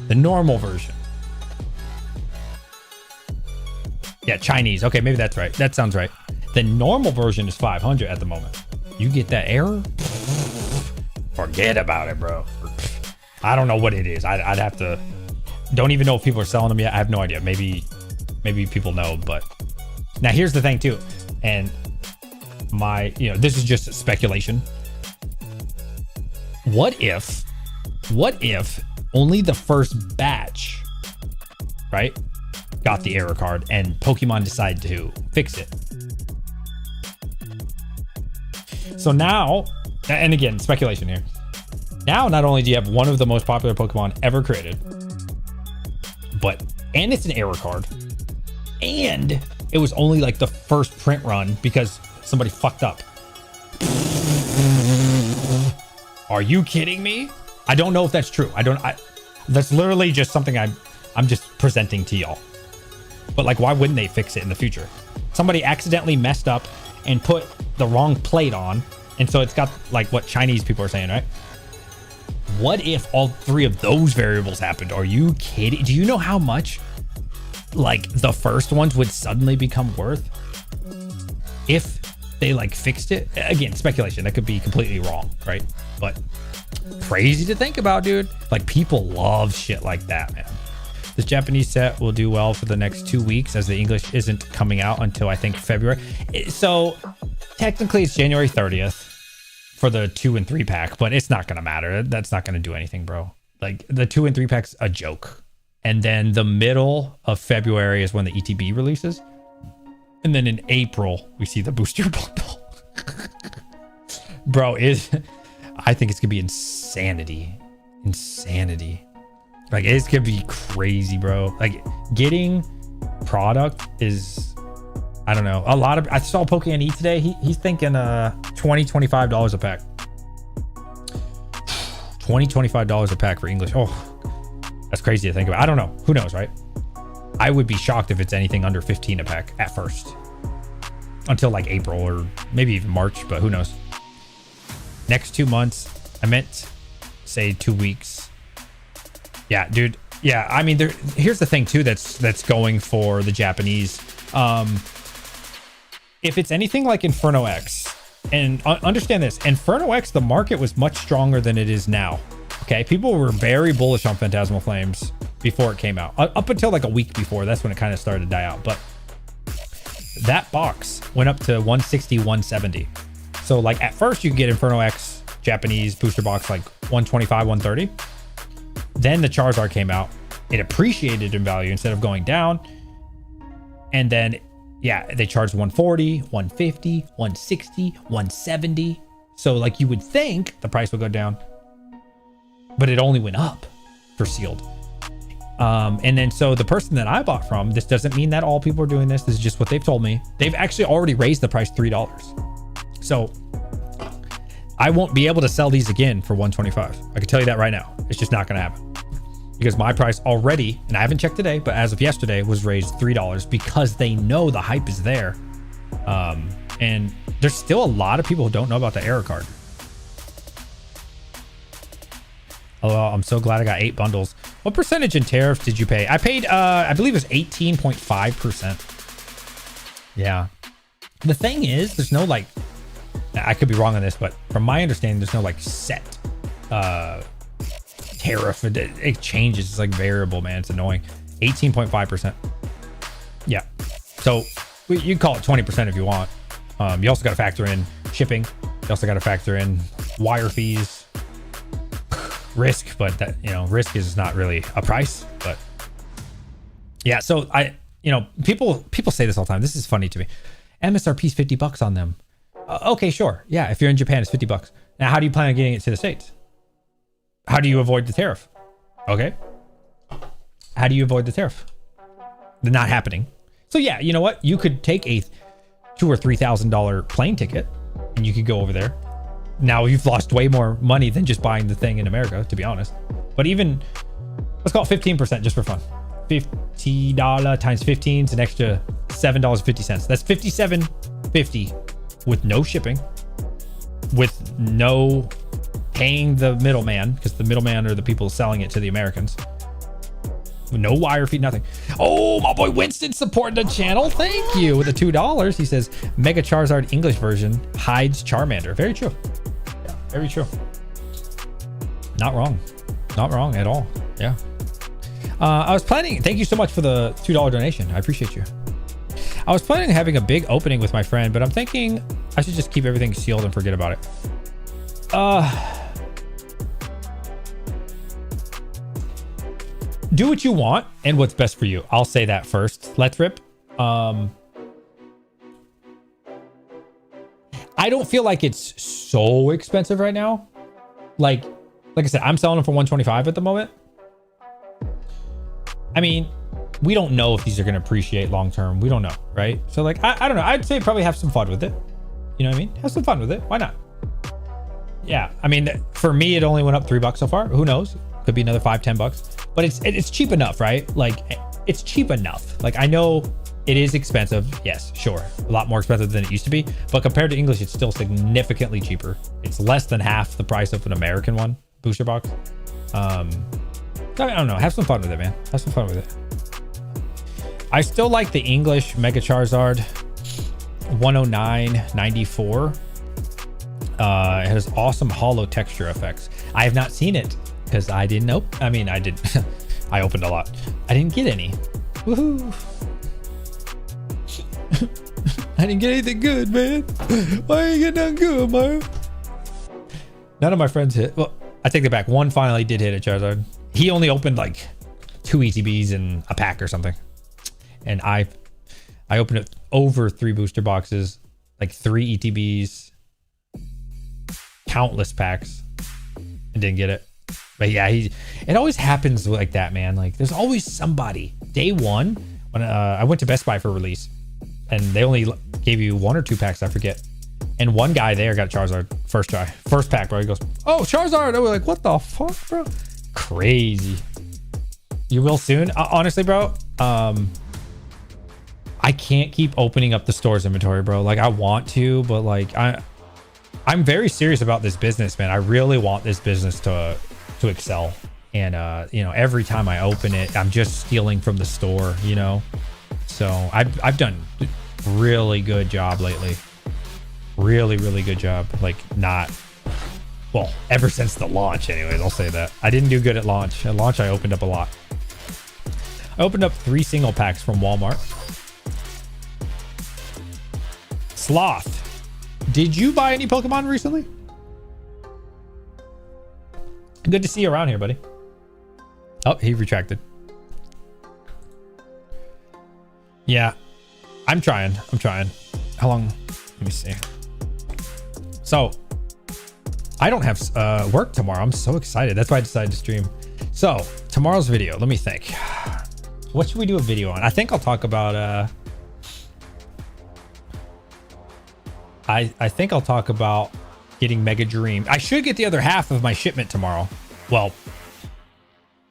The normal version. Yeah, Chinese. Okay, maybe that's right. That sounds right. The normal version is 500 at the moment. You get that error? Forget about it, bro. I don't know what it is. I'd have to... Don't even know if people are selling them yet. I have no idea. Maybe people know, but... Now, here's the thing, too. And this is just speculation. What if only the first batch, right, got the error card and Pokemon decided to fix it? So now, and again, speculation here. Now, not only do you have one of the most popular Pokemon ever created, and it's an error card, and it was only like the first print run because somebody fucked up. Are you kidding me? I don't know if that's true. That's literally just something I'm just presenting to y'all. But like, why wouldn't they fix it in the future? Somebody accidentally messed up and put the wrong plate on, and so it's got like what Chinese people are saying, right? What if all three of those variables happened? Are you kidding? Do you know how much like the first ones would suddenly become worth if they like fixed it? Again, speculation. That could be completely wrong, right? But crazy to think about, dude. Like, people love shit like that, man. This Japanese set will do well for the next 2 weeks as the English isn't coming out until I think February. So technically it's January 30th for the 2 and 3 pack, but it's not going to matter. That's not going to do anything, bro. Like, the 2 and 3 pack's a joke. And then the middle of February is when the ETB releases. And then in April, we see the booster bundle. Bro, I think it's going to be insanity. Insanity. Like, it's gonna be crazy, bro. Like, getting product is, I don't know. A lot of, I saw Pokemon E today. He's thinking $20-$25 a pack. $20-$25 a pack for English. Oh, that's crazy to think about. I don't know. Who knows, right? I would be shocked if it's anything under 15 a pack at first. Until like April or maybe even March, but who knows? Next 2 months. I meant say 2 weeks. Yeah, dude. Yeah, I mean, here's the thing too that's going for the Japanese. If it's anything like Inferno X, and understand this, Inferno X, the market was much stronger than it is now. Okay, people were very bullish on Phantasmal Flames before it came out. Up until like a week before, that's when it kind of started to die out. But that box went up to 160, 170. So like at first you could get Inferno X Japanese booster box like 125, 130. Then the Charizard came out. It appreciated in value instead of going down. And then, yeah, they charged 140, 150, 160, 170. So like you would think the price would go down, but it only went up for sealed. And then so the person that I bought from, this doesn't mean that all people are doing this. This is just what they've told me. They've actually already raised the price $3. So I won't be able to sell these again for 125. I can tell you that right now. It's just not going to happen because my price already, and I haven't checked today, but as of yesterday was raised $3 because they know the hype is there. And there's still a lot of people who don't know about the error card. Although I'm so glad I got 8 bundles. What percentage in tariff did you pay? I paid, I believe it was 18.5%. Yeah. The thing is, there's no like, I could be wrong on this, but from my understanding, there's no like set tariff. It changes. It's like variable, man. It's annoying. 18.5%. Yeah. So you can call it 20% if you want. You also got to factor in shipping. You also got to factor in wire fees, risk, but that, you know, risk is not really a price, but yeah. So people say this all the time. This is funny to me. MSRP is $50 on them. Okay, sure. Yeah. If you're in Japan, it's $50. Now, how do you plan on getting it to the States? How do you avoid the tariff? Okay. How do you avoid the tariff? They're not happening. So yeah, you know what? You could take a $2,000 or $3,000 plane ticket and you could go over there. Now you've lost way more money than just buying the thing in America, to be honest. But even, let's call it 15% just for fun. $50 times 15 is an extra $7.50. That's $57.50 with no shipping, with no paying the middleman, because the middleman are the people selling it to the Americans. No wire fee, nothing. Oh, my boy Winston supporting the channel. Thank you. With the $2. He says Mega Charizard English version hides Charmander. Very true. Yeah, very true. Not wrong. Not wrong at all. Yeah. I was planning, thank you so much for the $2 donation. I appreciate you. I was planning on having a big opening with my friend, but I'm thinking I should just keep everything sealed and forget about it. Do what you want and what's best for you. I'll say that first. Let's rip. I don't feel like it's so expensive right now. Like I said, I'm selling them for 125 at the moment. I mean, we don't know if these are going to appreciate long term. We don't know, right? So like, I don't know. I'd say probably have some fun with it. You know what I mean? Have some fun with it. Why not? Yeah. I mean, for me, it only went up $3 so far. Who knows? Could be another $5-10. But it's cheap enough, right? Like, it's cheap enough. Like, I know it is expensive. Yes, sure. A lot more expensive than it used to be. But compared to English, it's still significantly cheaper. It's less than half the price of an American one, booster box. I don't know. Have some fun with it, man. Have some fun with it. I still like the English Mega Charizard 109.94. It has awesome hollow texture effects. I have not seen it because I didn't open. I mean, I did. I opened a lot. I didn't get any. Woohoo! I didn't get anything good, man. Why ain't get nothing good, man? None of my friends hit. Well, I take that back. One finally did hit a Charizard. He only opened like 2 ETBs in a pack or something. And I opened it over 3 booster boxes, like 3 ETBs, countless packs, and didn't get it. But yeah, it always happens like that, man. Like there's always somebody. Day one, when I went to Best Buy for release, and they only gave you 1 or 2 packs, I forget. And one guy there got Charizard first try, first pack, bro. He goes, "Oh, Charizard!" I was like, "What the fuck, bro?" Crazy. You will soon, honestly, bro. I can't keep opening up the store's inventory, bro. Like I want to, but like I'm very serious about this business, man. I really want this business to excel. And you know, every time I open it, I'm just stealing from the store, you know. So I've done really good job lately. Really good job. Like not, well, ever since the launch anyways, I'll say that. I didn't do good at launch. At launch I opened up a lot. I opened up 3 single packs from Walmart. Sloth, did you buy any Pokemon recently? Good to see you around here, buddy. Oh, he retracted. Yeah, I'm trying. How long? Let me see. So I don't have work tomorrow. I'm so excited. That's why I decided to stream. So tomorrow's video, let me think. What should we do a video on? I think I'll talk about I think I'll talk about getting Mega Dream. I should get the other half of my shipment tomorrow. Well,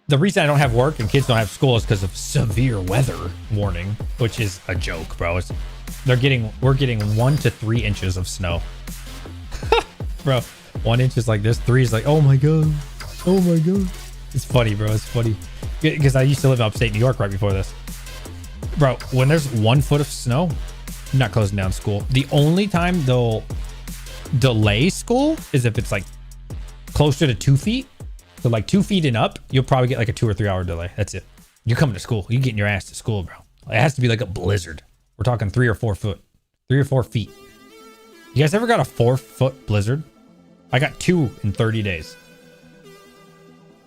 the reason I don't have work and kids don't have school is because of severe weather warning, which is a joke, bro. We're getting 1 to 3 inches of snow. Bro, 1 inch is like this, 3 is like, oh my god. It's funny, bro. It's funny because I used to live in upstate New York right before this. Bro, when there's 1 foot of snow, I'm not closing down school. The only time they'll delay school is if it's like closer to 2 feet. So like 2 feet and up, you'll probably get like a 2 or 3 hour delay. That's it. You're coming to school. You're getting your ass to school, bro. It has to be like a blizzard. We're talking 3 or 4 feet. You guys ever got a 4-foot blizzard? I got 2 in 30 days.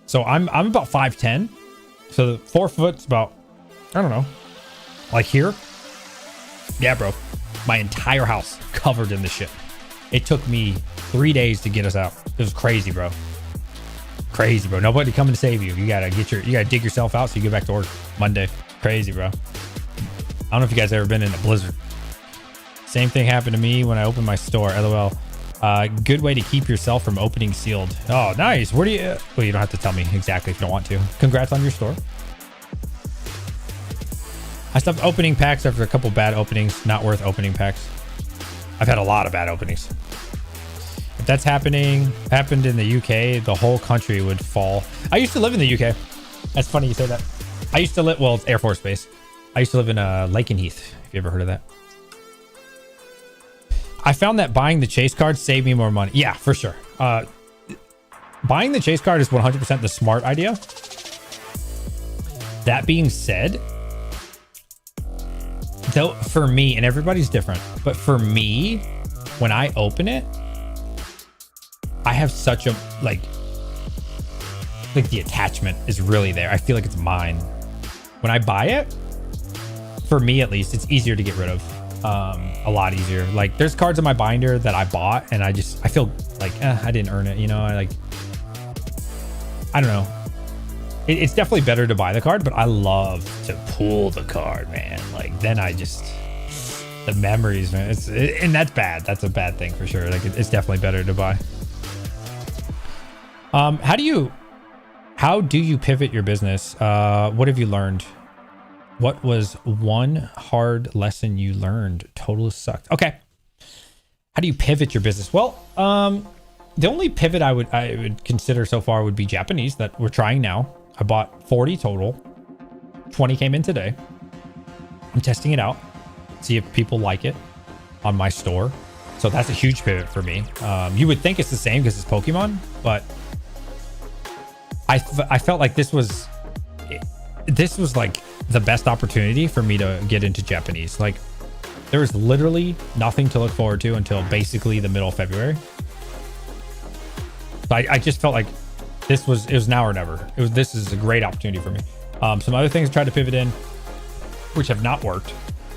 So I'm about 5'10". So the 4 foot's about, I don't know, like here. Yeah, bro. My entire house covered in the shit. It took me 3 days to get us out. It was crazy, bro. Crazy, bro. Nobody coming to save you. You gotta dig yourself out so you get back to work Monday. Crazy, bro. I don't know if you guys ever been in a blizzard. Same thing happened to me when I opened my store. LOL. Good way to keep yourself from opening sealed. Oh, nice. Where do you? Well, you don't have to tell me exactly if you don't want to. Congrats on your store. I stopped opening packs after a couple bad openings. Not worth opening packs. I've had a lot of bad openings. If that's happened in the UK, the whole country would fall. I used to live in the UK. That's funny you say that. I used to live, well, it's Air Force Base. I used to live in Lakenheath, if you ever heard of that. I found that buying the chase card saved me more money. Yeah, for sure. Buying the chase card is 100% the smart idea. That being said, though, for me, and everybody's different, but for me, when I open it, I have such a, like the attachment is really there. I feel like it's mine. When I buy it, for me at least, it's easier to get rid of. A lot easier. Like there's cards in my binder that I bought and I feel like I didn't earn it, you know. I don't know. It's definitely better to buy the card, but I love to pull the card, man. Like then the memories, man. And that's bad. That's a bad thing for sure. Like it's definitely better to buy. How do you pivot your business? What have you learned? What was one hard lesson you learned? Totally sucked. Okay. How do you pivot your business? Well, the only pivot I would consider so far would be Japanese that we're trying now. I bought 40 total. 20 came in today. I'm testing it out. See if people like it on my store. So that's a huge pivot for me. You would think it's the same because it's Pokemon, but I felt like this was like the best opportunity for me to get into Japanese. Like there was literally nothing to look forward to until basically the middle of February. So I just felt like it was now or never. This is a great opportunity for me. Some other things I tried to pivot in, which have not worked.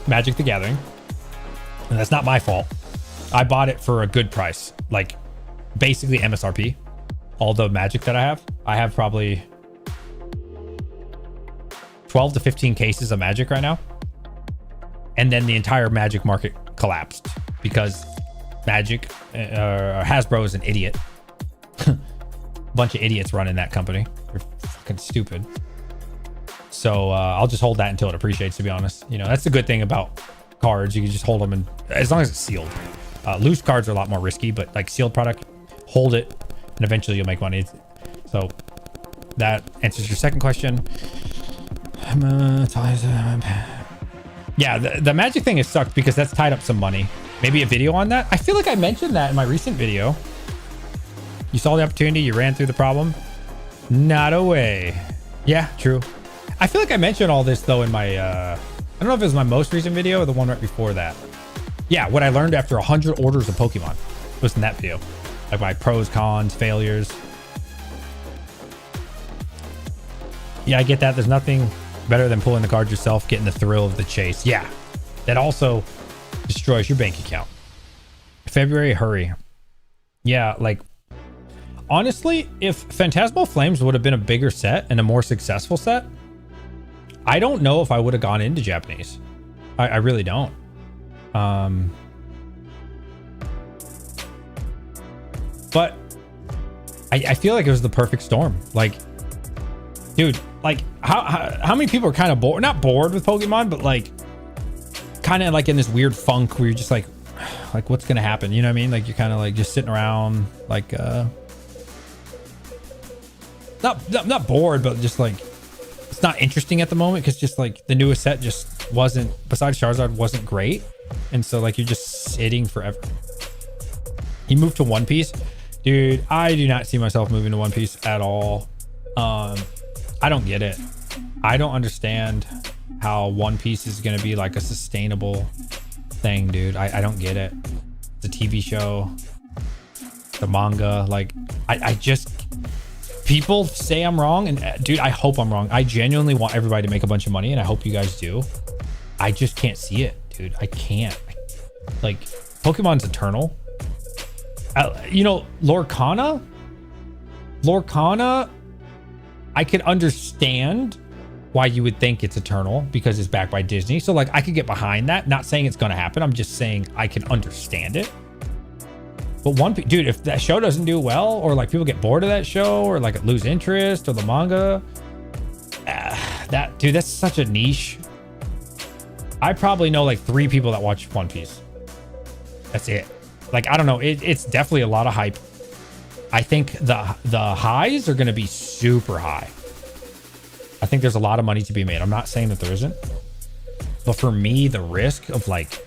Magic the Gathering. And that's not my fault. I bought it for a good price, like basically MSRP. all the magic that I have probably 12 to 15 cases of magic right now. And then the entire magic market collapsed because magic, Hasbro is an idiot. Bunch of idiots running that company. They're fucking stupid. So I'll just hold that until it appreciates, to be honest. You know, that's the good thing about cards. You can just hold them, and as long as it's sealed. Loose cards are a lot more risky, but like sealed product, hold it, and eventually you'll make money. So that answers your second question. Yeah, the magic thing has sucked because that's tied up some money. Maybe a video on that. I feel like I mentioned that in my recent video. You saw the opportunity, you ran through the problem. Not a way. Yeah, true. I feel like I mentioned all this though in my I don't know if it was my most recent video or the one right before that. Yeah, what I learned after 100 orders of Pokemon was in that video. Like my pros, cons, failures. Yeah, I get that. There's nothing better than pulling the cards yourself, getting the thrill of the chase. Yeah, that also destroys your bank account. February, hurry. Yeah, like, honestly, if Phantasmal Flames would have been a bigger set and a more successful set, I don't know if I would have gone into Japanese. I really don't. But I feel like it was the perfect storm. Like, dude, like how many people are kind of bored, not bored with Pokemon, but like kind of like in this weird funk where you're just like what's gonna happen? You know what I mean? Like you're kind of like just sitting around, like not bored, but just like it's not interesting at the moment because just like the newest set just wasn't, besides Charizard, wasn't great, and so like you're just sitting forever. You move to One Piece, dude. I do not see myself moving to One Piece at all. I don't get it. I don't understand how One Piece is going to be like a sustainable thing, dude. I don't get it. The TV show, the manga, like I just, people say I'm wrong, and dude, I hope I'm wrong. I genuinely want everybody to make a bunch of money, and I hope you guys do. I just can't see it, dude. I can't. Like, Pokemon's eternal. You know, Lorcana, I could understand why you would think it's eternal because it's backed by Disney. So like I could get behind that. Not saying it's going to happen. I'm just saying I can understand it. But dude, if that show doesn't do well, or like people get bored of that show, or like lose interest, or the manga, that's such a niche. I probably know like 3 people that watch One Piece. That's it. Like, I don't know. It's definitely a lot of hype. I think the highs are going to be super high. I think there's a lot of money to be made. I'm not saying that there isn't. But for me, the risk of like,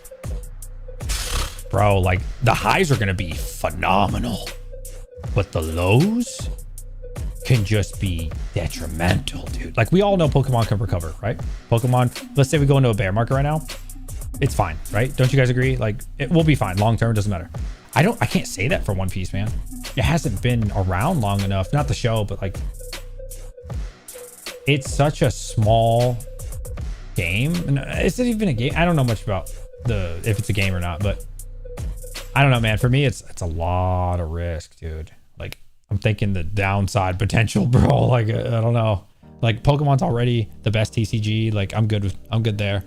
bro, like the highs are going to be phenomenal. But the lows can just be detrimental, dude. Like we all know Pokemon can recover, right? Pokemon, let's say we go into a bear market right now. It's fine, right? Don't you guys agree? Like it will be fine. Long term, doesn't matter. I can't say that for One Piece, man. It hasn't been around long enough. Not the show, but like it's such a small game. And is it even a game? I don't know much about if it's a game or not, but I don't know, man. For me, it's a lot of risk, dude. Like I'm thinking the downside potential, bro. Like I don't know. Like Pokemon's already the best TCG. Like I'm good there.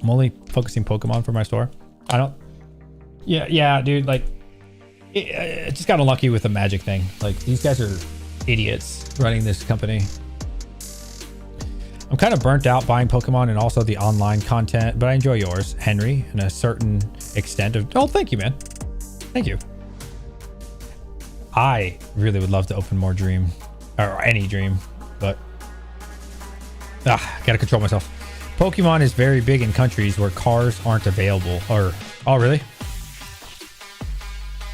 I'm only focusing Pokemon for my store. Yeah, dude. Like, it just got unlucky with the magic thing. Like, these guys are idiots running this company. I'm kind of burnt out buying Pokemon and also the online content, but I enjoy yours, Henry, in a certain extent of. Oh, thank you, man. Thank you. I really would love to open more Dream, or any Dream, but gotta control myself. Pokemon is very big in countries where cars aren't available. Or, oh, really?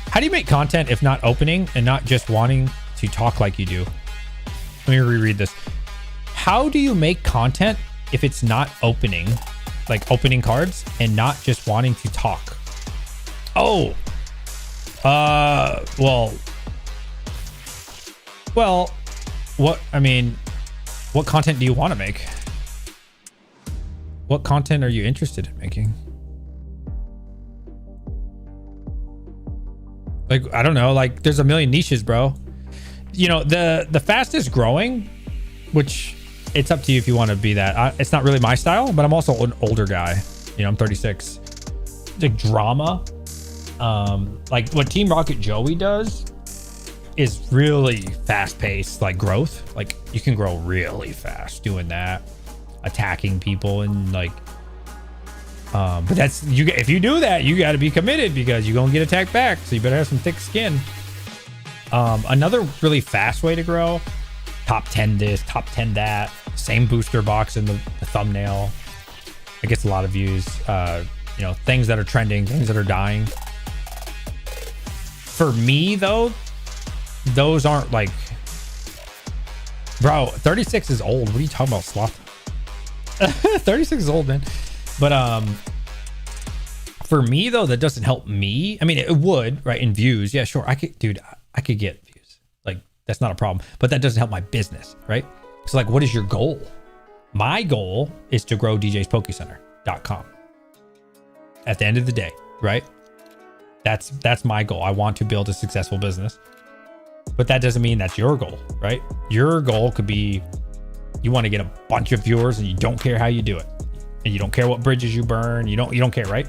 How do you make content if not opening and not just wanting to talk like you do? Let me reread this. How do you make content if it's not opening, like opening cards, and not just wanting to talk? Oh, well, what content do you want to make? What content are you interested in making? Like, I don't know, like there's a million niches, bro. You know, the fastest growing, which it's up to you if you want to be that. It's not really my style, but I'm also an older guy. You know, I'm 36. Like drama, like what Team Rocket Joey does is really fast paced, like growth. Like you can grow really fast doing that, attacking people and like, but that's you. If you do that, you got to be committed because you're gonna get attacked back. So you better have some thick skin. Another really fast way to grow: top 10 this, top 10 that. Same booster box in the thumbnail. It gets a lot of views. You know, things that are trending, things that are dying. For me though, those aren't like, bro. 36 is old. What are you talking about, sloth? 36 is old, man. But for me though, that doesn't help me. I mean, it would, right? In views, yeah, sure. I could get views. Like that's not a problem. But that doesn't help my business, right? So like, what is your goal? My goal is to grow DJsPokeCenter.com. At the end of the day, right? That's my goal. I want to build a successful business. But that doesn't mean that's your goal, right? Your goal could be you want to get a bunch of viewers and you don't care how you do it. And you don't care what bridges you burn. You don't care, right?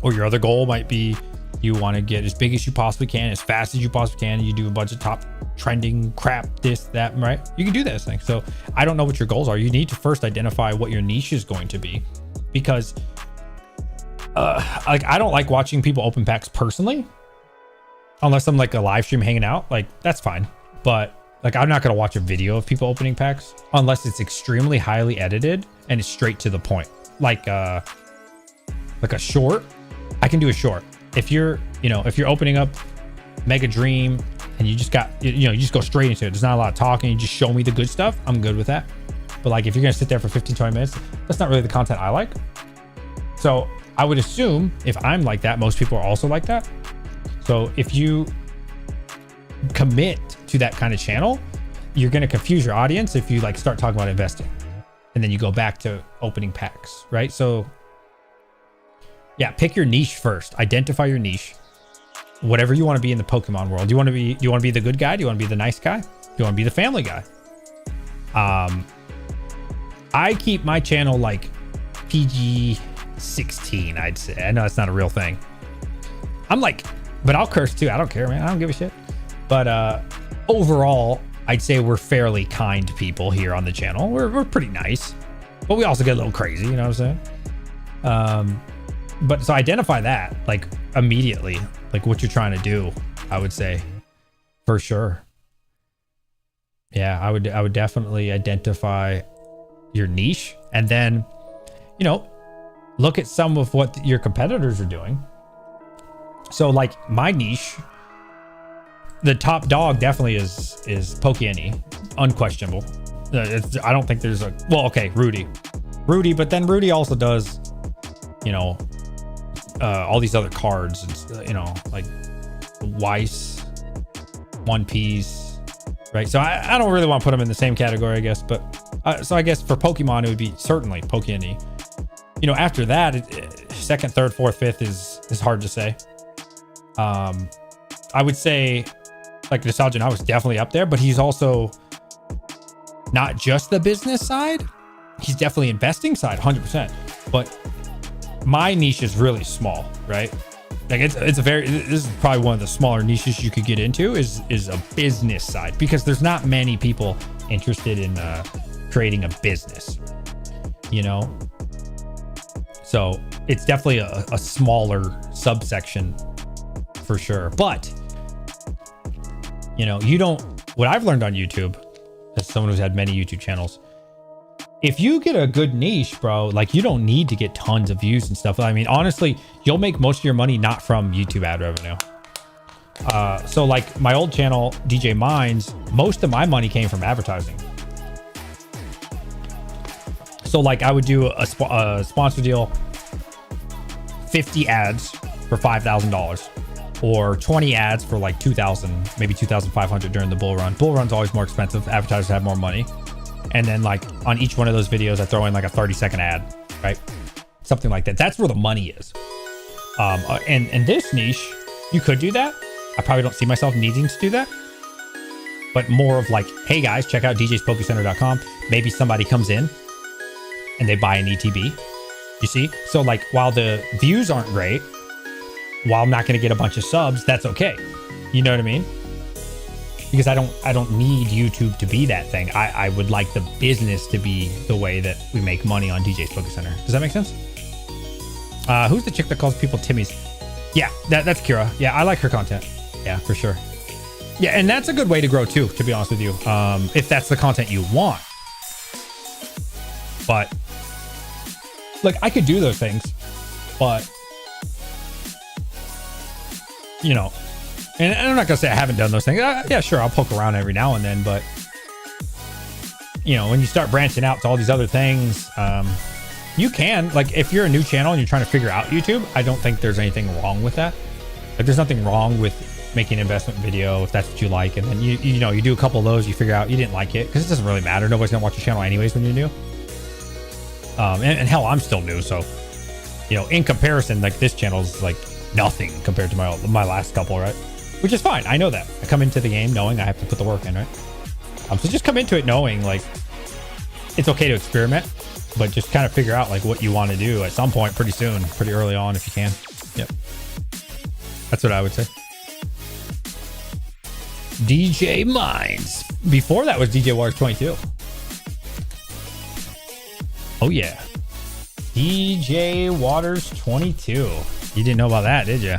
Or your other goal might be you want to get as big as you possibly can, as fast as you possibly can. And you do a bunch of top trending crap, this, that, right? You can do those things. So I don't know what your goals are. You need to first identify what your niche is going to be, because like I don't like watching people open packs personally, unless I'm like a live stream hanging out. Like that's fine, but like I'm not gonna watch a video of people opening packs unless it's extremely highly edited and it's straight to the point. Like a short, I can do a short. If you're opening up Mega Dream and you just got, you just go straight into it. There's not a lot of talking. You just show me the good stuff. I'm good with that. But like if you're gonna sit there for 15, 20 minutes, that's not really the content I like. So I would assume if I'm like that, most people are also like that. So if you commit to that kind of channel, you're going to confuse your audience if you like start talking about investing and then you go back to opening packs, right? So yeah, pick your niche first. Identify your niche. Whatever you want to be in the Pokemon world. Do you want to be the good guy? Do you want to be the nice guy? Do you want to be the family guy? I keep my channel like PG-16, I'd say. I know that's not a real thing. I'm like, but I'll curse too. I don't care, man. I don't give a shit. But overall, I'd say we're fairly kind people here on the channel. We're pretty nice, but we also get a little crazy. You know what I'm saying? But so identify that like immediately, like what you're trying to do. I would say, for sure. Yeah, I would definitely identify your niche, and then, look at some of what your competitors are doing. So like my niche, the top dog definitely is Pokene, unquestionable. I don't think there's Rudy, but then Rudy also does, all these other cards, like Weiss, One Piece, right? So I don't really want to put them in the same category, I guess, but so I guess for Pokemon, it would be certainly Pokene. After that, second, third, fourth, fifth is hard to say. I would say like Nostalgia Now is definitely up there, but he's also not just the business side. He's definitely investing side, 100%. But my niche is really small, right? Like this is probably one of the smaller niches you could get into is a business side, because there's not many people interested in creating a business, So it's definitely a smaller subsection for sure. But, what I've learned on YouTube, as someone who's had many YouTube channels, if you get a good niche, bro, like you don't need to get tons of views and stuff. I mean, honestly, you'll make most of your money not from YouTube ad revenue. So like my old channel, DJ Minds, most of my money came from advertising. So like I would do a sponsor deal, 50 ads for $5,000 or 20 ads for like 2,000, maybe 2,500 during the bull run. Bull run's always more expensive. Advertisers have more money. And then like on each one of those videos, I throw in like a 30-second ad, right? Something like that. That's where the money is. And this niche, You could do that. I probably don't see myself needing to do that. But more of like, hey guys, check out djspokecenter.com. Maybe somebody comes in and they buy an ETB. You see? So like, while the views aren't great, while I'm not going to get a bunch of subs, that's okay. You know what I mean? Because I don't need YouTube to be that thing. I would like the business to be the way that we make money on DJ's Poke Center. Does that make sense? Who's the chick that calls people Timmy's? Yeah, that's Kira. Yeah, I like her content. Yeah, for sure. Yeah, and that's a good way to grow too, to be honest with you. If that's the content you want. But look, I could do those things, but you know, and I'm not gonna say I haven't done those things. Yeah, sure, I'll poke around every now and then, but you know, when you start branching out to all these other things, you can, like, if you're a new channel and you're trying to figure out YouTube, I don't think there's anything wrong with that. Like, there's nothing wrong with making an investment video if that's what you like, and then you know, you do a couple of those, you figure out you didn't like it, because it doesn't really matter. Nobody's gonna watch your channel anyways when you're new. And hell, I'm still new, so you know, in comparison, like, this channel is like nothing compared to my last couple, right? Which is fine. I know that. I come into the game knowing I have to put the work in, right? So just come into it knowing like it's okay to experiment, but just kind of figure out like what you want to do at some point pretty soon, pretty early on if you can. Yep. That's what I would say. DJ Minds. Before that was DJ Waters 22. Oh yeah. DJ Waters 22. You didn't know about that, did you?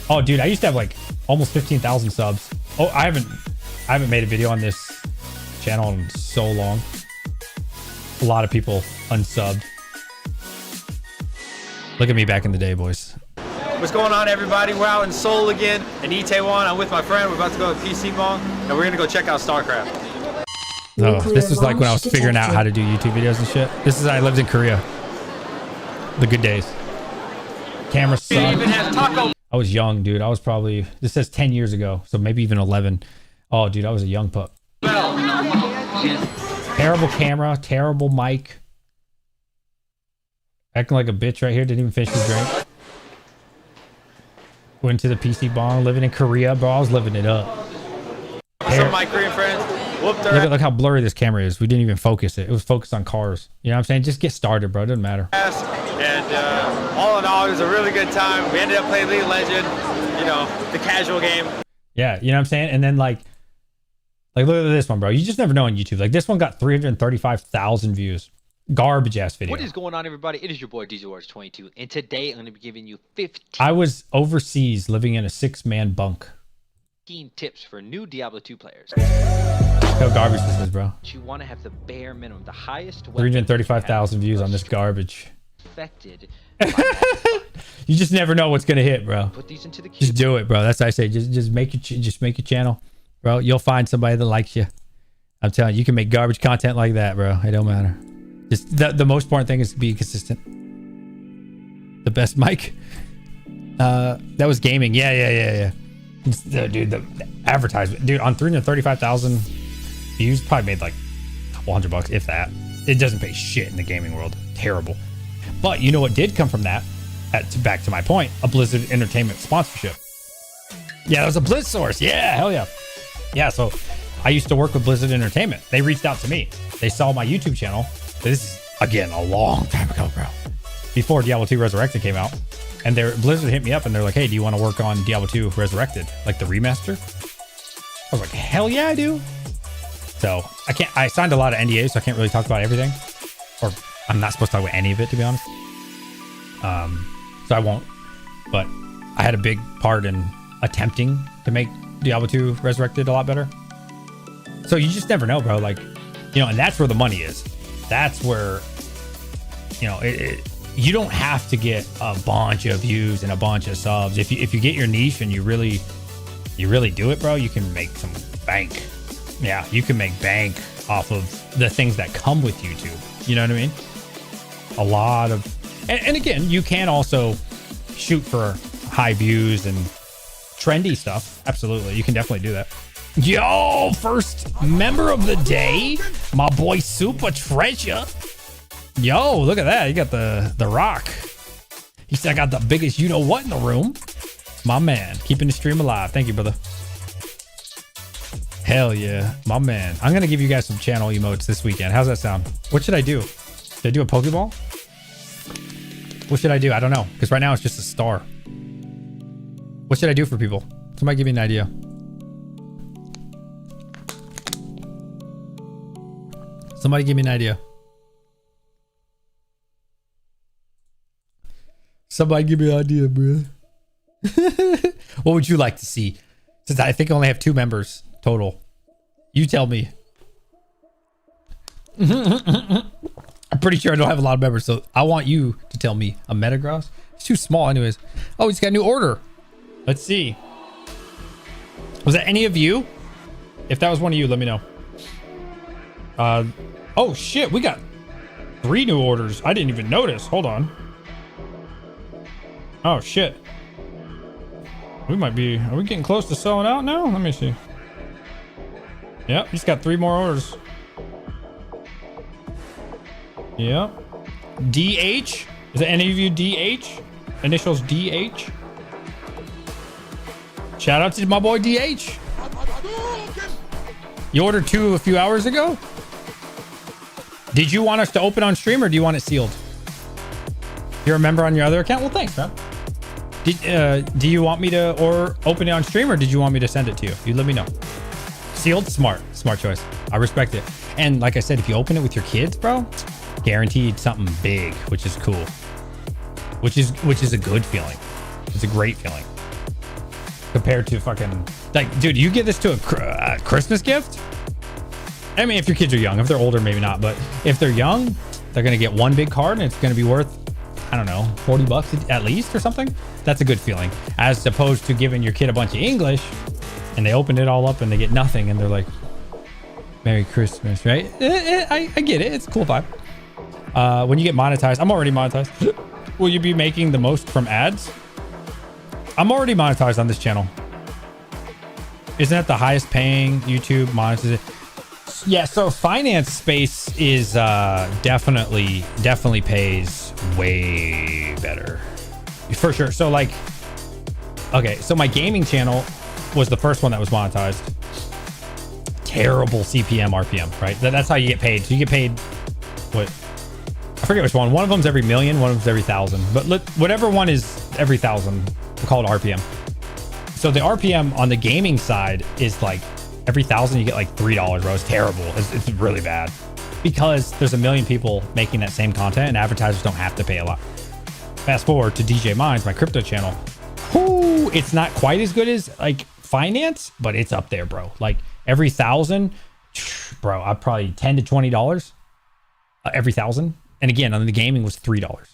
Oh, dude, I used to have like almost 15,000 subs. Oh, I haven't made a video on this channel in so long. A lot of people unsubbed. Look at me back in the day, boys. What's going on, everybody? We're out in Seoul again in Itaewon. I'm with my friend. We're about to go to PC Bong, and we're gonna go check out StarCraft. Oh, this was like when I was figuring out how to do YouTube videos and shit. This is, I lived in Korea. The good days. Camera sucked. Even has taco. I was young, dude. I was probably, this says 10 years ago, so maybe even 11. Oh, dude, I was a young pup. Terrible camera, terrible mic. Acting like a bitch right here. Didn't even finish his drink. Went to the PC Bong, living in Korea, bro. I was living it up. Some of my Korean friends whooped her look how blurry this camera is. We didn't even focus it. It was focused on cars. You know what I'm saying? Just get started, bro. It doesn't matter. ass. And all in all, it was a really good time. We ended up playing League of Legends, you know, the casual game. Yeah, you know what I'm saying? And then like look at this one, bro. You just never know on YouTube. Like, this one got 335,000 views. Garbage ass video. What is going on, everybody? It is your boy DJ Waters 22, and today I'm going to be giving you 15 I was overseas living in a 6-man bunk. tips for new Diablo 2 players. How garbage this is, bro. You want to have the bare minimum, the highest 335,000 views on this garbage. Affected. You just never know what's gonna hit, bro. Put these into the queue. Just do it, bro. That's what I say. Just make your channel, bro. You'll find somebody that likes you. I'm telling you, you can make garbage content like that, bro. It don't matter. Just the most important thing is to be consistent. The best mic. That was gaming. Yeah. Dude, the advertisement, dude, on 335,000 views, probably made like a couple $100, if that. It doesn't pay shit in the gaming world. Terrible. But you know what did come from that? Back to my point, a Blizzard Entertainment sponsorship. Yeah, that was a Blizz source. Yeah, hell yeah. Yeah, so I used to work with Blizzard Entertainment. They reached out to me. They saw my YouTube channel. This is, again, a long time ago, bro. Before Diablo 2 Resurrected came out. And Blizzard hit me up and they're like, hey, do you want to work on Diablo 2 Resurrected? Like the remaster? I was like, hell yeah, I do. So I signed a lot of NDAs, so I can't really talk about everything. Or I'm not supposed to talk about any of it, to be honest. So I won't. But I had a big part in attempting to make Diablo 2 Resurrected a lot better. So you just never know, bro. Like, you know, and that's where the money is. That's where, you know, you don't have to get a bunch of views and a bunch of subs. If you get your niche and you really do it, bro, you can make some bank. Yeah, you can make bank off of the things that come with YouTube. You know what I mean? A lot of, and again, you can also shoot for high views and trendy stuff. Absolutely, you can definitely do that. Yo, first member of the day, my boy Super Treasure. Yo, look at that. You got the rock. He said I got the biggest you know what in the room. My man, keeping the stream alive. Thank you, brother. Hell yeah, my man. I'm gonna give you guys some channel emotes this weekend. How's that sound? What should I do? Should I do a Pokeball? What should I do? I don't know, because right now it's just a star. What should I do for people? Somebody give me an idea. Somebody give me an idea. Somebody give me an idea, bro. What would you like to see? Since I think I only have 2 members total. You tell me. I'm pretty sure I don't have a lot of members, so I want you to tell me. A Metagross? It's too small anyways. Oh, he's got a new order. Let's see. Was that any of you? If that was one of you, let me know. Oh shit, we got 3 new orders. I didn't even notice. Hold on. Oh shit. We might be, are we getting close to selling out now? Let me see. Yep, he's got 3 more orders. Yep. DH? Is that any of you DH? Initials DH? Shout out to my boy DH. You ordered 2 a few hours ago? Did you want us to open on stream or do you want it sealed? You're a member on your other account? Well, thanks, man. Do you want me to open it on stream or did you want me to send it to you? You let me know. Sealed? Smart choice. I respect it. And like I said, if you open it with your kids, bro, guaranteed something big, which is cool. Which is a good feeling. It's a great feeling. Compared to fucking, like, dude, you give this to a Christmas gift? I mean, if your kids are young, if they're older, maybe not, but if they're young, they're going to get 1 big card and it's going to be worth, I don't know, 40 bucks at least or something. That's a good feeling. As opposed to giving your kid a bunch of English and they open it all up and they get nothing and they're like, Merry Christmas, right? I get it. It's a cool vibe. When you get monetized, I'm already monetized. Will you be making the most from ads? I'm already monetized on this channel. Isn't that the highest paying YouTube monetization? Yeah, so finance space is definitely pays way better. For sure. So like, okay, so my gaming channel was the first one that was monetized. Terrible CPM, RPM, right? That's how you get paid. So you get paid, what? I forget which one. One of them's every million, one of them's every 1,000. But whatever one is every 1,000, we'll call it RPM. So the RPM on the gaming side is like every 1,000 you get like $3, bro. It's terrible. It's really bad because there's a million people making that same content and advertisers don't have to pay a lot. Fast forward to DJ Minds, my crypto channel. Whoo, it's not quite as good as like finance, but it's up there, bro. Like every 1,000, bro, I probably $10 to $20 every 1,000. And again, on the gaming was $3.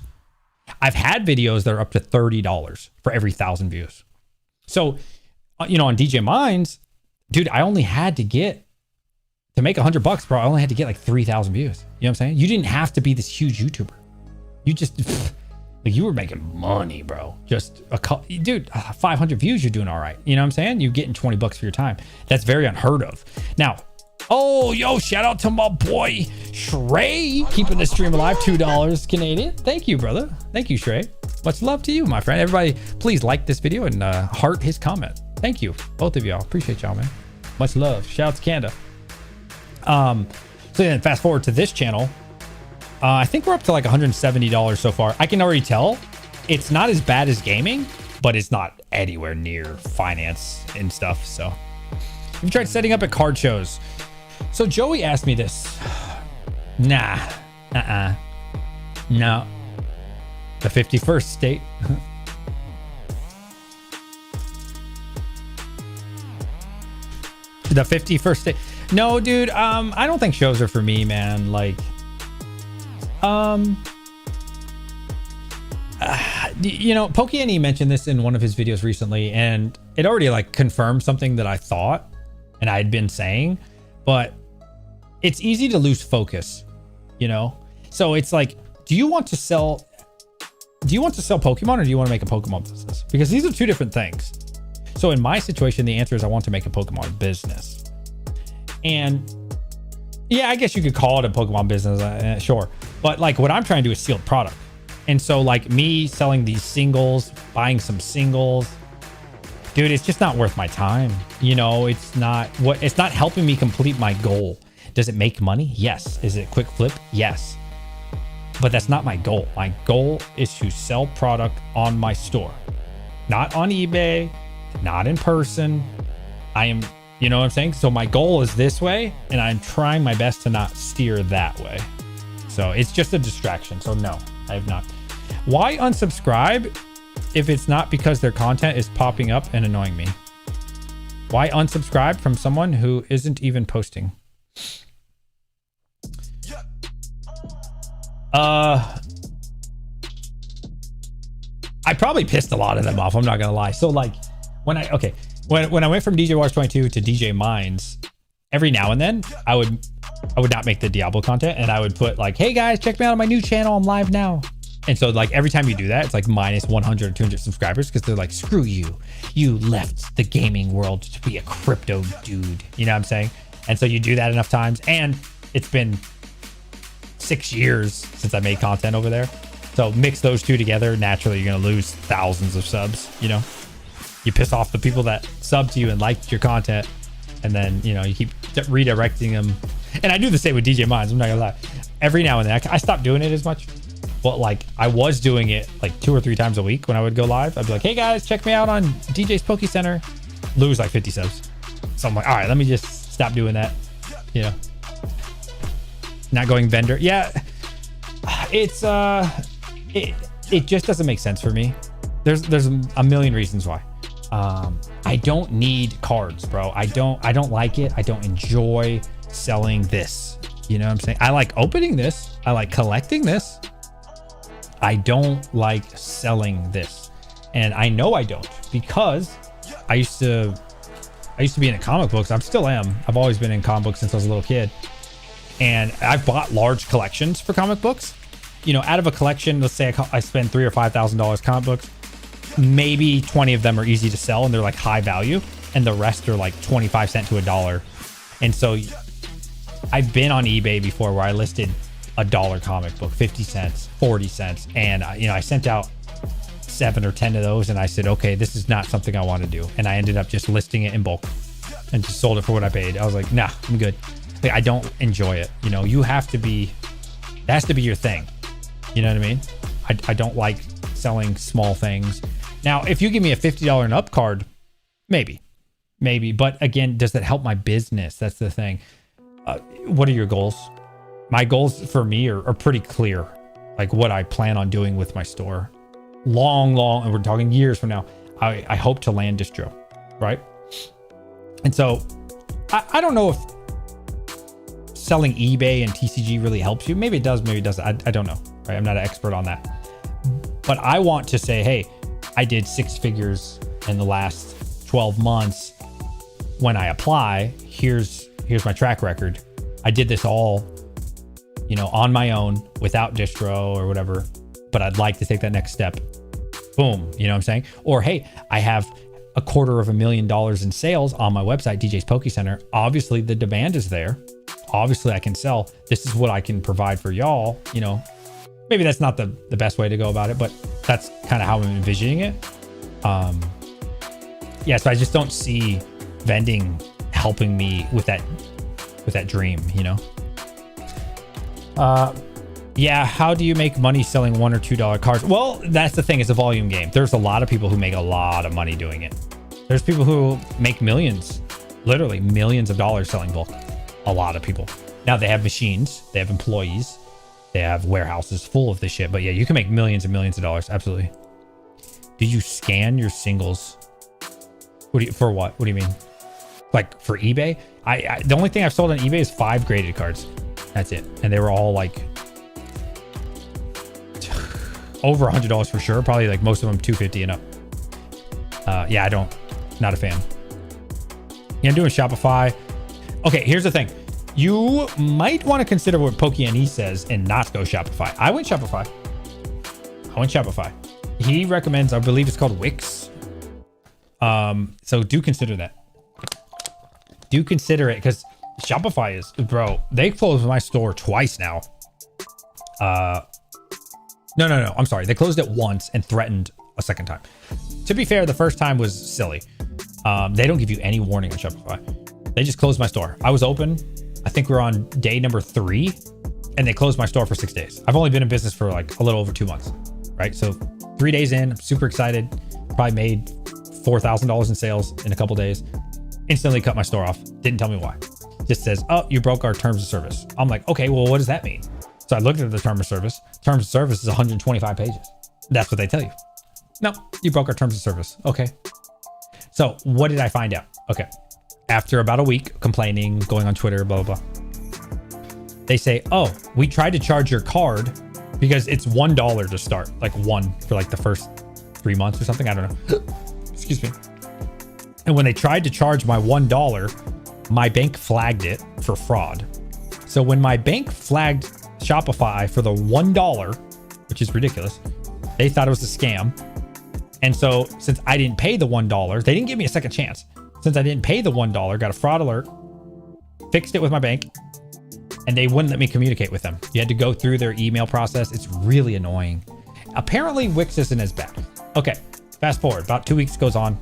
I've had videos that are up to $30 for every 1,000 views. So, you know, on DJ Minds, dude, I only had to make $100, bro. I only had to get like 3,000 views. You know what I'm saying? You didn't have to be this huge YouTuber. You just, like, you were making money, bro. Just a couple, dude, 500 views, you're doing all right. You know what I'm saying? You're getting $20 for your time. That's very unheard of. Now, oh, yo, shout out to my boy Shrey, keeping the stream alive. $2 Canadian. Thank you, brother. Thank you, Shrey. Much love to you, my friend. Everybody, please like this video and heart his comment. Thank you, both of y'all. Appreciate y'all, man. Much love. Shout out to Canada. So then fast forward to this channel. I think we're up to like $170 so far. I can already tell it's not as bad as gaming, but it's not anywhere near finance and stuff. So you've tried setting up at card shows. So Joey asked me this. Nah. No. The 51st state. The 51st state. No, dude. I don't think shows are for me, man. Like, you know, Pokey mentioned this in one of his videos recently, and it already like confirmed something that I thought and I had been saying, but it's easy to lose focus, you know? So it's like, do you want to sell Pokemon or do you want to make a Pokemon business? Because these are 2 different things. So in my situation, the answer is I want to make a Pokemon business. And yeah, I guess you could call it a Pokemon business, sure. But like what I'm trying to do is sealed product. And so like me selling these singles, buying some singles, dude, it's just not worth my time. You know, it's not helping me complete my goal. Does it make money? Yes. Is it quick flip? Yes. But that's not my goal. My goal is to sell product on my store, not on eBay, not in person. You know what I'm saying? So my goal is this way, and I'm trying my best to not steer that way. So it's just a distraction. So no, I have not. Why unsubscribe if it's not because their content is popping up and annoying me? Why unsubscribe from someone who isn't even posting? I probably pissed a lot of them off. I'm not gonna lie. So like when I went from DJ Wars 22 to DJ Mines, every now and then I would not make the Diablo content, and I would put like, hey guys, check me out on my new channel. I'm live now. And so like every time you do that, it's like minus 100 or 200 subscribers, because they're like, screw you. You left the gaming world to be a crypto dude. You know what I'm saying? And so you do that enough times, and it's been 6 years since I made content over there. So mix those two together, naturally you're gonna lose thousands of subs. You know, you piss off the people that sub to you and liked your content, and then you know you keep redirecting them. And I do the same with DJ Mines. I'm not gonna lie. Every now and then I stopped doing it as much, but like I was doing it like 2 or 3 times a week when I would go live. I'd be like, hey guys, check me out on DJ's Poke Center. Lose like 50 subs. So I'm like, all right, let me just stop doing that. You know, not going vendor. Yeah, it's it just doesn't make sense for me. There's a million reasons why. I don't need cards, bro. I don't like it. I don't enjoy selling this. You know what I'm saying? I like opening this. I like collecting this. I don't like selling this. And I know I don't, because I used to be in comic books. I still am. I've always been in comic books since I was a little kid. And I've bought large collections for comic books. You know, out of a collection, let's say I spend $3,000 or $5,000 comic books, maybe 20 of them are easy to sell and they're like high value, and the rest are like 25 cents to $1. And so I've been on eBay before where I listed $1 comic book, 50 cents, 40 cents. And you know, I sent out 7 or 10 of those, and I said, okay, this is not something I want to do. And I ended up just listing it in bulk and just sold it for what I paid. I was like, nah, I'm good. Like, I don't enjoy it. You know, that has to be your thing. You know what I mean? I don't like selling small things. Now, if you give me a $50 and up card, maybe. But again, does that help my business? That's the thing. What are your goals? My goals for me are pretty clear. Like what I plan on doing with my store. Long, and we're talking years from now. I hope to land distro, right? And so I don't know if selling eBay and TCG really helps you. Maybe it does, maybe it doesn't. I don't know, right? I'm not an expert on that. But I want to say, hey, I did 6 figures in the last 12 months. When I apply, here's my track record. I did this all, you know, on my own without distro or whatever, but I'd like to take that next step. Boom. You know what I'm saying? Or, hey, I have $250,000 in sales on my website, DJ's Poke Center. Obviously the demand is there. Obviously I can sell. This is what I can provide for y'all. You know, maybe that's not the best way to go about it, but that's kind of how I'm envisioning it. Yeah, so I just don't see vending helping me with that dream, you know? Yeah, how do you make money selling $1 or $2 cards? Well, that's the thing. It's a volume game. There's a lot of people who make a lot of money doing it. There's people who make millions, literally millions of dollars selling bulk. A lot of people. Now they have machines, they have employees, they have warehouses full of this shit. But yeah, you can make millions and millions of dollars. Absolutely. Do you scan your singles? For what? What do you mean? Like for eBay? I the only thing I've sold on eBay is 5 graded cards. That's it. And they were all like over $100 for sure. Probably like most of them $250 and up. Yeah, not a fan. Yeah, I'm doing Shopify. Okay, here's the thing. You might want to consider what PokeNE says and not go Shopify. I went Shopify. He recommends, I believe it's called Wix. So do consider that. Do consider it, because Shopify is, bro, they closed my store twice now. No. I'm sorry. They closed it once and threatened a second time. To be fair, the first time was silly. They don't give you any warning on Shopify. They just closed my store. I was open. I think we're on day number 3 and they closed my store for 6 days. I've only been in business for like a little over 2 months, right? So 3 days in, I'm super excited. Probably made $4,000 in sales in a couple days. Instantly cut my store off. Didn't tell me why. Just says, oh, you broke our terms of service. I'm like, okay, well, what does that mean? So I looked at the term of service. Terms of service is 125 pages. That's what they tell you. No, you broke our terms of service. Okay. So what did I find out? Okay. After about a week complaining, going on Twitter, blah, blah, blah. They say, oh, we tried to charge your card because it's $1 to start, like 1 for like the first 3 months or something. I don't know. Excuse me. And when they tried to charge my $1, my bank flagged it for fraud. So when my bank flagged Shopify for the $1, which is ridiculous, they thought it was a scam. And so since I didn't pay the $1, they didn't give me a second chance. Since I didn't pay the $1, got a fraud alert, fixed it with my bank, and they wouldn't let me communicate with them. You had to go through their email process. It's really annoying. Apparently Wix isn't as bad. Okay, fast forward. About 2 weeks goes on.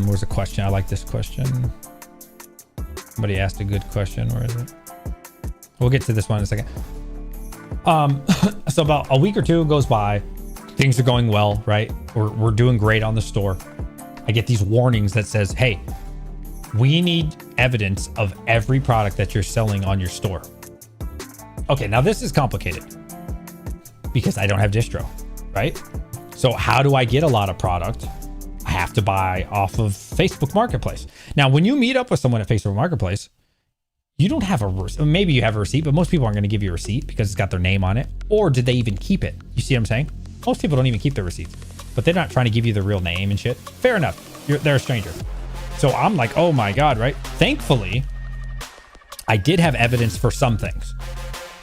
Where's a question? I like this question. Somebody asked a good question. Where is it? We'll get to this one in a second. So about a week or two goes by. Things are going well, right? We're doing great on the store. I get these warnings that says, hey, we need evidence of every product that you're selling on your store. Okay, now this is complicated because I don't have distro, right? So how do I get a lot of product? I have to buy off of Facebook Marketplace. Now, when you meet up with someone at Facebook Marketplace, you don't have maybe you have a receipt, but most people aren't going to give you a receipt because it's got their name on it. Or did they even keep it? You see what I'm saying? Most people don't even keep their receipts, but they're not trying to give you the real name and shit. Fair enough. They're a stranger. So I'm like, oh my God, right? Thankfully, I did have evidence for some things.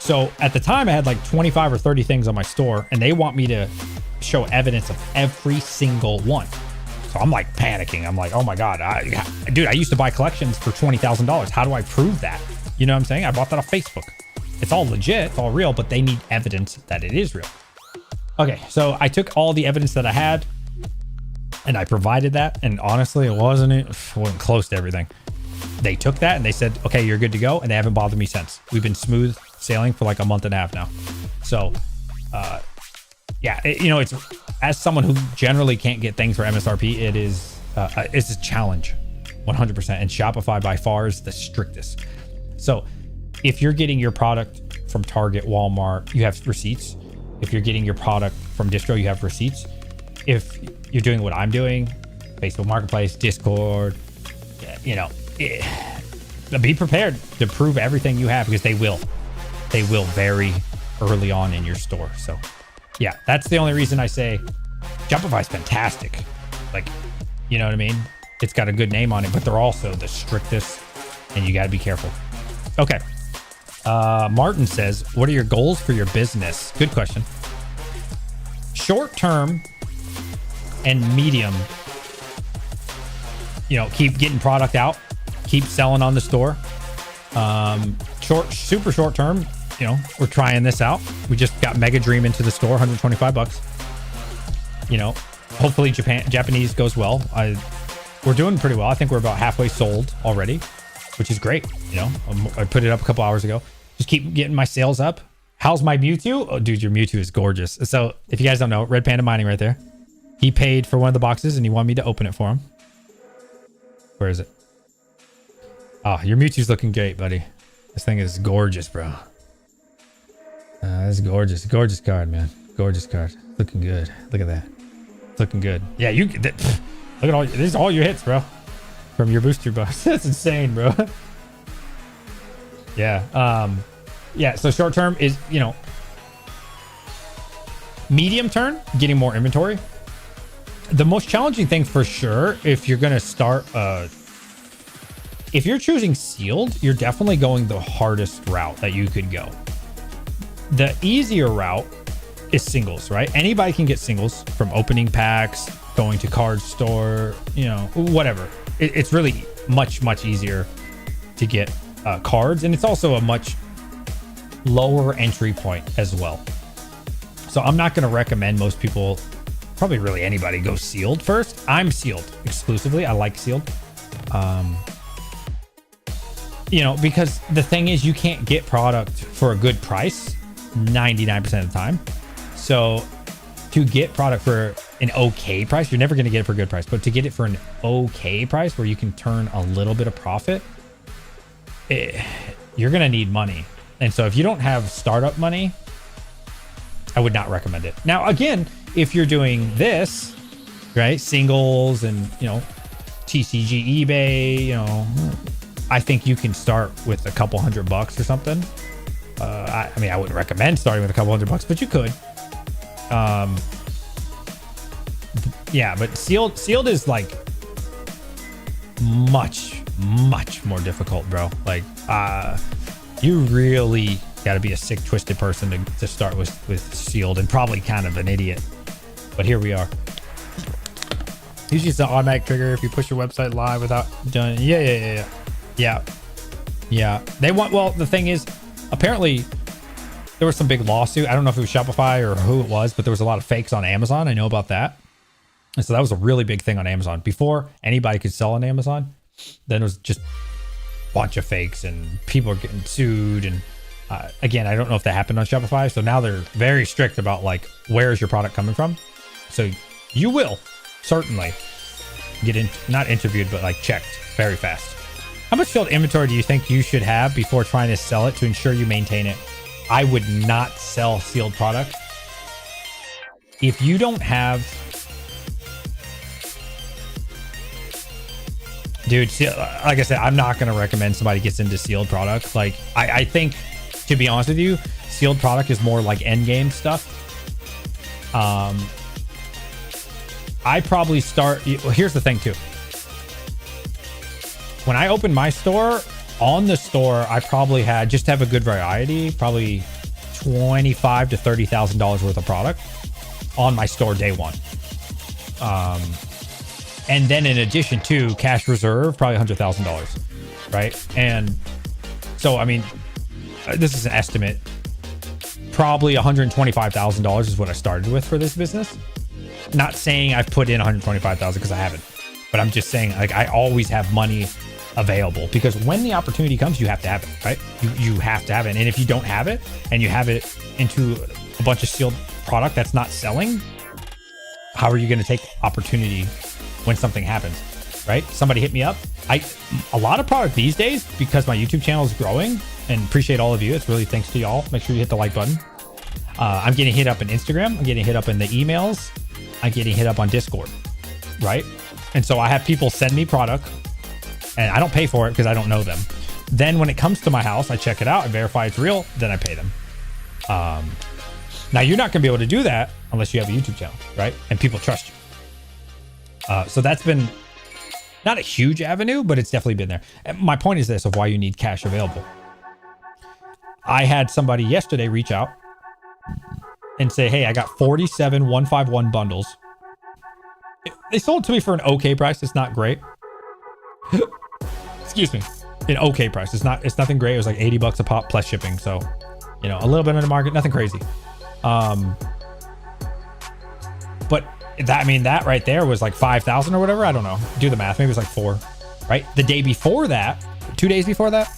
So at the time I had like 25 or 30 things on my store and they want me to show evidence of every single one. So I'm like panicking. I'm like, oh my God, dude, I used to buy collections for $20,000. How do I prove that? You know what I'm saying? I bought that off Facebook. It's all legit, it's all real, but they need evidence that it is real. Okay, so I took all the evidence that I had and I provided that. And honestly, it wasn't close to everything. They took that and they said, okay, you're good to go. And they haven't bothered me since. We've been smooth sailing for like a month and a half now. So, yeah, it's as someone who generally can't get things for MSRP, it's a challenge 100%. And Shopify by far is the strictest. So if you're getting your product from Target, Walmart, you have receipts. If you're getting your product from distro, you have receipts. If you're doing what I'm doing, Facebook Marketplace, Discord, be prepared to prove everything you have because they will very early on in your store. So yeah, that's the only reason I say Shopify's fantastic. Like, you know what I mean? It's got a good name on it, but they're also the strictest and you got to be careful. Okay. Martin says, what are your goals for your business? Good question. Short term and medium, keep getting product out, keep selling on the store. Super short term, we're trying this out. We just got Mega Dream into the store, $125. Hopefully Japanese goes well. We're doing pretty well. I think we're about halfway sold already, which is great. I put it up a couple hours ago. Just keep getting my sales up. How's my Mewtwo? Oh, dude, your Mewtwo is gorgeous. So if you guys don't know, Red Panda Mining right there. He paid for one of the boxes and he wanted me to open it for him. Where is it? Oh, your Mewtwo's looking great, buddy. This thing is gorgeous, bro. This is gorgeous. Gorgeous card, man. Gorgeous card. Looking good. Look at that. It's looking good. Yeah, look at all. This is all your hits, bro. From your booster box. That's insane, bro. Yeah. Yeah. So short term is, medium term, getting more inventory. The most challenging thing for sure, if you're going to start, if you're choosing sealed, you're definitely going the hardest route that you could go. The easier route is singles, right? Anybody can get singles from opening packs, going to card store, whatever. It's really much, much easier to get cards. And it's also a much lower entry point as well. So I'm not going to recommend most people, probably really anybody, go sealed first. I'm sealed exclusively. I like sealed. You know, because the thing is, you can't get product for a good price 99% of the time. So to get product for an okay price, you're never going to get it for a good price, but to get it for an okay price where you can turn a little bit of profit, you're going to need money. And so if you don't have startup money, I would not recommend it. Now, again, if you're doing this, right, singles and, you know, TCG eBay, you know, I think you can start with a couple $100 or something. I mean, I wouldn't recommend starting with a couple $100, but you could. Yeah, but sealed is like much more difficult, bro. Like, you really got to be a sick, twisted person to start with sealed, and probably kind of an idiot. But here we are. Usually it's an automatic trigger if you push your website live without doing. Yeah. They want. Well, the thing is, apparently there was some big lawsuit. I don't know if it was Shopify or who it was, but there was a lot of fakes on Amazon. I know about that. And so that was a really big thing on Amazon. Before anybody could sell on Amazon, then it was just a bunch of fakes and people are getting sued. And again, I don't know if that happened on Shopify. So now they're very strict about like, where is your product coming from? So you will certainly get in, not interviewed, but like checked very fast. How much sealed inventory do you think you should have before trying to sell it to ensure you maintain it? I would not sell sealed product. If you don't have, dude, like I said, I'm not going to recommend somebody gets into sealed product. Like, I think, to be honest with you, sealed product is more like end game stuff. I probably start, well, here's the thing too. When I opened my store, on the store, I probably had, just to have a good variety, probably $25,000 to $30,000 worth of product on my store day one. And then in addition to cash reserve, probably $100,000, right? And so, I mean, this is an estimate. Probably $125,000 is what I started with for this business. Not saying I've put in $125,000 because I haven't, but I'm just saying, like, I always have money available, because when the opportunity comes, you have to have it, right? You have to have it. And if you don't have it and you have it into a bunch of sealed product that's not selling, how are you going to take opportunity when something happens, right? Somebody hit me up. A lot of product these days, because my YouTube channel is growing, and appreciate all of you. It's really thanks to y'all. Make sure you hit the like button. I'm getting hit up in Instagram. I'm getting hit up in the emails. I'm getting hit up on Discord, right? And so I have people send me product, and I don't pay for it because I don't know them. Then when it comes to my house, I check it out, I verify it's real, then I pay them. Now you're not gonna be able to do that unless you have a YouTube channel, right? And people trust you. So that's been not a huge avenue, but it's definitely been there. And my point is this, of why you need cash available. I had somebody yesterday reach out and say, hey, I got 47 151 bundles. They sold to me for an okay price. It's not great. Excuse me. An okay price. It's nothing great. It was like $80 a pop plus shipping. So, you know, a little bit on the market, nothing crazy. But that, I mean, that right there was like 5,000 or whatever. I don't know. Do the math. Maybe it was like 4, right? The day before that, 2 days before that,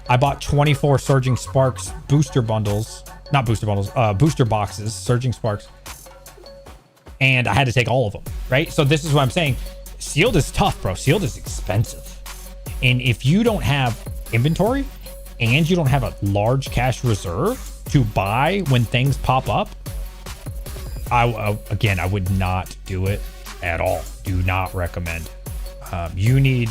I bought 24 Surging Sparks booster bundles, not booster bundles, booster boxes, Surging Sparks. And I had to take all of them, right? So this is what I'm saying. Sealed is tough, bro. Sealed is expensive. And if you don't have inventory and you don't have a large cash reserve to buy when things pop up, again, I would not do it at all. Do not recommend. You need,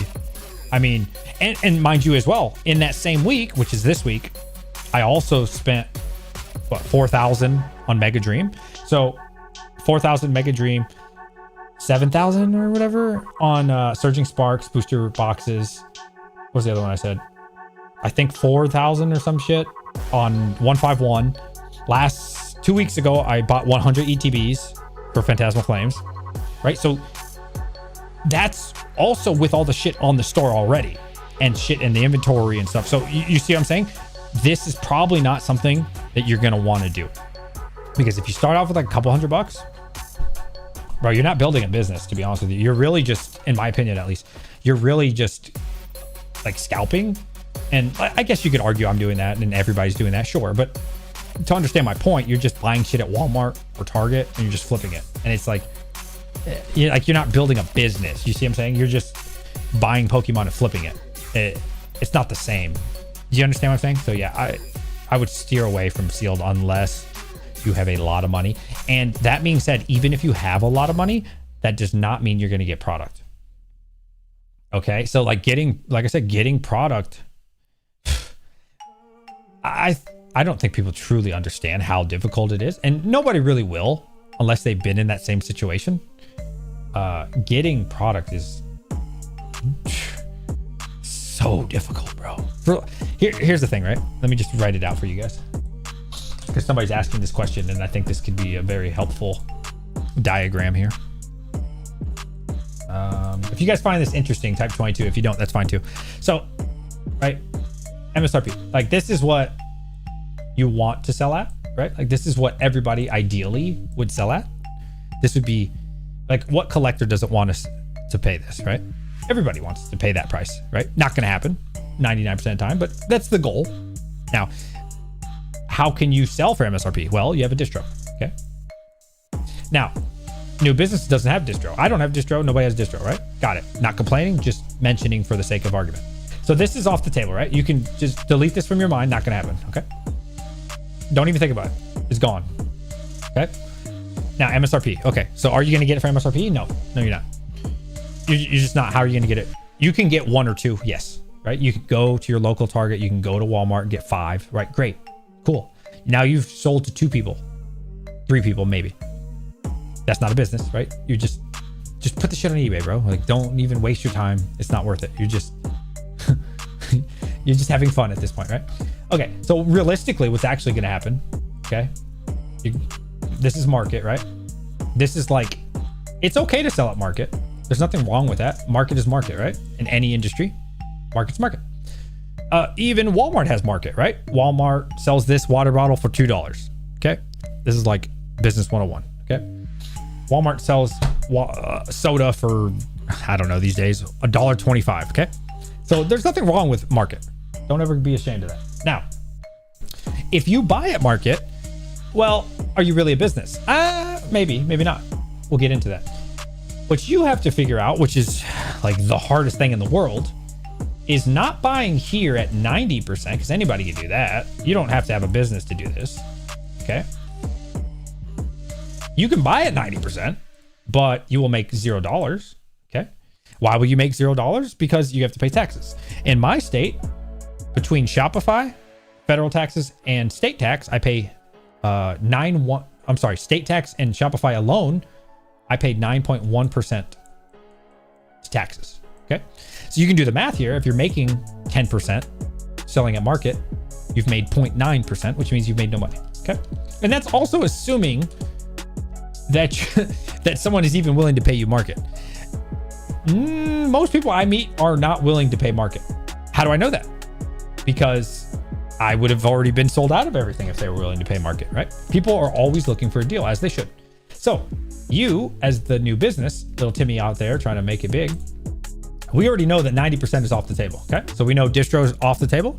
I mean, and mind you as well, in that same week, which is this week, I also spent, what, 4,000 on Mega Dream. So 4,000 Mega Dream, 7,000 or whatever on Surging Sparks booster boxes. What was the other one I said? I think 4,000 or some shit on 151. Last 2 weeks ago, I bought 100 ETBs for Phantasmal Flames, right? So that's also with all the shit on the store already and shit in the inventory and stuff. So you see what I'm saying? This is probably not something that you're going to want to do. Because if you start off with like a couple $100, bro, you're not building a business, to be honest with you. You're really just, in my opinion at least, you're really just like scalping. And I guess you could argue I'm doing that and everybody's doing that, sure. But to understand my point, you're just buying shit at Walmart or Target and you're just flipping it. And it's like, you're not building a business. You see what I'm saying? You're just buying Pokemon and flipping it. It's not the same. Do you understand what I'm saying? So yeah, I would steer away from sealed unless you have a lot of money. And that being said, even if you have a lot of money, that does not mean you're going to get product. Okay. So like I said, getting product, I don't think people truly understand how difficult it is. And nobody really will unless they've been in that same situation. Getting product is so difficult, bro. Here's the thing, right? Let me just write it out for you guys. Because somebody's asking this question and I think this could be a very helpful diagram here. If you guys find this interesting, type 22. If you don't, that's fine too. So, right, MSRP, like this is what you want to sell at, right? Like this is what everybody ideally would sell at. This would be like, what collector doesn't want us to pay this, right? Everybody wants to pay that price, right? Not going to happen 99% of the time, but that's the goal. Now, how can you sell for MSRP? Well, you have a distro, okay? Now, new business doesn't have distro. I don't have distro. Nobody has distro, right? Got it. Not complaining, just mentioning for the sake of argument. So this is off the table, right? You can just delete this from your mind. Not going to happen, okay? Don't even think about it. It's gone, okay? Now, MSRP. Okay, so are you going to get it for MSRP? No, you're not. You're just not. How are you going to get it? You can get 1 or 2, yes, right? You can go to your local Target. You can go to Walmart and get 5, right? Great, cool. Now you've sold to 2 people, 3 people, maybe. That's not a business, right? You just put the shit on eBay, bro. Like, don't even waste your time. It's not worth it. You're just you're just having fun at this point, right? Okay, so realistically, what's actually going to happen? Okay, this is market, right? This is like, it's okay to sell at market. There's nothing wrong with that. Market is market, right? In any industry, market's market. Even Walmart has market, right? Walmart sells this water bottle for $2. Okay, this is like business 101. Okay, Walmart sells soda for, I don't know these days, $1.25. Okay, so there's nothing wrong with market. Don't ever be ashamed of that. Now, if you buy at market, well, are you really a business? Maybe not. We'll get into that. What you have to figure out, which is like the hardest thing in the world, is not buying here at 90%, because anybody can do that. You don't have to have a business to do this. Okay. You can buy at 90%, but you will make $0. Okay. Why will you make $0? Because you have to pay taxes. In my state, between Shopify, federal taxes, and state tax, I pay state tax and Shopify alone, I paid 9.1% taxes. Okay. So you can do the math here. If you're making 10% selling at market, you've made 0.9%, which means you've made no money. Okay. And that's also assuming that that someone is even willing to pay you market. Most people I meet are not willing to pay market. How do I know that? Because I would have already been sold out of everything if they were willing to pay market, right? People are always looking for a deal, as they should. So you, as the new business, little Timmy out there trying to make it big, we already know that 90% is off the table, okay? So we know distro is off the table,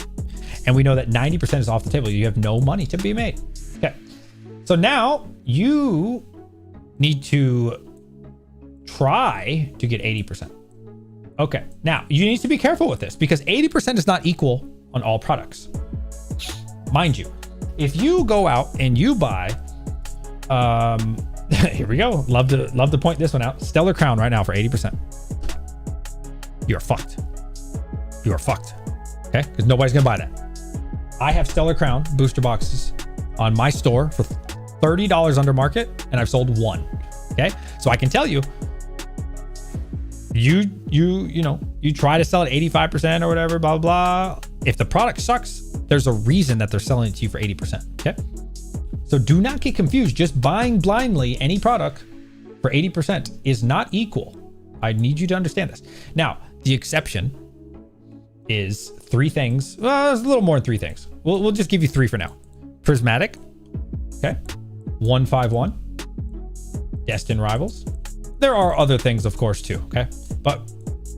and we know that 90% is off the table. You have no money to be made, okay? So now you need to try to get 80%. Okay, now you need to be careful with this because 80% is not equal on all products. Mind you, if you go out and you buy, here we go. Love to point this one out. Stellar Crown right now for 80%. You're fucked. You are fucked. Okay, because nobody's gonna buy that. I have Stellar Crown booster boxes on my store for $30 under market, and I've sold 1. Okay, so I can tell you, you try to sell at 85% or whatever, blah, blah, blah. If the product sucks, there's a reason that they're selling it to you for 80%. Okay, so do not get confused. Just buying blindly any product for 80% is not equal. I need you to understand this. Now, the exception is 3 things. Well, it's a little more than 3 things. We'll just give you 3 for now. Prismatic, okay? 151, Destin Rivals. There are other things, of course, too. Okay. But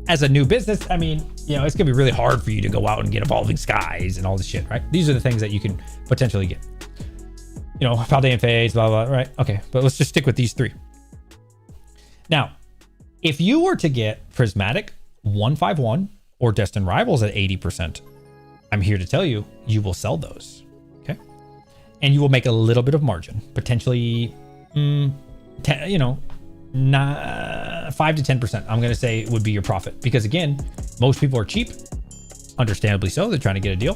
as a new business, I mean, you know, it's going to be really hard for you to go out and get Evolving Skies and all this shit, right? These are the things that you can potentially get. You know, Paldean Phase, blah, blah, right? Okay. But let's just stick with these three. Now, if you were to get Prismatic, 151, or Destin Rivals at 80%, I'm here to tell you, you will sell those. Okay. And you will make a little bit of margin, potentially, 5 to 10%. I'm going to say would be your profit because again, most people are cheap, understandably so. They're trying to get a deal.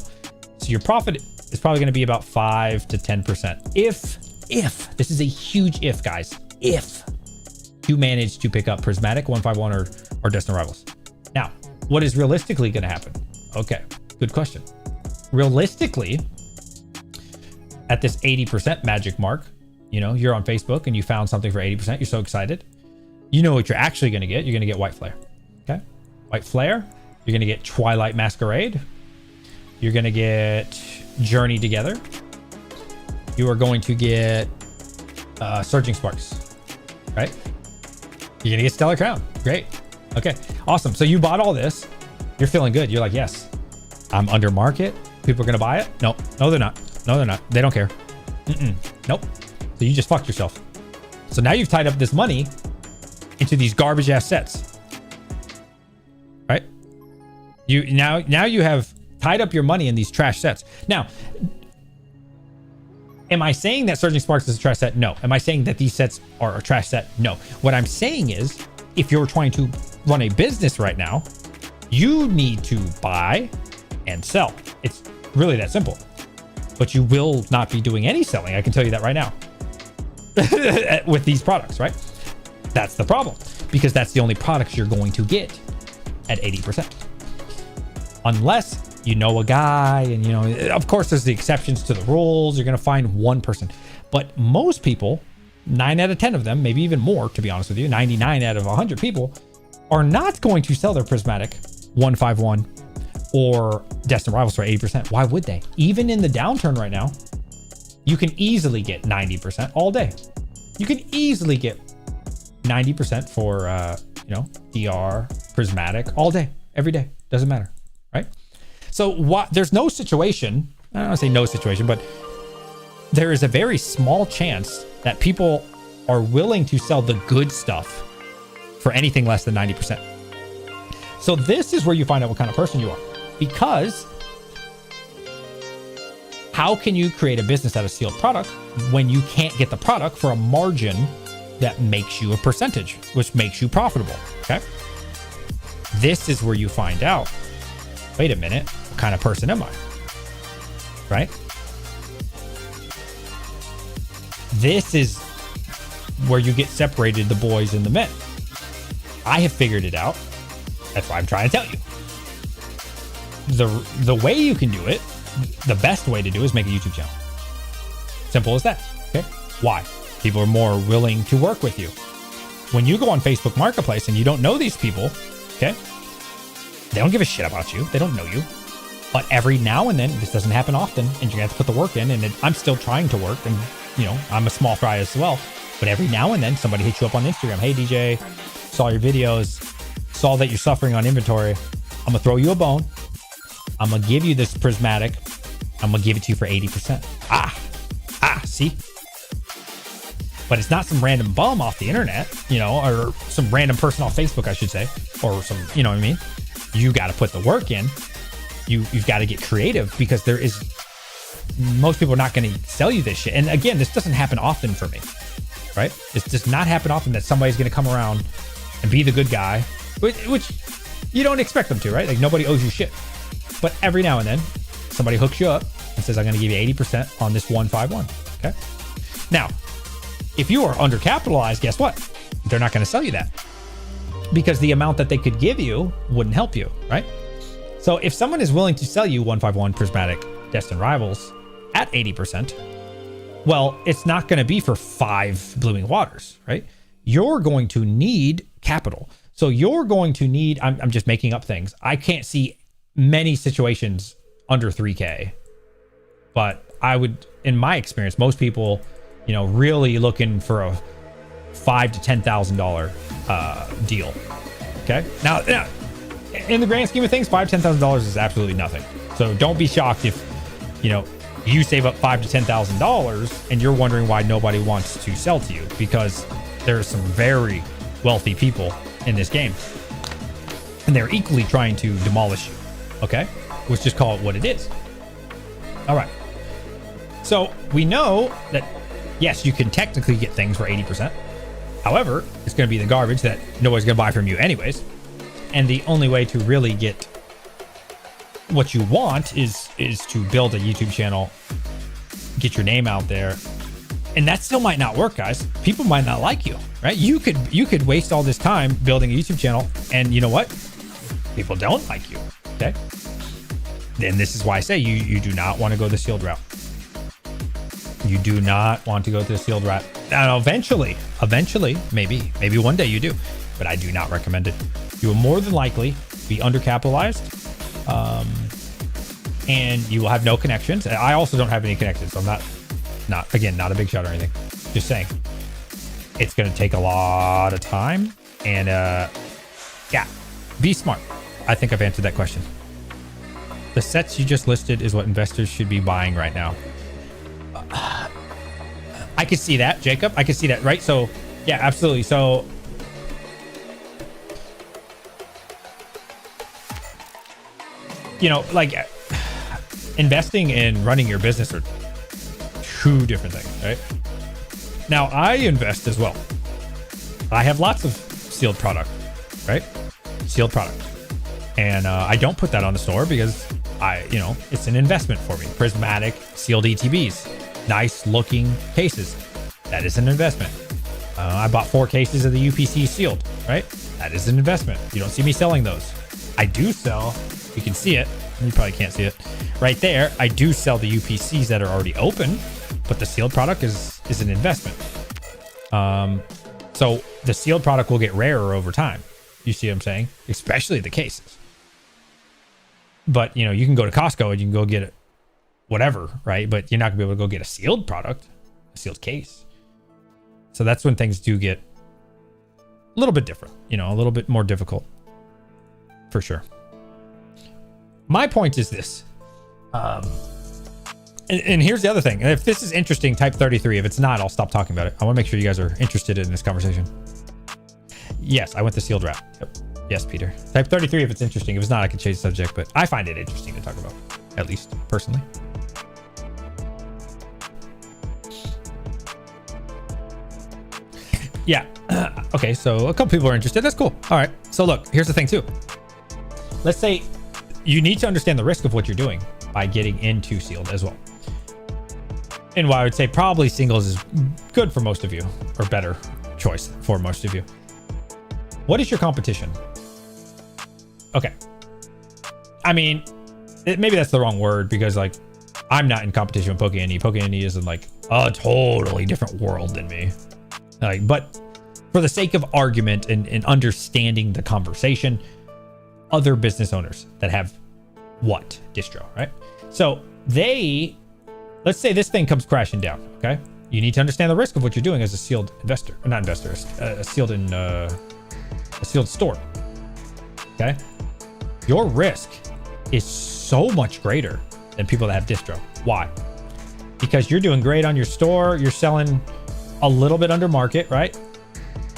So your profit is probably going to be about 5 to 10%. If this is a huge if, guys, if you manage to pick up Prismatic, 151 or Destin Rivals. Now, what is realistically going to happen? Okay, good question. Realistically, at this 80% magic mark, you know, you're on Facebook and you found something for 80%. You're so excited. You know what you're actually going to get. You're going to get White Flare. Okay. White Flare. You're going to get Twilight Masquerade. You're going to get Journey Together. You are going to get Surging Sparks. Right? You're going to get Stellar Crown. Great. Okay. Awesome. So you bought all this. You're feeling good. You're like, yes, I'm under market. People are going to buy it. No, they're not. No, they're not. They don't care. Nope. So you just fucked yourself. So now you've tied up this money into these garbage ass sets, right? Now you have tied up your money in these trash sets. Now, am I saying that Surging Sparks is a trash set? No. Am I saying that these sets are a trash set? No. What I'm saying is, if you're trying to run a business right now, you need to buy and sell. It's really that simple. But you will not be doing any selling. I can tell you that right now. With these products, right? That's the problem, because that's the only products you're going to get at 80%. Unless you know a guy, and you know, of course there's the exceptions to the rules. You're going to find one person, but most people, 9 out of 10 of them, maybe even more, to be honest with you, 99 out of 100 people are not going to sell their Prismatic 151 or Destin Rivals for 80%. Why would they? Even in the downturn right now, you can easily get 90% all day. You can easily get 90% for, DR, Prismatic all day, every day. Doesn't matter, right? So there's no situation, I don't want to say no situation, but there is a very small chance that people are willing to sell the good stuff for anything less than 90%. So this is where you find out what kind of person you are, because how can you create a business out of sealed product when you can't get the product for a margin that makes you a percentage, which makes you profitable? Okay. This is where you find out, wait a minute, what kind of person am I? Right? This is where you get separated, the boys and the men. I have figured it out. That's why I'm trying to tell you. The way you can do it, the best way to do it is make a YouTube channel. Simple as that. Okay. Why? People are more willing to work with you. When you go on Facebook Marketplace and you don't know these people, okay, they don't give a shit about you. They don't know you. But every now and then, this doesn't happen often, and you're gonna have to put the work in. And I'm still trying to work, and you know, I'm a small fry as well. But every now and then, somebody hits you up on Instagram. Hey DJ, saw your videos, saw that you're suffering on inventory. I'm gonna throw you a bone. I'm gonna give you this Prismatic. I'm gonna give it to you for 80%. See? But it's not some random bum off the internet, you know, or some random person off Facebook, I should say, or some, you know what I mean? You got to put the work in. You've got to get creative, because most people are not going to sell you this shit. And again, this doesn't happen often for me, right? This does not happen often that somebody's going to come around and be the good guy, which you don't expect them to, right? Like nobody owes you shit. But every now and then somebody hooks you up and says, I'm going to give you 80% on this 151. Okay. Now, if you are undercapitalized, guess what? They're not going to sell you that, because the amount that they could give you wouldn't help you, right? So if someone is willing to sell you 151 Prismatic Destin Rivals at 80%, well, it's not going to be for 5 Blooming Waters, right? You're going to need capital. So you're going to need, I'm just making up things. I can't see many situations under 3K, but I would, in my experience, most people you know, really looking for a $5,000 to $10,000 deal. Okay. Now, in the grand scheme of things, $5,000 to $10,000 is absolutely nothing. So don't be shocked if, you know, you save up $5,000 to $10,000 and you're wondering why nobody wants to sell to you, because there's some very wealthy people in this game and they're equally trying to demolish you. Okay. Let's just call it what it is. All right. So we know that, yes, you can technically get things for 80%. However, it's going to be the garbage that nobody's going to buy from you anyways. And the only way to really get what you want is to build a YouTube channel, get your name out there. And that still might not work, guys. People might not like you, right? You could waste all this time building a YouTube channel, and you know what? People don't like you. Okay. Then this is why I say you do not want to go the sealed route. You do not want to go to the sealed route. Now, eventually, maybe one day you do, but I do not recommend it. You will more than likely be undercapitalized, and you will have no connections. I also don't have any connections, so I'm not a big shot or anything. Just saying, it's going to take a lot of time, and yeah, be smart. I think I've answered that question. The sets you just listed is what investors should be buying right now. I could see that, Jacob. I could see that, right? So, yeah, absolutely. So, you know, like investing and running your business are two different things, right? Now, I invest as well. I have lots of sealed product, right? Sealed product. And I don't put that on the store because it's an investment for me. Prismatic sealed ETBs. Nice looking cases. That is an investment. I bought 4 cases of the UPC sealed, right? That is an investment. You don't see me selling those. I do sell, you can see it. You probably can't see it right there. I do sell the UPCs that are already open, but the sealed product is an investment. So the sealed product will get rarer over time. You see what I'm saying? Especially the cases. But, you know, you can go to Costco and you can go get it, whatever, right? But you're not gonna be able to go get a sealed product, a sealed case. So that's when things do get a little bit different, you know, a little bit more difficult for sure. My point is this. And here's the other thing. If this is interesting, type 33. If it's not, I'll stop talking about it. I want to make sure you guys are interested in this conversation. Yes, I went the sealed route. Yep. Yes, Peter. Type 33 if it's interesting. If it's not, I can change the subject, but I find it interesting to talk about, at least personally. Yeah. Okay, so a couple people are interested. That's cool. All right. So look, here's the thing too. Let's say you need to understand the risk of what you're doing by getting into sealed as well. And while I would say probably singles is good for most of you, or better choice for most of you. What is your competition? Okay. I mean, maybe that's the wrong word because like I'm not in competition with PokeNE. PokeNE is in like a totally different world than me. Like, but for the sake of argument and understanding the conversation, other business owners that have what distro, right? So let's say this thing comes crashing down. Okay. You need to understand the risk of what you're doing as a sealed investor, or not investor, a sealed store. Okay. Your risk is so much greater than people that have distro. Why? Because you're doing great on your store. You're selling a little bit under market, right?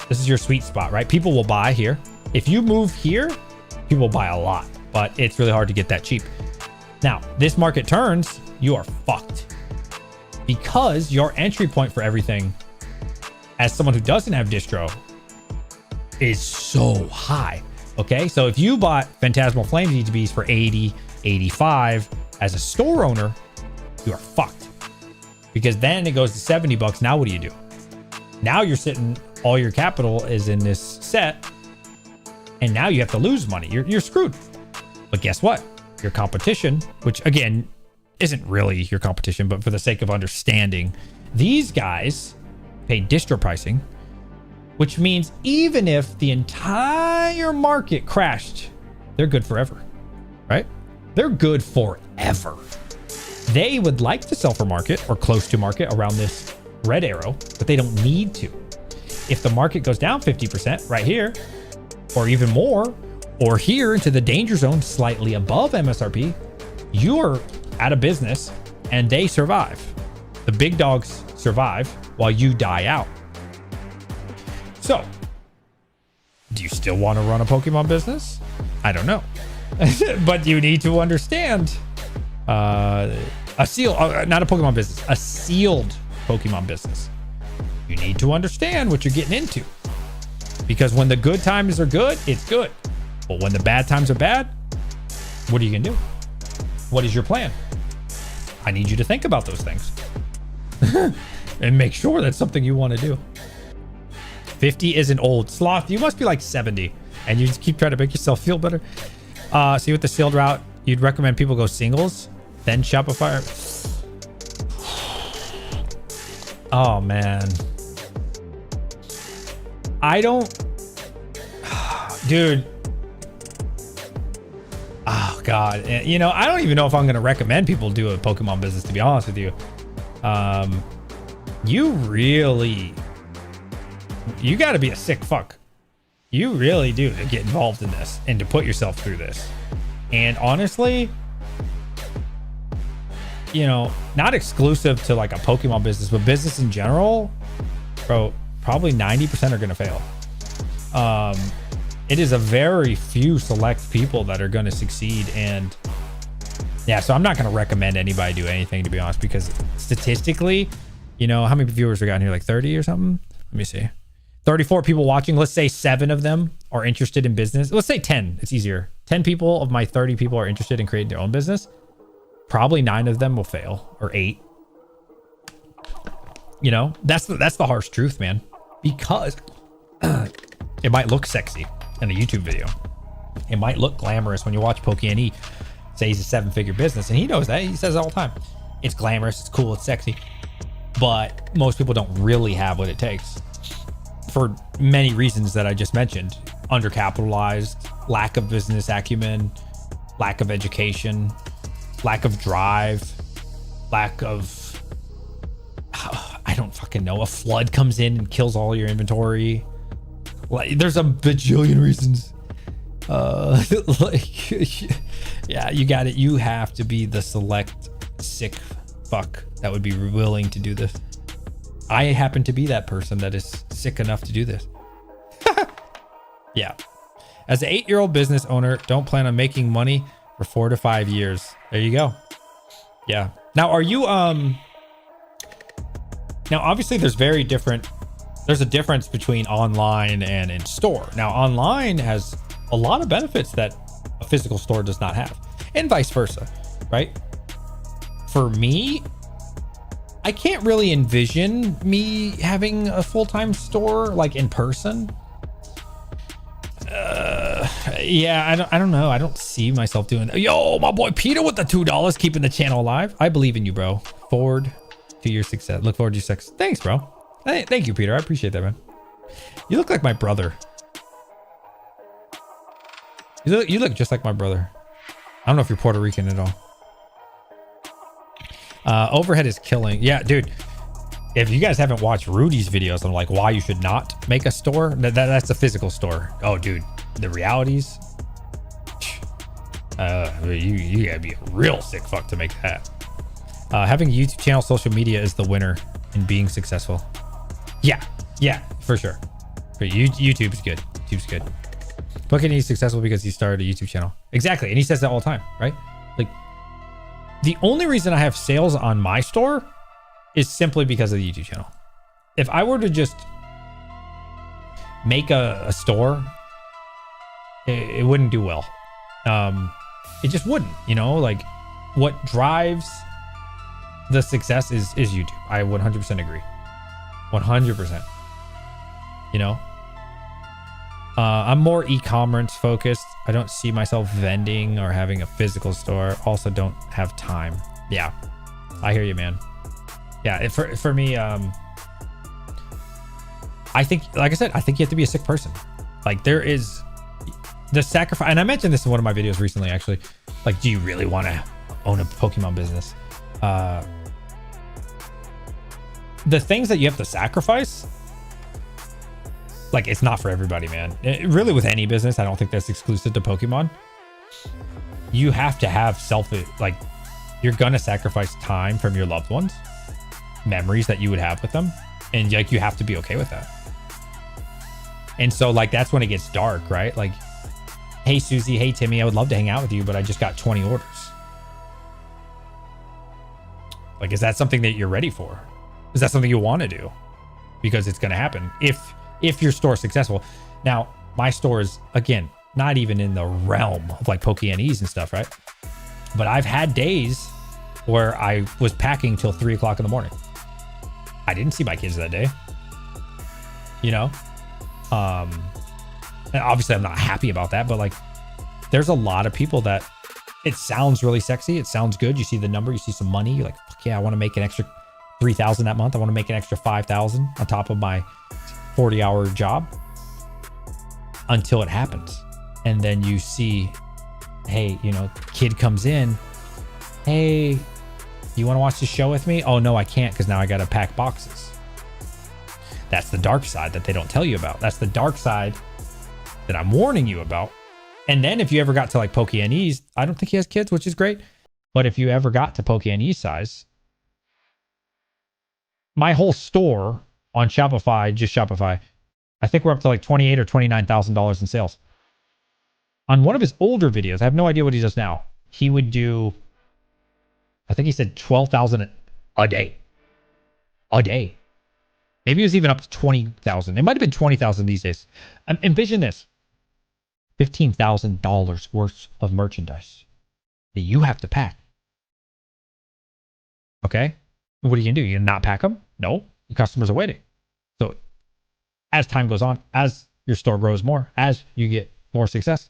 This is your sweet spot, right? People will buy here. If you move here, people will buy a lot, but it's really hard to get that cheap. Now, this market turns, you are fucked because your entry point for everything as someone who doesn't have distro is so high. Okay. So if you bought Phantasmal Flames ETBs for 80, 85 as a store owner, you are fucked because then it goes to $70. Now, what do? Now you're sitting, all your capital is in this set and now you have to lose money. You're screwed. But guess what? Your competition, which again, isn't really your competition, but for the sake of understanding, these guys pay distro pricing, which means even if the entire market crashed, they're good forever, right? They're good forever. They would like to sell for market or close to market around this red arrow, but they don't need to. If the market goes down 50% right here, or even more, or here into the danger zone slightly above MSRP, you're out of business and they survive. The big dogs survive while you die out. So, do you still want to run a Pokemon business? I don't know. But you need to understand not a Pokemon business, a sealed Pokemon business. You need to understand what you're getting into. Because when the good times are good, it's good. But when the bad times are bad, what are you going to do? What is your plan? I need you to think about those things. And make sure that's something you want to do. 50 isn't old. Sloth, you must be like 70. And you just keep trying to make yourself feel better. See, with the sealed route, you'd recommend people go singles, then Shopify. Oh, man. I don't... Dude. Oh, God. You know, I don't even know if I'm going to recommend people do a Pokemon business, to be honest with you. You really... You got to be a sick fuck. You really do to get involved in this and to put yourself through this. And honestly, you know, not exclusive to like a Pokemon business, but business in general, bro, probably 90% are going to fail. It is a very few select people that are going to succeed. And yeah, so I'm not going to recommend anybody do anything, to be honest, because statistically, you know, how many viewers we got in here? Like 30 or something? Let me see. 34 people watching. Let's say 7 of them are interested in business. Let's say 10. It's easier. 10 people of my 30 people are interested in creating their own business. Probably 9 of them will fail, or 8. You know, that's the harsh truth, man. Because it might look sexy in a YouTube video. It might look glamorous when you watch Pokey say he's a 7-figure business, and he knows that. He says it all the time. It's glamorous, it's cool, it's sexy. But most people don't really have what it takes. For many reasons that I just mentioned. Undercapitalized, lack of business acumen, lack of education, lack of drive, lack of, I don't fucking know, a flood comes in and kills all your inventory. Like, there's a bajillion reasons. Like, yeah, you got it. You have to be the select sick fuck that would be willing to do this. I happen to be that person that is sick enough to do this. Yeah. As an 8-year-old business owner, don't plan on making money for 4 to 5 years. There you go. Yeah. Now, are you, now obviously there's a difference between online and in store. Now, online has a lot of benefits that a physical store does not have, and vice versa, right? For me, I can't really envision me having a full-time store like in person. Yeah, I don't know. I don't see myself doing that. Yo, my boy Peter with the $2 keeping the channel alive. I believe in you, bro. Forward to your success. Look forward to your success. Thanks, bro. Hey, thank you, Peter. I appreciate that, man. You look like my brother. You look just like my brother. I don't know if you're Puerto Rican at all. Overhead is killing. Yeah, dude. If you guys haven't watched Rudy's videos on like why you should not make a store, that's a physical store. Oh, dude, the realities. You gotta be a real sick fuck to make that. Having a YouTube channel, social media is the winner in being successful. Yeah, for sure. But YouTube's good. YouTube's good. Bucket is successful because he started a YouTube channel. Exactly, and he says that all the time, right? Like, the only reason I have sales on my store is simply because of the YouTube channel. If I were to just make a store, it wouldn't do well. It just wouldn't, you know, like what drives the success is YouTube. I 100% agree. 100%. You know, I'm more e-commerce focused. I don't see myself vending or having a physical store. Also don't have time. Yeah, I hear you, man. Yeah, for me, I think, like I said, I think you have to be a sick person. Like, there is the sacrifice, and I mentioned this in one of my videos recently, actually. Like, do you really want to own a Pokemon business? the things that you have to sacrifice, like, it's not for everybody, man. Really, with any business, I don't think that's exclusive to Pokemon. You have to have like, you're gonna sacrifice time from your loved ones, memories that you would have with them, and like, you have to be okay with that. And so, like, that's when it gets dark, right? Like, hey, Susie, hey, Timmy, I would love to hang out with you, but I just got 20 orders. Like, is that something that you're ready for? Is that something you want to do? Because it's going to happen if your store's successful. Now, my store is, again, not even in the realm of like Pokeanese and stuff, right? But I've had days where I was packing till 3 o'clock in the morning. I didn't see my kids that day. You know? And obviously I'm not happy about that, but like, there's a lot of people that it sounds really sexy. It sounds good. You see the number, you see some money. You're like, fuck yeah, I want to make an extra 3,000 that month. I want to make an extra 5,000 on top of my 40-hour job, until it happens. And then you see, hey, you know, kid comes in, hey, you want to watch the show with me? Oh no, I can't, because now I got to pack boxes. That's the dark side that they don't tell you about. That's the dark side that I'm warning you about. And then if you ever got to like Pokeanese, I don't think he has kids, which is great. But if you ever got to Pokeanese size, my whole store on Shopify, just Shopify, I think we're up to like $28,000 or $29,000 in sales. On one of his older videos, I have no idea what he does now. He would do, I think he said 12,000 a day. A day. Maybe it was even up to 20,000. It might have been 20,000 these days. Envision this. $15,000 worth of merchandise that you have to pack. Okay? What are you going to do? You gonna not pack them? No. The customers are waiting. So as time goes on, as your store grows more, as you get more success,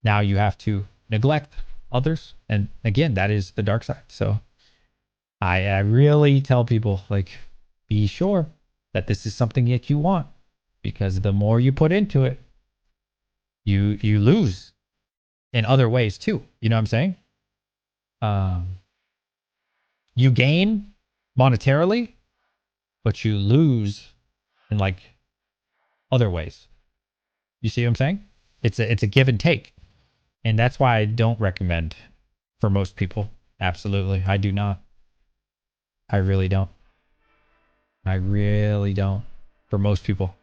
now you have to neglect others. And again, that is the dark side. So I really tell people, like, be sure that this is something that you want, because the more you put into it, you lose in other ways too. You know what I'm saying? You gain monetarily, but you lose in like other ways. You see what I'm saying? It's a give and take. And that's why I don't recommend for most people. Absolutely. I do not. I really don't. I really don't. For most people.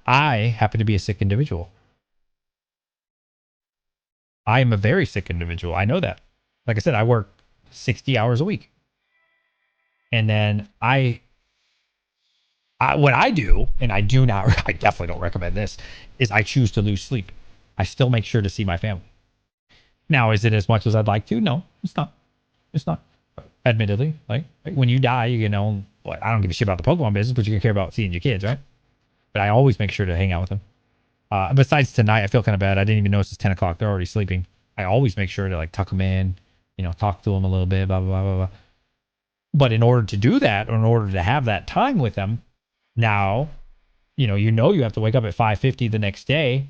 I happen to be a sick individual. I am a very sick individual. I know that. Like I said, I work 60 hours a week. And then what I do, and I do not, I definitely don't recommend this, is I choose to lose sleep. I still make sure to see my family. Now, is it as much as I'd like to? No, it's not. It's not. Admittedly, like when you die, you know, I don't give a shit about the Pokemon business, but you can care about seeing your kids, right? But I always make sure to hang out with them. Besides tonight, I feel kind of bad. I didn't even notice it's 10 o'clock. They're already sleeping. I always make sure to like tuck them in, you know, talk to them a little bit, blah, blah, blah, blah, blah. But in order to do that, or in order to have that time with them, now, you have to wake up at 5:50 the next day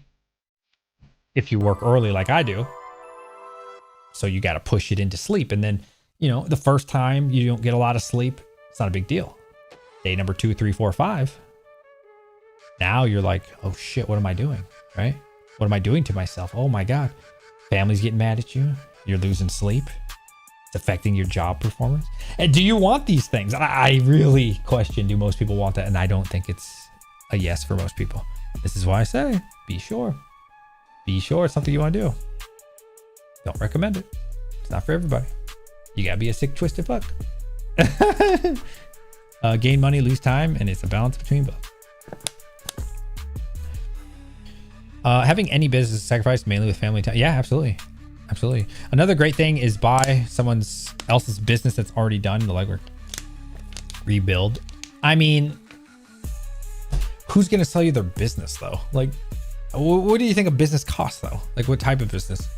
if you work early like I do. So you got to push it into sleep. And then, the first time you don't get a lot of sleep, it's not a big deal. Day number 2, 3, 4, 5. Now you're like, oh shit, what am I doing? Right? What am I doing to myself? Oh my God. Family's getting mad at you. You're losing sleep. It's affecting your job performance. And do you want these things? I really question, do most people want that? And I don't think it's a yes for most people. This is why I say, be sure. Be sure it's something you want to do. Don't recommend it. It's not for everybody. You gotta be a sick, twisted fuck. Gain money, lose time, and it's a balance between both. Having any business sacrifice mainly with family time. Yeah, absolutely. Absolutely. Another great thing is buy someone else's business that's already done the legwork. Rebuild. I mean, who's going to sell you their business though? Like, what do you think a business costs though? Like, what type of business?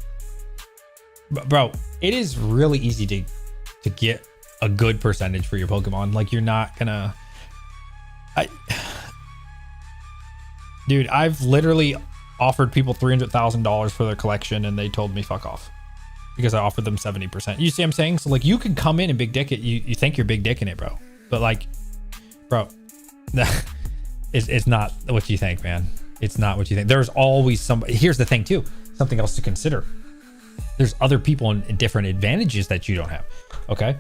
Bro, it is really easy to get a good percentage for your Pokemon. Like, you're not gonna... Dude, I've literally offered people $300,000 for their collection and they told me fuck off because I offered them 70%. You see what I'm saying? So like, you can come in and big dick it. You think you're big dicking it, bro. But like, bro. It's not what you think, man. It's not what you think. There's always somebody. Here's the thing too. Something else to consider. There's other people in different advantages that you don't have. Okay.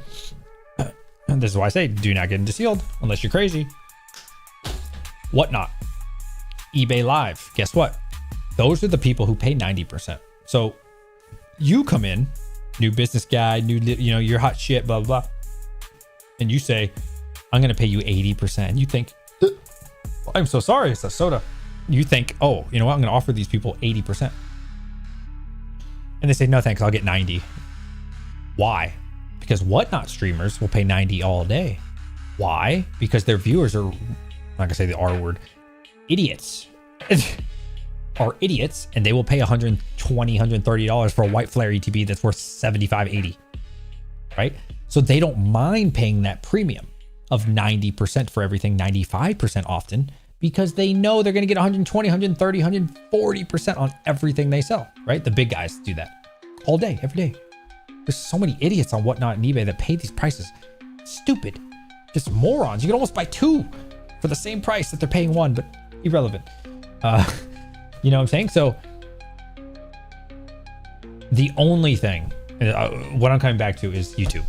And this is why I say do not get into sealed unless you're crazy. Whatnot. eBay Live. Guess what? Those are the people who pay 90%. So you come in, new business guy, you're hot shit, blah, blah, blah. And you say, I'm going to pay you 80%. And you think, I'm so sorry. It's a soda. You think, oh, you know what? I'm going to offer these people 80%. And they say, no, thanks. I'll get 90. Why? Because Whatnot streamers will pay 90 all day. Why? Because their viewers are, I'm not going to say the R word, idiots. Are idiots, and they will pay $120, $130 for a white flare ETB that's worth $75, $80. Right? So they don't mind paying that premium of 90% for everything, 95% often, because they know they're going to get 120, 130, 140% on everything they sell, right? The big guys do that all day, every day. There's so many idiots on Whatnot and eBay that pay these prices. Stupid. Just morons. You can almost buy two for the same price that they're paying one, but irrelevant. You know what I'm saying? So the only thing, what I'm coming back to is YouTube.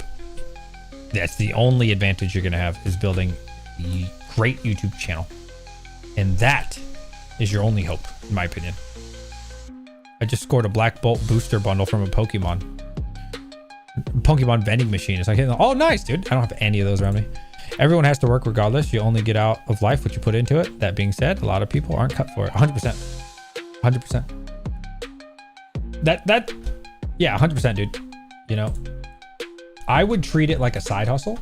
That's the only advantage you're going to have is building a great YouTube channel. And that is your only hope, in my opinion. I just scored a Black Bolt booster bundle from a Pokemon vending machine. It's like, oh, nice, dude. I don't have any of those around me. Everyone has to work regardless. You only get out of life what you put into it. That being said, a lot of people aren't cut for it. 100%. 100%. Yeah, 100%, dude. You know, I would treat it like a side hustle.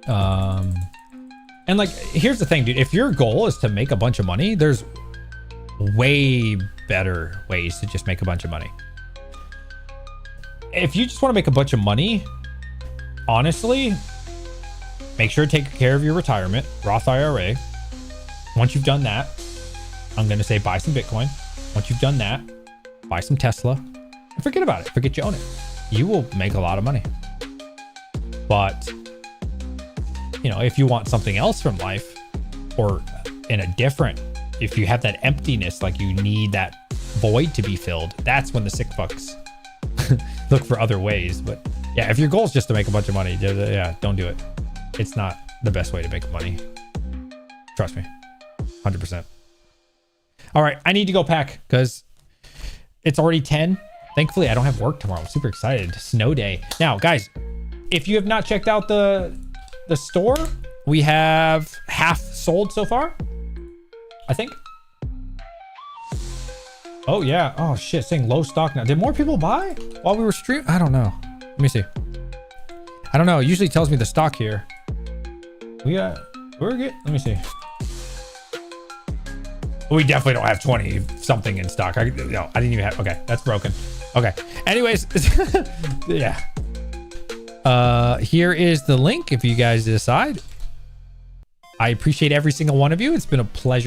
And like, here's the thing, dude. If your goal is to make a bunch of money, there's way better ways to just make a bunch of money. If you just want to make a bunch of money, honestly, make sure to take care of your retirement, Roth IRA. Once you've done that, I'm going to say buy some Bitcoin. Once you've done that, buy some Tesla and forget about it. Forget you own it. You will make a lot of money. But, you know, if you want something else from life or in a different, if you have that emptiness, like you need that void to be filled, that's when the sick fucks look for other ways. But yeah, if your goal is just to make a bunch of money, yeah, don't do it. It's not the best way to make money. Trust me. 100%. All right, I need to go pack because it's already 10. Thankfully, I don't have work tomorrow. I'm super excited. Snow day. Now, guys, if you have not checked out the store, we have half sold so far, I think. Oh, yeah. Oh, shit. Saying low stock now. Did more people buy while we were streaming? I don't know. Let me see. I don't know. It usually tells me the stock here. We're good. Let me see. We definitely don't have 20 something in stock. I didn't even have. Okay, that's broken. Okay. Anyways, yeah. Here is the link if you guys decide. I appreciate every single one of you. It's been a pleasure.